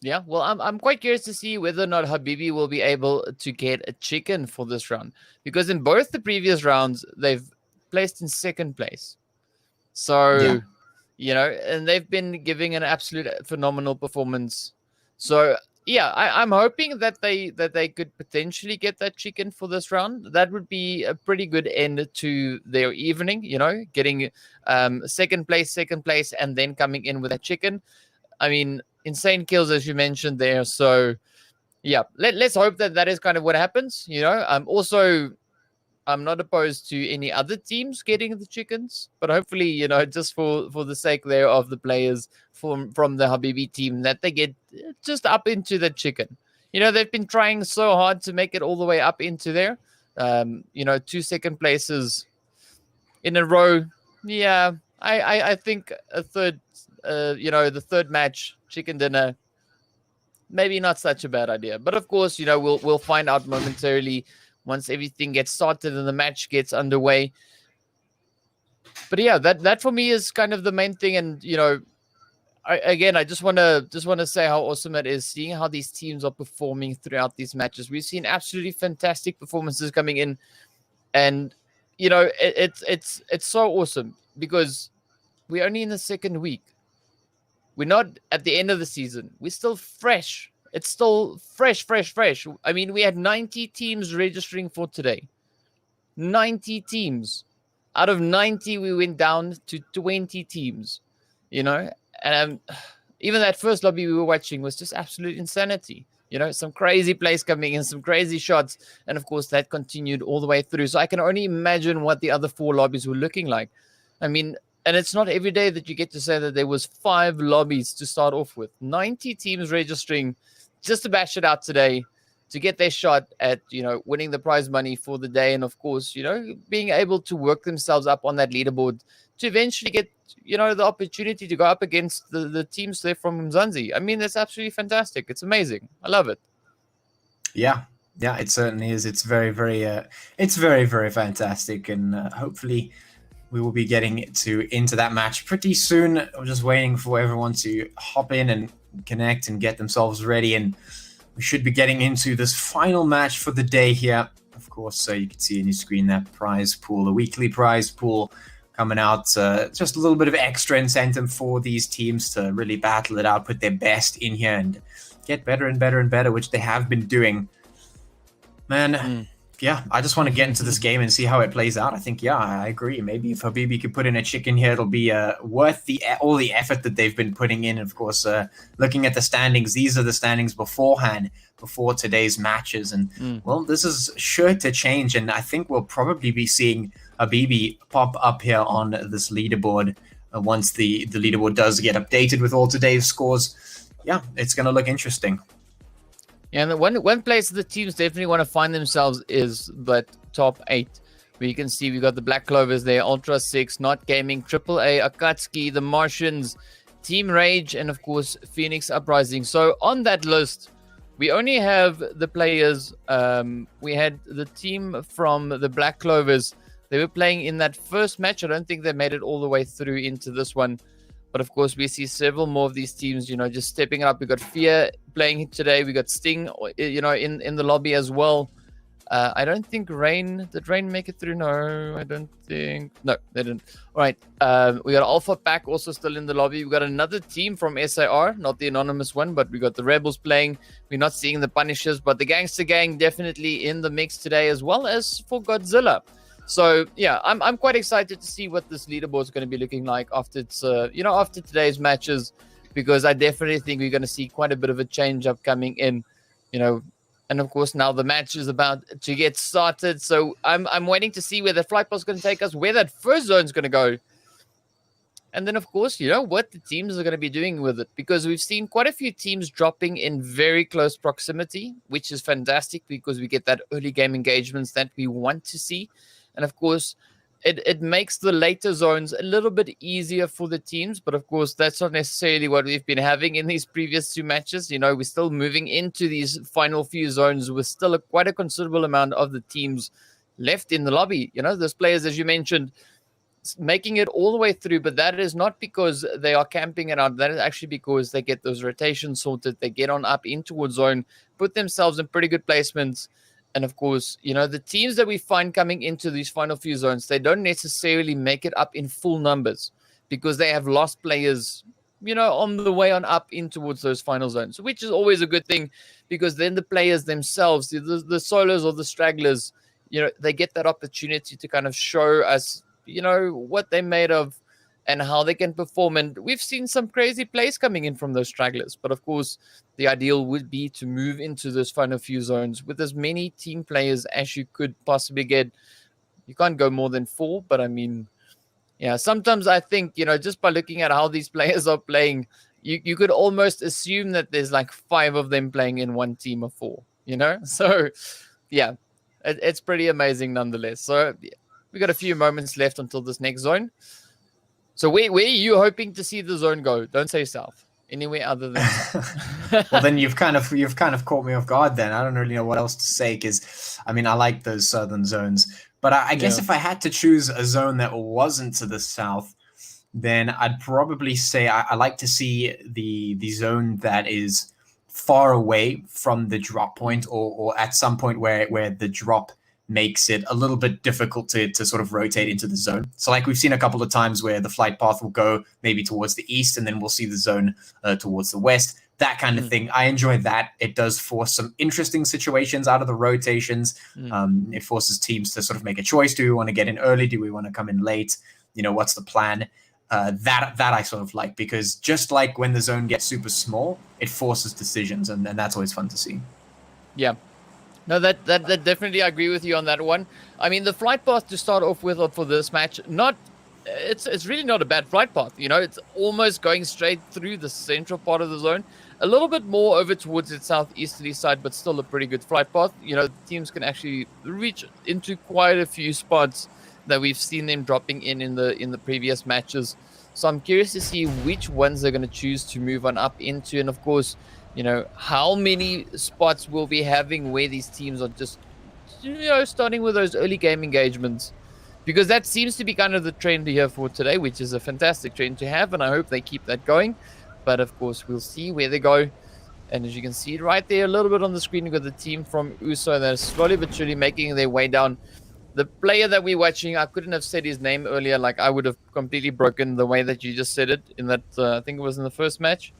Yeah, well, I'm quite curious to see whether or not Habibi will be able to get a chicken for this round, because in both the previous rounds they've placed in second place. So, and they've been giving an absolute phenomenal performance. So, I'm hoping that they could potentially get that chicken for this round. That would be a pretty good end to their evening, getting second place, and then coming in with a chicken. I mean, insane kills, as you mentioned there. So, let's hope that is kind of what happens. I'm not opposed to any other teams getting the chickens, but hopefully, just for the sake there of the players from the Habibi team, that they get just up into the chicken. they've been trying so hard to make it all the way up into there. 2 second places in a row. Yeah, I think a third, the third match, chicken dinner, maybe not such a bad idea. But of course, we'll find out momentarily once everything gets started and the match gets underway. But yeah, that for me is kind of the main thing. And I just want to say how awesome it is seeing how these teams are performing throughout these matches. We've seen absolutely fantastic performances coming in, and it's so awesome because we're only in the second week. We're not at the end of the season. We're still fresh. It's still fresh. I mean, we had 90 teams registering for today. 90 teams. Out of 90, we went down to 20 teams, And even that first lobby we were watching was just absolute insanity. Some crazy plays coming in, some crazy shots. And of course, that continued all the way through. So I can only imagine what the other 4 lobbies were looking like. I mean, and it's not every day that you get to say that there was 5 lobbies to start off with. 90 teams registering just to bash it out today, to get their shot at, winning the prize money for the day. And of course, being able to work themselves up on that leaderboard to eventually get, the opportunity to go up against the teams there from Umzansi. I mean, that's absolutely fantastic. It's amazing. I love it. Yeah, it certainly is. It's very, very, very fantastic. And hopefully we will be getting into that match pretty soon. I'm just waiting for everyone to hop in and connect and get themselves ready. And we should be getting into this final match for the day here. Of course, so you can see on your screen that prize pool, the weekly prize pool coming out. Just a little bit of extra incentive for these teams to really battle it out, put their best in here and get better and better and better, which they have been doing. Man, yeah, I just want to get into this game and see how it plays out. I think, yeah, I agree. Maybe if Habibi could put in a chicken here, it'll be worth all the effort that they've been putting in. Of course, looking at the standings, these are the standings beforehand, before today's matches. And, well, this is sure to change. And I think we'll probably be seeing Habibi pop up here on this leaderboard once the leaderboard does get updated with all today's scores. Yeah, it's going to look interesting. Yeah, and one place the teams definitely want to find themselves is that top 8. Where you can see we got the Black Clovers there, Ultra 6, Not Gaming, AAA, Akatsuki, the Martians, Team Rage, and of course, Phoenix Uprising. So on that list, we only have the players. We had the team from the Black Clovers. They were playing in that first match. I don't think they made it all the way through into this one. But of course, we see several more of these teams, just stepping it up. We got Fear playing today. We got Sting, in the lobby as well. I don't think did Rain make it through? No, I don't think. No, they didn't. All right. We got Alpha Pack also still in the lobby. We got another team from SAR, not the anonymous one, but we got the Rebels playing. We're not seeing the Punishers, but the Gangster Gang definitely in the mix today, as well as for Godzilla. So yeah, I'm quite excited to see what this leaderboard is going to be looking like after it's after today's matches, because I definitely think we're going to see quite a bit of a change up coming in, and of course now the match is about to get started. So I'm waiting to see where the flight path is going to take us, where that first zone is going to go, and then of course what the teams are going to be doing with it, because we've seen quite a few teams dropping in very close proximity, which is fantastic because we get that early game engagements that we want to see. And of course, it makes the later zones a little bit easier for the teams. But of course, that's not necessarily what we've been having in these previous 2 matches. We're still moving into these final few zones with still quite a considerable amount of the teams left in the lobby. Those players, as you mentioned, making it all the way through. But that is not because they are camping it out. That is actually because they get those rotations sorted. They get on up into a zone, put themselves in pretty good placements. And of course, the teams that we find coming into these final few zones, they don't necessarily make it up in full numbers because they have lost players, on the way on up in towards those final zones, which is always a good thing, because then the players themselves, the solos or the stragglers, they get that opportunity to kind of show us, what they're made of and how they can perform. And we've seen some crazy plays coming in from those stragglers. But of course, the ideal would be to move into those final few zones with as many team players as you could possibly get. You can't go more than 4, but I mean, yeah, sometimes I think, just by looking at how these players are playing, you could almost assume that there's like 5 of them playing in one team of 4, you know? So, yeah, it's pretty amazing nonetheless. So, we got a few moments left until this next zone. So, where are you hoping to see the zone go? Don't say south. Anywhere other than south. Well, then you've kind of caught me off guard. Then I don't really know what else to say because I mean I like those southern zones, but I guess if I had to choose a zone that wasn't to the south, then I'd probably say I like to see the zone that is far away from the drop point, or at some point where the drop makes it a little bit difficult to sort of rotate into the zone. So like we've seen a couple of times where the flight path will go maybe towards the east and then we'll see the zone towards the west, that kind of thing. I enjoy that. It does force some interesting situations out of the rotations. It forces teams to sort of make a choice. Do we want to get in early? Do we want to come in late? You know, what's the plan? That I sort of like, because just like when the zone gets super small, it forces decisions, and that's always fun to see. Yeah. No, that definitely, I agree with you on that one. I mean, the flight path to start off with for this match, it's really not a bad flight path. You know, it's almost going straight through the central part of the zone. A little bit more over towards its southeasterly side, but still a pretty good flight path. You know, teams can actually reach into quite a few spots that we've seen them dropping in the previous matches. So I'm curious to see which ones they're going to choose to move on up into, and of course, you know, how many spots we'll be having where these teams are just, you know, starting with those early game engagements, because that seems to be kind of the trend here for today, which is a fantastic trend to have, and I hope they keep that going. But of course, we'll see where they go. And as you can see right there, a little bit on the screen, we've got the team from USO that is slowly but surely making their way down. The player that we're watching, I couldn't have said his name earlier. Like, I would have completely broken the way that you just said it in that, I think it was in the first match.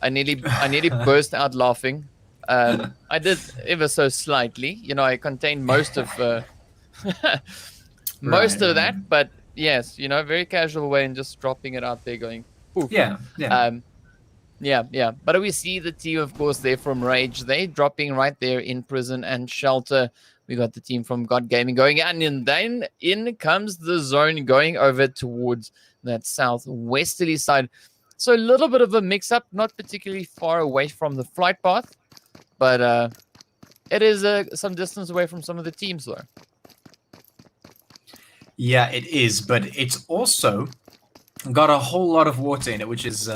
I nearly burst out laughing. I did ever so slightly. You know, I contained most of most of that. But yes, you know, very casual way and just dropping it out there going, poof. Yeah. Yeah. But we see the team, of course, there from Rage. They dropping right there in Prison and Shelter. We got the team from God Gaming going, and then in comes the zone going over towards that southwesterly side. So a little bit of a mix-up, not particularly far away from the flight path, but it is some distance away from some of the teams, though. Yeah, it is, but it's also got a whole lot of water in it, which is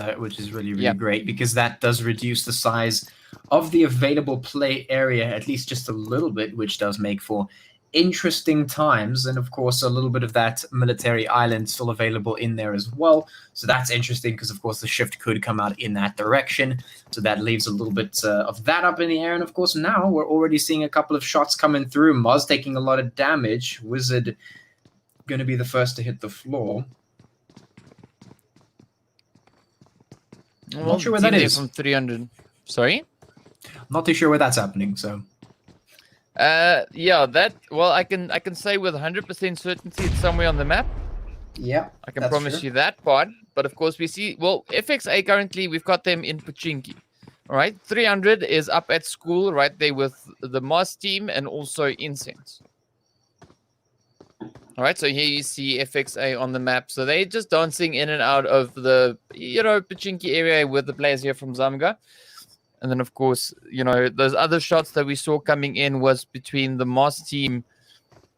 really great, because that does reduce the size of the available play area at least just a little bit, which does make for interesting times. And of course, a little bit of that military island still available in there as well. So that's interesting because, of course, the shift could come out in that direction. So that leaves a little bit of that up in the air. And of course, now we're already seeing a couple of shots coming through. Moz taking a lot of damage. Wizard going to be the first to hit the floor. Well, not sure where that is. From 300. Sorry? Not too sure where that's happening, so. Yeah, well, I can say with 100% certainty it's somewhere on the map. Yeah, I can promise you that part. But of course, we see, well, FXA currently, we've got them in Pochinki. All right, 300 is up at school right there with the Moss team and also Incense. All right, so here you see FXA on the map. So they're just dancing in and out of the, you know, Pochinki area with the players here from Zamga. And then, of course, you know, those other shots that we saw coming in was between the Moss team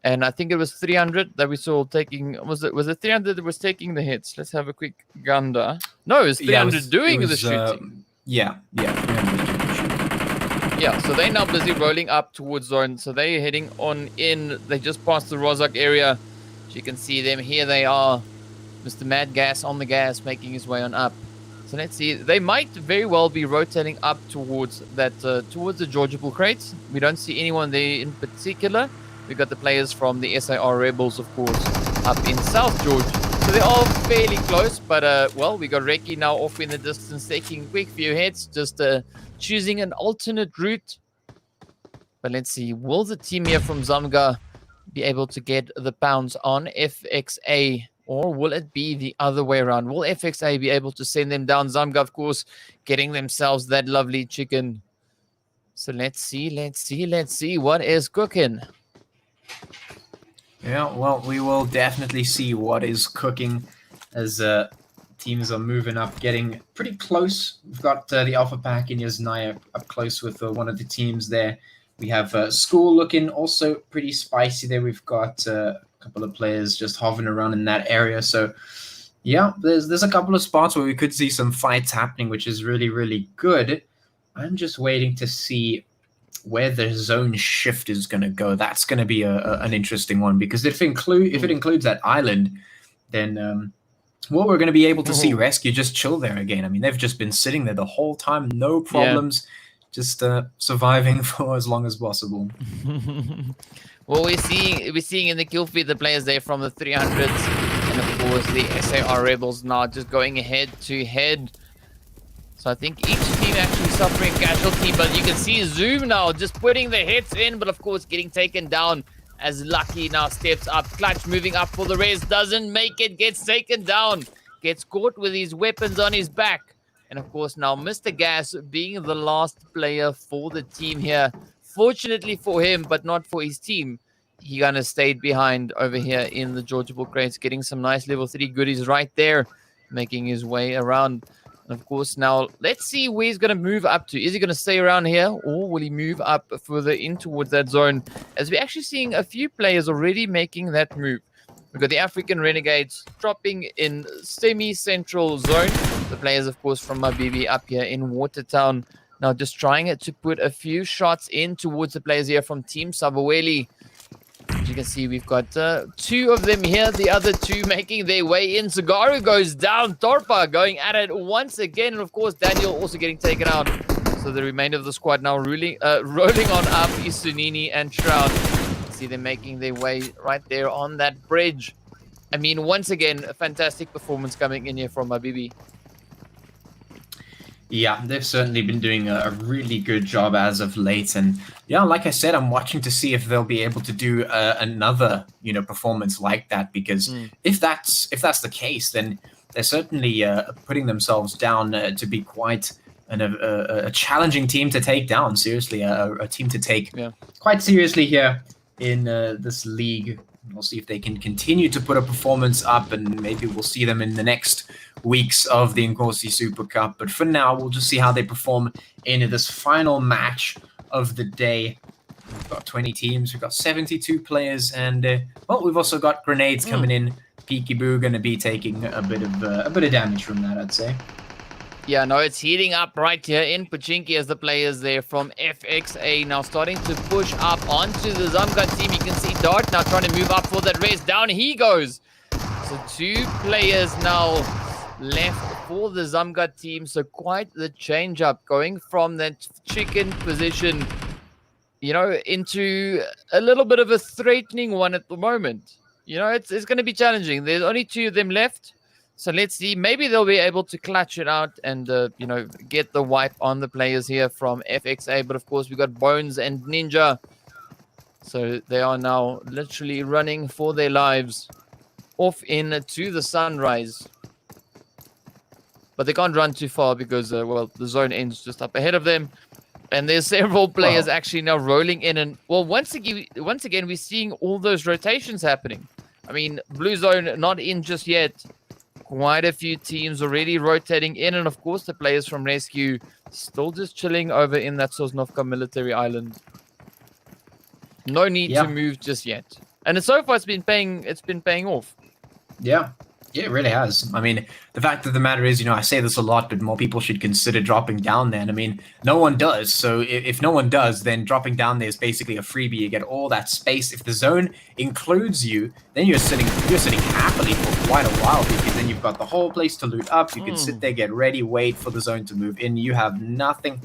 and I think it was 300 that we saw taking. Was it 300 that was taking the hits? Let's have a quick gander. No, it was 300 doing the shooting. Yeah. So they're now busy rolling up towards zone. So they're heading on in. They just passed the Rozak area. As you can see them. Here they are. Mr. Mad Gas on the gas, making his way on up. So let's see. They might very well be rotating up towards that, towards the Georgia Bull crates. We don't see anyone there in particular. We've got the players from the SAR Rebels, of course, up in South Georgia. So they're all fairly close, but, well, we got Reki now off in the distance, taking a quick few hits, just choosing an alternate route. But let's see. Will the team here from Zamga be able to get the pounds on FXA? Or will it be the other way around? Will FXA be able to send them down? Zamga, of course, getting themselves that lovely chicken. So let's see what is cooking. Yeah, well, we will definitely see what is cooking as teams are moving up, getting pretty close. We've got the Alpha Pack in Yasnaya up close with one of the teams there. We have School looking also pretty spicy there. We've got a couple of players just hovering around in that area. So, yeah, there's a couple of spots where we could see some fights happening, which is really, really good. I'm just waiting to see where the zone shift is going to go. That's going to be an interesting one, because if it includes that island, then we're going to be able to see Rescue just chill there again. I mean, they've just been sitting there the whole time, no problems, just surviving for as long as possible. Well, we're seeing in the kill feed the players there from the 300s, and of course the SAR Rebels now just going head to head. So I think each team actually suffering casualty, but you can see Zoom now just putting the hits in, but of course getting taken down as Lucky now steps up. Clutch moving up for the res, doesn't make it, gets taken down, gets caught with his weapons on his back. And of course now Mr. Gas being the last player for the team here. Fortunately for him, but not for his team, he gonna stayed behind over here in the Georgia Bull crates, getting some nice level 3 goodies right there, making his way around. And of course, now let's see where he's going to move up to. Is he going to stay around here, or will he move up further in towards that zone? As we're actually seeing a few players already making that move. We've got the African Renegades dropping in semi-central zone. The players, of course, from Mabibi up here in Watertown. Now just trying to put a few shots in towards the players here from Team Sabaweli. As you can see, we've got 2 of them here. The other 2 making their way in. Sagaru goes down. Torpa going at it once again. And of course, Daniel also getting taken out. So the remainder of the squad now rolling on up is Sunini and Shroud. See them making their way right there on that bridge. I mean, once again, a fantastic performance coming in here from Mabibi. Yeah, they've certainly been doing a really good job as of late, and yeah, like I said, I'm watching to see if they'll be able to do another, performance like that. Because if that's the case, then they're certainly putting themselves down to be quite a challenging team to take down. Seriously, a team to take quite seriously here in this league. We'll see if they can continue to put a performance up, and maybe we'll see them in the next weeks of the Inkosi Super Cup. But for now, we'll just see how they perform in this final match of the day. We've got 20 teams, we've got 72 players, and well, we've also got grenades coming in. Peekaboo going to be taking a bit of damage from that, I'd say. Yeah, no, it's heating up right here in Pachinki as the players there from FXA now starting to push up onto the Zamgat team. You can see Dart now trying to move up for that race. Down he goes. So 2 players now left for the Zamgat team. So quite the change up, going from that chicken position, into a little bit of a threatening one at the moment. It's going to be challenging. There's only 2 of them left. So let's see, maybe they'll be able to clutch it out and, get the wipe on the players here from FXA. But of course, we've got Bones and Ninja. So they are now literally running for their lives off into the sunrise. But they can't run too far because, the zone ends just up ahead of them. And there's several players actually now rolling in. And, well, once again, we're seeing all those rotations happening. I mean, Blue Zone not in just yet. Quite a few teams already rotating in, and of course the players from Rescue still just chilling over in that Sosnovka military island. No need to move just yet, and so far it's been paying off. Yeah, it really has. I mean, the fact of the matter is, I say this a lot, but more people should consider dropping down there. And I mean, no one does. So if no one does, then dropping down there is basically a freebie. You get all that space. If the zone includes you, then you're sitting happily for quite a while, because then you've got the whole place to loot up. You can sit there, get ready, wait for the zone to move in. You have nothing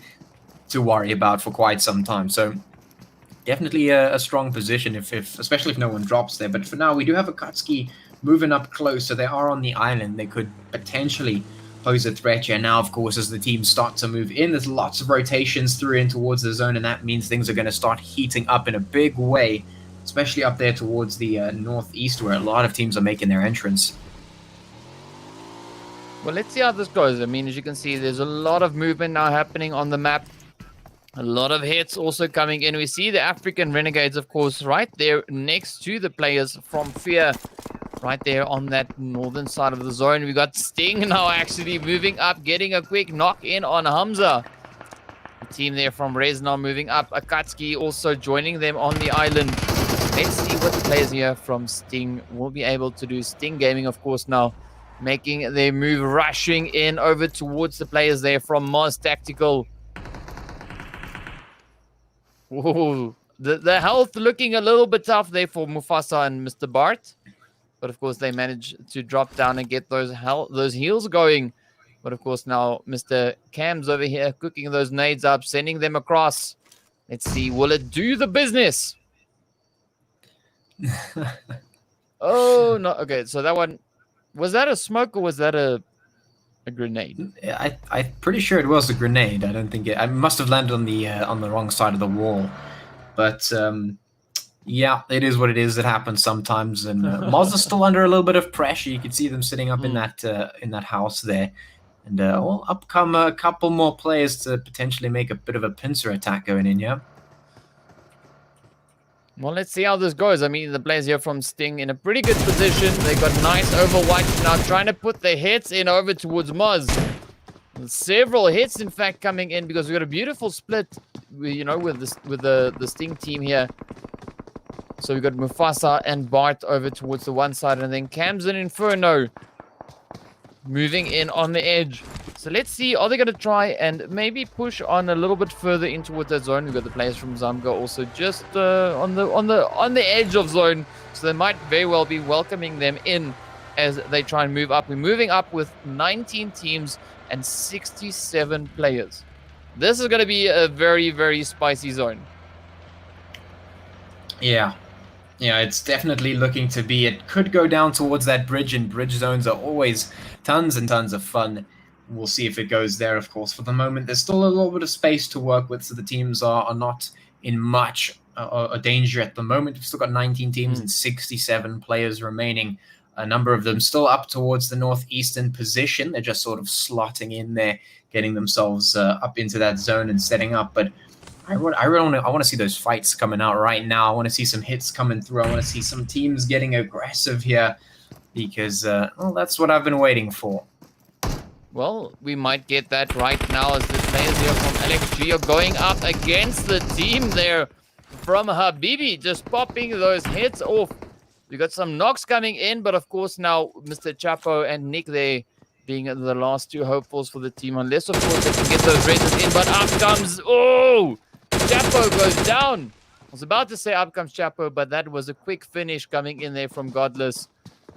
to worry about for quite some time. So definitely a strong position, especially if no one drops there. But for now, we do have a Akatsuki moving up close, so they are on the island. They could potentially pose a threat here. Now, of course, as the teams start to move in, there's lots of rotations through in towards the zone, and that means things are going to start heating up in a big way, especially up there towards the northeast, where a lot of teams are making their entrance. Well, let's see how this goes. I mean, as you can see, there's a lot of movement now happening on the map. A lot of hits also coming in. We see the African Renegades, of course, right there next to the players from Fear. right there on that northern side of the zone. We got Sting now actually moving up, getting a quick knock in on Hamza. The team there from Rez now moving up. Akatsuki also joining them on the island. Let's see what the players here from Sting will be able to do. Sting Gaming, of course, now making their move, rushing in over towards the players there from Mars Tactical. Whoa. The health looking a little bit tough there for Mufasa and Mr. Bart. But of course, they managed to drop down and get those heals going. But of course, now Mr. Cam's over here cooking those nades up, sending them across. Let's see, will it do the business? Oh, no. Okay, so that one, was that a smoke or was that a grenade? I'm pretty sure it was a grenade. I don't think I must have landed on the wrong side of the wall. But yeah, it is what it is. It happens sometimes, and Moz is still under a little bit of pressure. You can see them sitting up in that house there, and up come a couple more players to potentially make a bit of a pincer attack going in. Yeah. Well, let's see how this goes. I mean, the players here from Sting in a pretty good position. They got nice Overwatch now, trying to put the hits in over towards Moz. Several hits, in fact, coming in because we got a beautiful split, you know, with the Sting team here. So we got Mufasa and Bart over towards the one side, and then Cam's and Inferno moving in on the edge. So let's see, are they going to try and maybe push on a little bit further in towards that zone? We've got the players from Zamga also just on the edge of zone, so they might very well be welcoming them in as they try and move up. We're moving up with 19 teams and 67 players. This is going to be a very, very spicy zone. Yeah, it's definitely looking to be. It could go down towards that bridge, and bridge zones are always tons and tons of fun. We'll see if it goes there, of course. For the moment, there's still a little bit of space to work with, so the teams are not in much danger at the moment. We've still got 19 teams and 67 players remaining. A number of them still up towards the northeastern position. They're just sort of slotting in there, getting themselves up into that zone and setting up. But I want to see those fights coming out right now. I want to see some hits coming through. I want to see some teams getting aggressive here because, well, that's what I've been waiting for. Well, we might get that right now as the players here from LXG are going up against the team there from Habibi, just popping those hits off. We got some knocks coming in, but of course now Mr. Chapo and Nick there being the last two hopefuls for the team, unless of course they can get those raises in, but up comes, oh, Chapo goes down. I was about to say up comes Chapo, but that was a quick finish coming in there from Godless.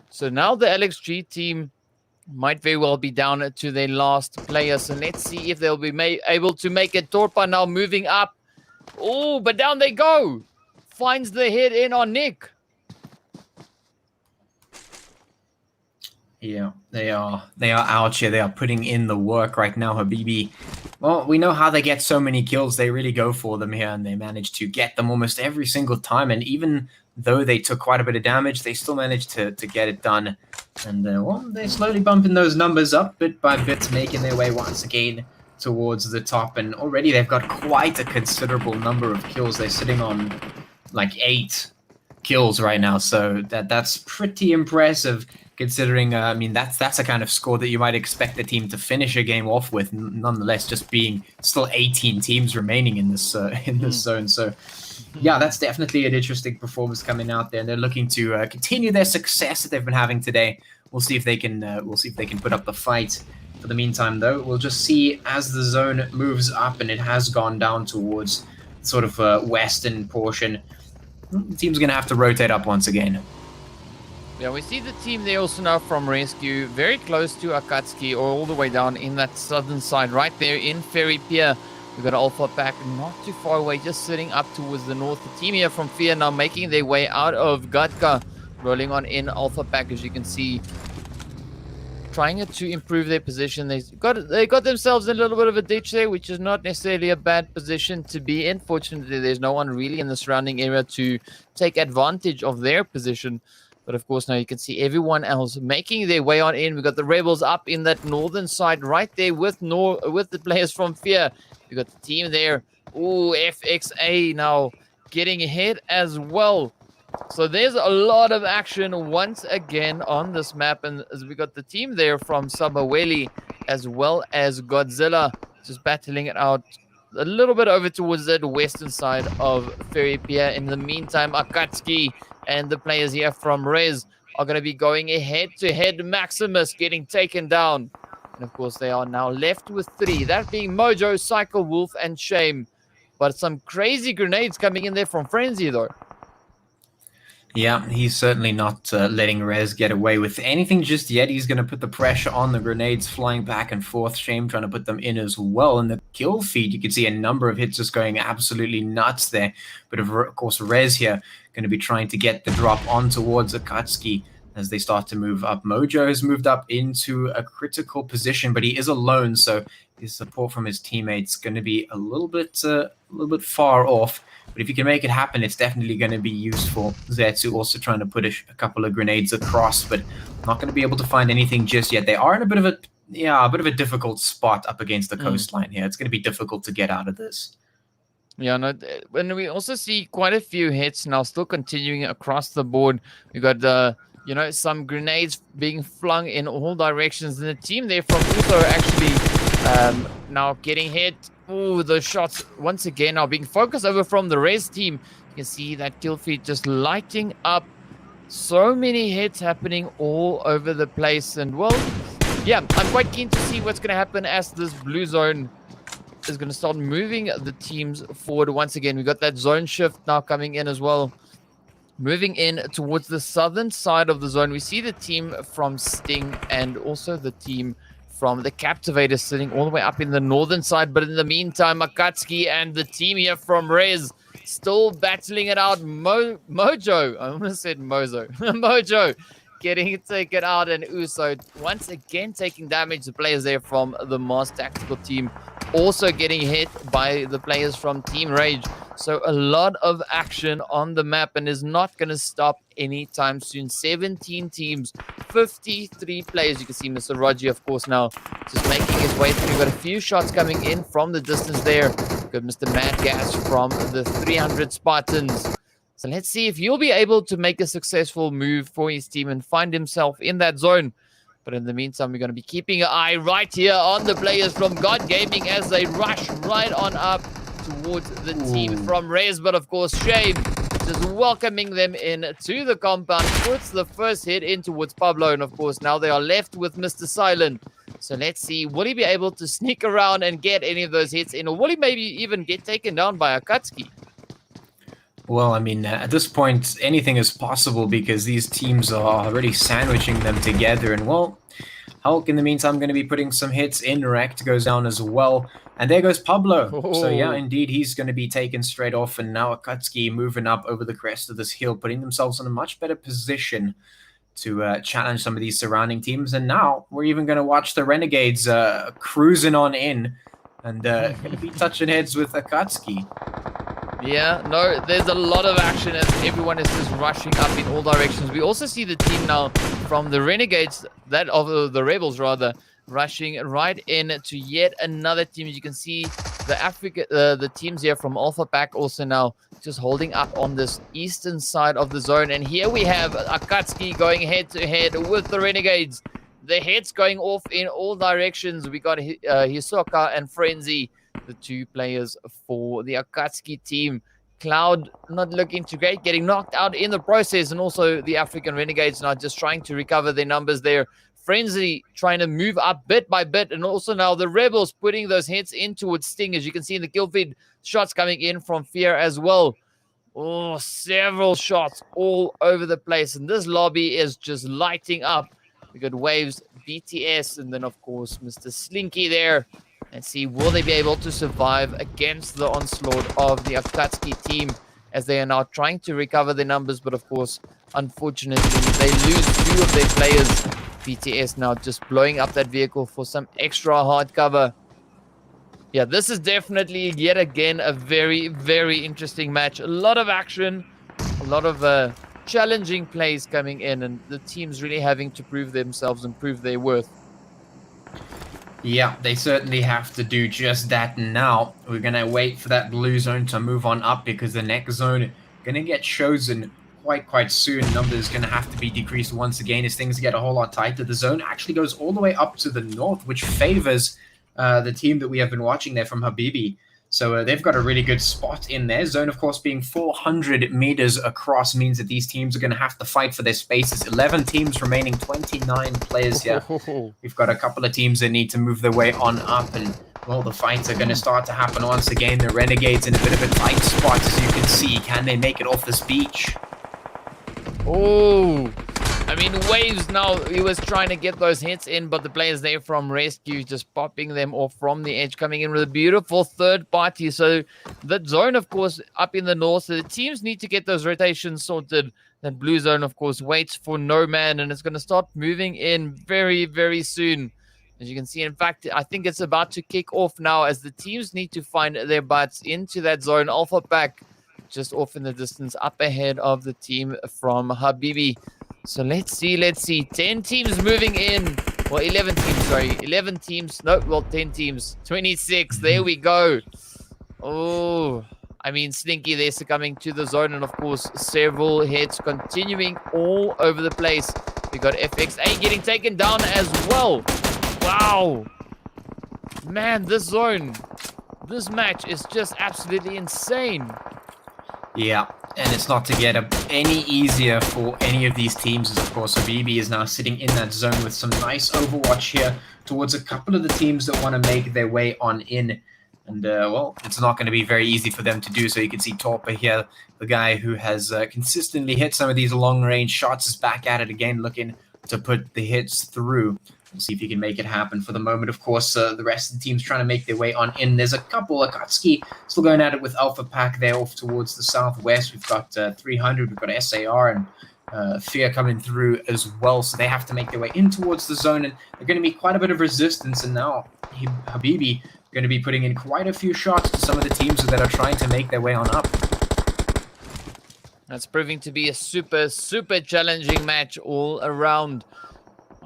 So now the LXG team might very well be down to their last player. So let's see if they'll be able to make it. Torpa now moving up. Oh, but down they go. Finds the hit in on Nick. Yeah, they are out here. They are putting in the work right now, Habibi. Well, we know how they get so many kills. They really go for them here, and they manage to get them almost every single time. And even though they took quite a bit of damage, they still managed to get it done. And, well, they're slowly bumping those numbers up bit by bit, making their way once again towards the top. And already they've got quite a considerable number of kills. They're sitting on, like, 8 kills right now. So that's pretty impressive. Considering, I mean, that's a kind of score that you might expect the team to finish a game off with. Nonetheless, just being still 18 teams remaining in this zone. So, yeah, that's definitely an interesting performance coming out there, and they're looking to continue their success that they've been having today. We'll see if they can. We'll see if they can put up the fight. For the meantime, though, we'll just see as the zone moves up, and it has gone down towards sort of western portion. The team's going to have to rotate up once again. Yeah, we see the team there also now from Rescue, very close to Akatsuki, or all the way down in that southern side, right there in Ferry Pier. We've got Alpha Pack not too far away, just sitting up towards the north. The team here from Fear now making their way out of Gatka, rolling on in Alpha Pack, as you can see, trying to improve their position. They got themselves in a little bit of a ditch there, which is not necessarily a bad position to be in. Fortunately, there's no one really in the surrounding area to take advantage of their position. But of course, now you can see everyone else making their way on in. We've got the Rebels up in that northern side right there with the players from Fear. We've got the team there. Ooh, FXA now getting hit as well. So there's a lot of action once again on this map, and as we got the team there from Sabaweli as well as Godzilla just battling it out a little bit over towards the western side of Ferry Pier. In the meantime, Akatsuki and the players here from Rez are going to be going head to head. Maximus getting taken down. And of course, they are now left with 3. That being Mojo, Cycle, Wolf, and Shame. But some crazy grenades coming in there from Frenzy, though. Yeah, he's certainly not letting Rez get away with anything just yet. He's going to put the pressure on. The grenades flying back and forth. Shame trying to put them in as well. And the kill feed, you can see a number of hits just going absolutely nuts there. But of course, Rez here going to be trying to get the drop on towards Akatsuki as they start to move up. Mojo has moved up into a critical position, but he is alone, so his support from his teammates going to be a little bit far off. But if you can make it happen, it's definitely going to be useful. Zetsu also trying to put a couple of grenades across, but not going to be able to find anything just yet. They are in a bit of a difficult spot up against the coastline here. It's going to be difficult to get out of this. Yeah, no, and we also see quite a few hits now still continuing across the board. We got some grenades being flung in all directions. And the team there from Uso actually now getting hit. Oh, the shots once again are being focused over from the Rez team. You can see that kill feed just lighting up. So many hits happening all over the place. And well, yeah, I'm quite keen to see what's going to happen as this blue zone is going to start moving the teams forward once again. We got that zone shift now coming in as well. Moving in towards the southern side of the zone, we see the team from Sting and also the team from the Captivator sitting all the way up in the northern side. But in the meantime, Akatsuki and the team here from Rez still battling it out. Mojo, I almost said Mozo. Mojo getting taken out, and Uso once again taking damage. The players there from the Mars Tactical team also getting hit by the players from Team Rage. So a lot of action on the map, and is not going to stop anytime soon. 17 teams, 53 players. You can see Mr. Roger, of course, now just making his way through. Got a few shots coming in from the distance there. Got Mr. Mad Gas from the 300 Spartans. So let's see if he'll be able to make a successful move for his team and find himself in that zone. But in the meantime, we're going to be keeping an eye right here on the players from God Gaming as they rush right on up towards the team from Rez. But of course, Shame just welcoming them in to the compound, puts the first hit in towards Pablo. And of course, now they are left with Mr. Silent. So let's see, will he be able to sneak around and get any of those hits in? Or will he maybe even get taken down by Akatsuki? Well, I mean, at this point, anything is possible because these teams are already sandwiching them together. And, well, Hulk, in the meantime, going to be putting some hits in. Rect goes down as well. And there goes Pablo. Oh. So, yeah, indeed, he's going to be taken straight off. And now Akatsuki moving up over the crest of this hill, putting themselves in a much better position to challenge some of these surrounding teams. And now we're even going to watch the Renegades cruising on in and going to be touching heads with Akatsuki. Yeah, no, there's a lot of action as everyone is just rushing up in all directions. We also see the team now from the Renegades, that of the Rebels rather, rushing right in to yet another team. As you can see, the teams here from Alpha Pack also now just holding up on this eastern side of the zone. And here we have Akatsuki going head to head with the Renegades. The heads going off in all directions. We got Hisoka and Frenzy, the two players for the Akatsuki team. Cloud not looking too great, getting knocked out in the process, and also the African Renegades now just trying to recover their numbers there. Frenzy trying to move up bit by bit, and also now the Rebels putting those hits in towards Sting. As you can see in the kill feed, shots coming in from Fear as well. Oh, several shots all over the place, and this lobby is just lighting up. We got Waves, BTS, and then of course Mr. Slinky there. And see, will they be able to survive against the onslaught of the Akatsuki team as they are now trying to recover their numbers. But of course, unfortunately, they lose two of their players. BTS now just blowing up that vehicle for some extra hard cover. Yeah, this is definitely yet again a very, very interesting match. A lot of action, a lot of challenging plays coming in, and the teams really having to prove themselves and prove their worth. Yeah, they certainly have to do just that now. We're going to wait for that blue zone to move on up because the next zone going to get chosen quite soon. Numbers going to have to be decreased once again as things get a whole lot tighter. The zone actually goes all the way up to the north, which favors the team that we have been watching there from Habibi. So they've got a really good spot in there. Zone, of course, being 400 meters across means that these teams are going to have to fight for their spaces. 11 teams remaining, 29 players here. We've got a couple of teams that need to move their way on up, and well, the fights are going to start to happen once again. The Renegades in a bit of a tight spot, as you can see. Can they make it off this beach? Oh, I mean, Waves now, he was trying to get those hits in, but the players there from Rescue just popping them off from the edge, coming in with a beautiful third party. So that zone, of course, up in the north, so the teams need to get those rotations sorted. That blue zone, of course, waits for no man, and it's going to start moving in very, very soon. As you can see, in fact, I think it's about to kick off now as the teams need to find their butts into that zone. Alpha Pack just off in the distance, up ahead of the team from Habibi. So let's see. 10 teams moving in. Well, 11 teams, sorry. 11 teams. No, well, 10 teams. 26. There we go. Oh, I mean, Slinky there succumbing to the zone. And, of course, several hits continuing all over the place. We got FXA getting taken down as well. Wow. Man, this zone, this match is just absolutely insane. Yeah, and it's not to get any easier for any of these teams, as of course Habibi is now sitting in that zone with some nice overwatch here towards a couple of the teams that want to make their way on in. And, well, it's not going to be very easy for them to do. So you can see Torpa here, the guy who has consistently hit some of these long-range shots, is back at it again, looking to put the hits through. We'll see if he can make it happen. For the moment, of course, the rest of the team's trying to make their way on in. There's a couple. Akatsuki still going at it with Alpha Pack there off towards the southwest. We've got 300. We've got SAR and Fear coming through as well. So they have to make their way in towards the zone. And they're going to be quite a bit of resistance. And now Habibi going to be putting in quite a few shots to some of the teams that are trying to make their way on up. That's proving to be a super, super challenging match all around.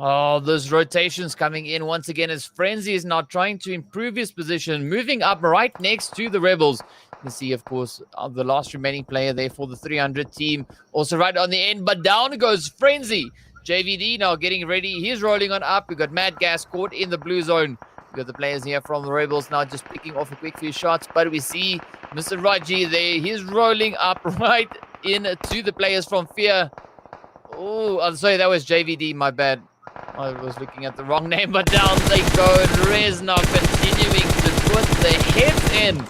Oh, those rotations coming in once again as Frenzy is now trying to improve his position, moving up right next to the Rebels. You can see, of course, the last remaining player there for the 300 team. Also right on the end, but down goes Frenzy. JVD now getting ready. He's rolling on up. We've got Mad Gas caught in the blue zone. We've got the players here from the Rebels now just picking off a quick few shots. But we see Mr. Raji there. He's rolling up right into the players from Fear. Oh, I'm sorry, that was JVD, my bad. I was looking at the wrong name, but down they go. And Rez now continuing to put the hits in.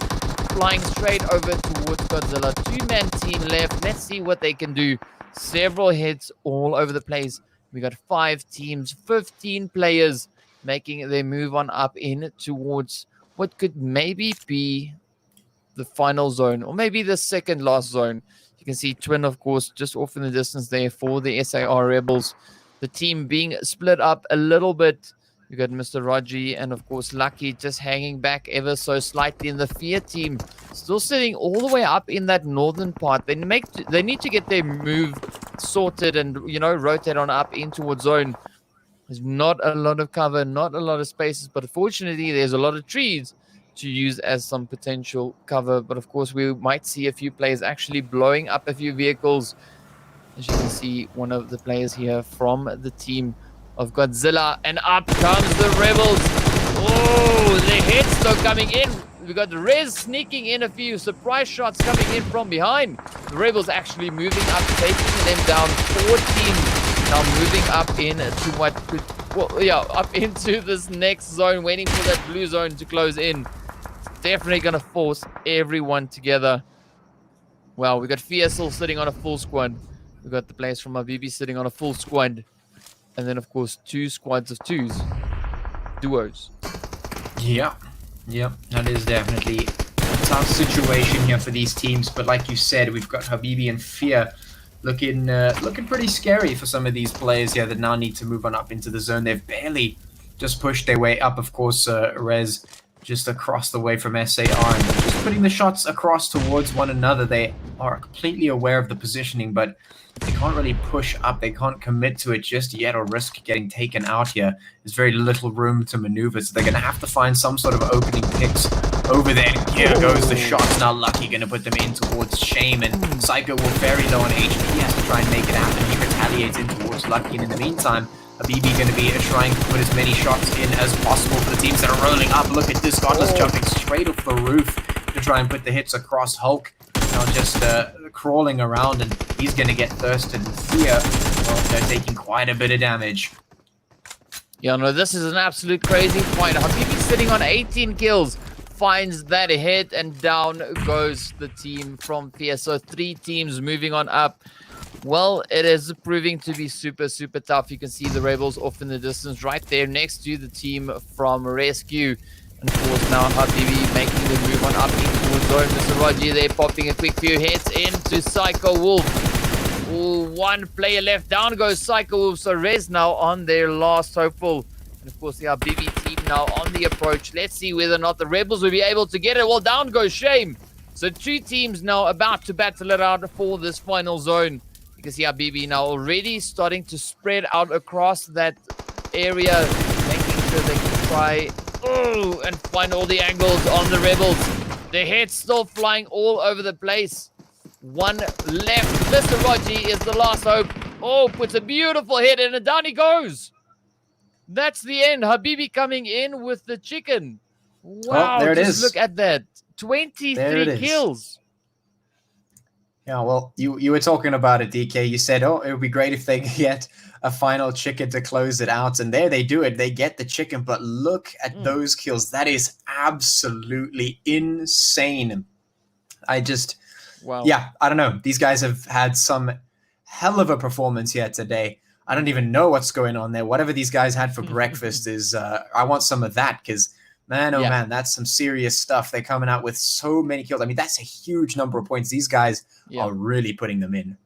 Flying straight over towards Godzilla. Two-man team left. Let's see what they can do. Several hits all over the place. We got 5 teams, 15 players making their move on up in towards what could maybe be the final zone, or maybe the second last zone. You can see Twin, of course, just off in the distance there for the SAR Rebels. The team being split up a little bit. You got Mr. Raji and, of course, Lucky just hanging back ever so slightly. In the Fear team, still sitting all the way up in that northern part. They need to get their move sorted and, you know, rotate on up in towards zone. There's not a lot of cover, not a lot of spaces, but fortunately, there's a lot of trees to use as some potential cover. But, of course, we might see a few players actually blowing up a few vehicles. As you can see, one of the players here from the team of Godzilla, and up comes the Rebels. Oh, the hits though coming in. We got the Rez sneaking in a few surprise shots coming in from behind. The Rebels actually moving up, taking them down. 4 teams now moving up into what could, well, yeah, up into this next zone, waiting for that blue zone to close in. It's definitely going to force everyone together. Well, we got Fear still sitting on a full squad. We got the players from Habibi sitting on a full squad. And then, of course, 2 squads of 2s. Duos. Yeah, that is definitely a tough situation here for these teams. But like you said, we've got Habibi and Fear looking pretty scary for some of these players here that now need to move on up into the zone. They've barely just pushed their way up. Of course, Rez just across the way from SAR and just putting the shots across towards one another. They are completely aware of the positioning, but they can't really push up. They can't commit to it just yet or risk getting taken out here. There's very little room to maneuver, so they're going to have to find some sort of opening picks over there. Here goes the shots. Now Lucky going to put them in towards Shame, and Psycho will very low on HP. He has to try and make it happen. He retaliates in towards Lucky, and in the meantime, Habibi going to be trying to put as many shots in as possible for the teams that are rolling up. Look at this. Godless jumping straight off the roof to try and put the hits across Hulk. Now just crawling around, and he's going to get thirsted. Here, well, they're taking quite a bit of damage. Yeah, no, this is an absolute crazy fight. Habibi sitting on 18 kills. Finds that hit, and down goes the team from Fear. So 3 teams moving on up. Well, it is proving to be super, super tough. You can see the Rebels off in the distance right there next to the team from Rescue. And of course now Habibi making the move on up into zone. Mr. Raji there popping a quick few hits into Psycho Wolf. Ooh, 1 player left. Down goes Psycho Wolf. So Rez now on their last hopeful. And of course the Habibi team now on the approach. Let's see whether or not the Rebels will be able to get it. Well, down goes Shame. So 2 teams now about to battle it out for this final zone. You can see Habibi now already starting to spread out across that area, making sure they can try and find all the angles on the Rebels. The hits still flying all over the place. 1 left. Mr. Raji is the last hope. Oh, puts a beautiful hit in, and down he goes. That's the end. Habibi coming in with the chicken. Wow, there it is. Look at that. 23 kills. Yeah, well, you were talking about it, DK. You said, oh, it would be great if they get a final chicken to close it out. And there they do it. They get the chicken, but look at those kills. That is absolutely insane. Yeah, I don't know. These guys have had some hell of a performance here today. I don't even know what's going on there. Whatever these guys had for breakfast is, I want some of that, because man, oh man, that's some serious stuff. They're coming out with so many kills. I mean, that's a huge number of points. These guys are really putting them in.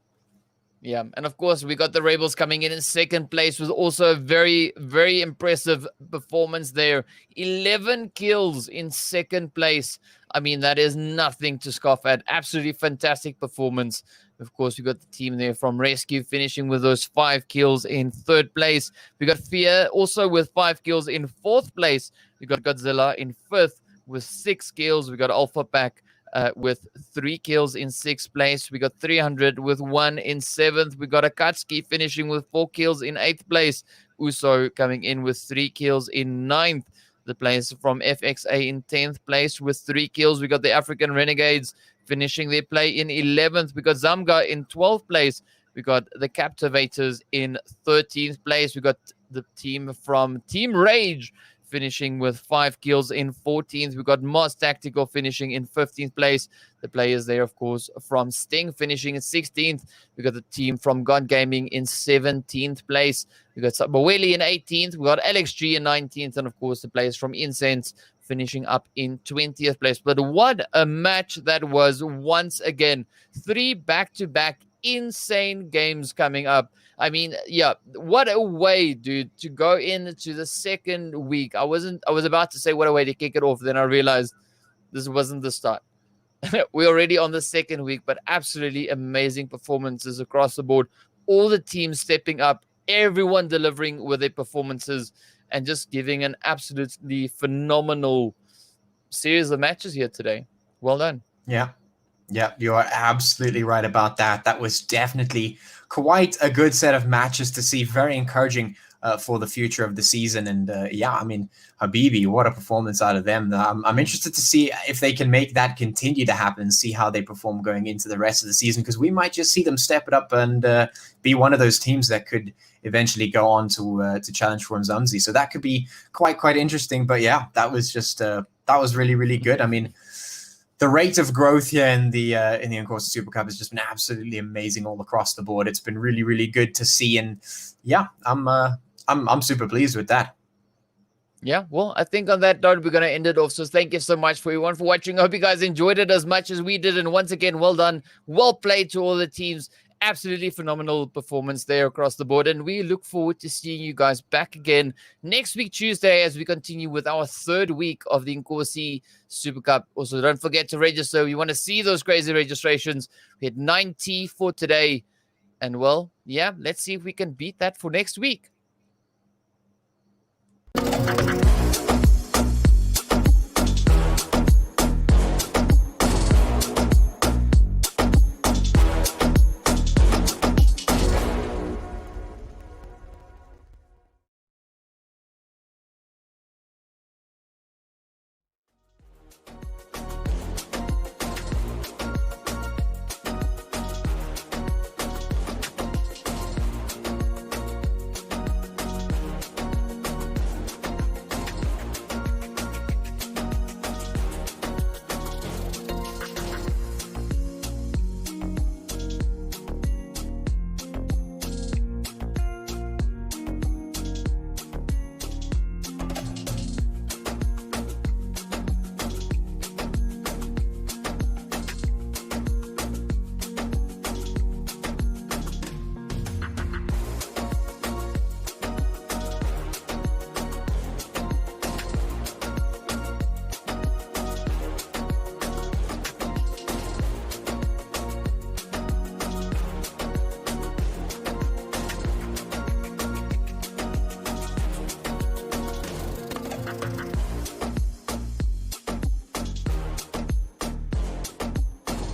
Yeah, and of course, we got the Rebels coming in second place with also a very, very impressive performance there. 11 kills in second place. I mean, that is nothing to scoff at. Absolutely fantastic performance. Of course, we got the team there from Rescue finishing with those 5 kills in third place. We got Fear also with 5 kills in fourth place. We got Godzilla in fifth with 6 kills. We got Alpha Pack with 3 kills in 6th place. We got 300 with 1 in 7th. We got Akatsuki finishing with 4 kills in 8th place. Uso coming in with 3 kills in 9th. The players from FXA in 10th place with 3 kills. We got the African Renegades finishing their play in 11th. We got Zamga in 12th place. We got the Captivators in 13th place. We got the team from Team Rage finishing with 5 kills in 14th. We got Moss Tactical finishing in 15th place. The players there, of course, from Sting finishing in 16th. We got the team from God Gaming in 17th place. We got Sabaweli in 18th. We got LXG in 19th. And, of course, the players from Incense finishing up in 20th place. But what a match that was once again. 3 back-to-back insane games coming up. I mean, yeah, what a way, dude, to go into the second week. I was about to say what a way to kick it off. Then I realized this wasn't the start. We're already on the second week, but absolutely amazing performances across the board. All the teams stepping up, everyone delivering with their performances, and just giving an absolutely phenomenal series of matches here today. Well done. Yeah, you are absolutely right about that. That was definitely quite a good set of matches to see. Very encouraging for the future of the season. And yeah, I mean, Habibi, what a performance out of them. I'm interested to see if they can make that continue to happen and see how they perform going into the rest of the season, because we might just see them step it up and be one of those teams that could eventually go on to challenge for Umzansi. So that could be quite interesting. But yeah, that was just that was really, really good. I mean, the rate of growth here in the Inkosi Super Cup has just been absolutely amazing all across the board. It's been really, really good to see, and yeah, I'm super pleased with that. Yeah, well, I think on that note, we're going to end it off. So thank you so much for everyone for watching. I hope you guys enjoyed it as much as we did. And once again, well done. Well played to all the teams. Absolutely phenomenal performance there across the board. And we look forward to seeing you guys back again next week, Tuesday, as we continue with our third week of the Inkosi Super Cup. Also, don't forget to register. We want to see those crazy registrations. We had 90 for today. And well, yeah, let's see if we can beat that for next week.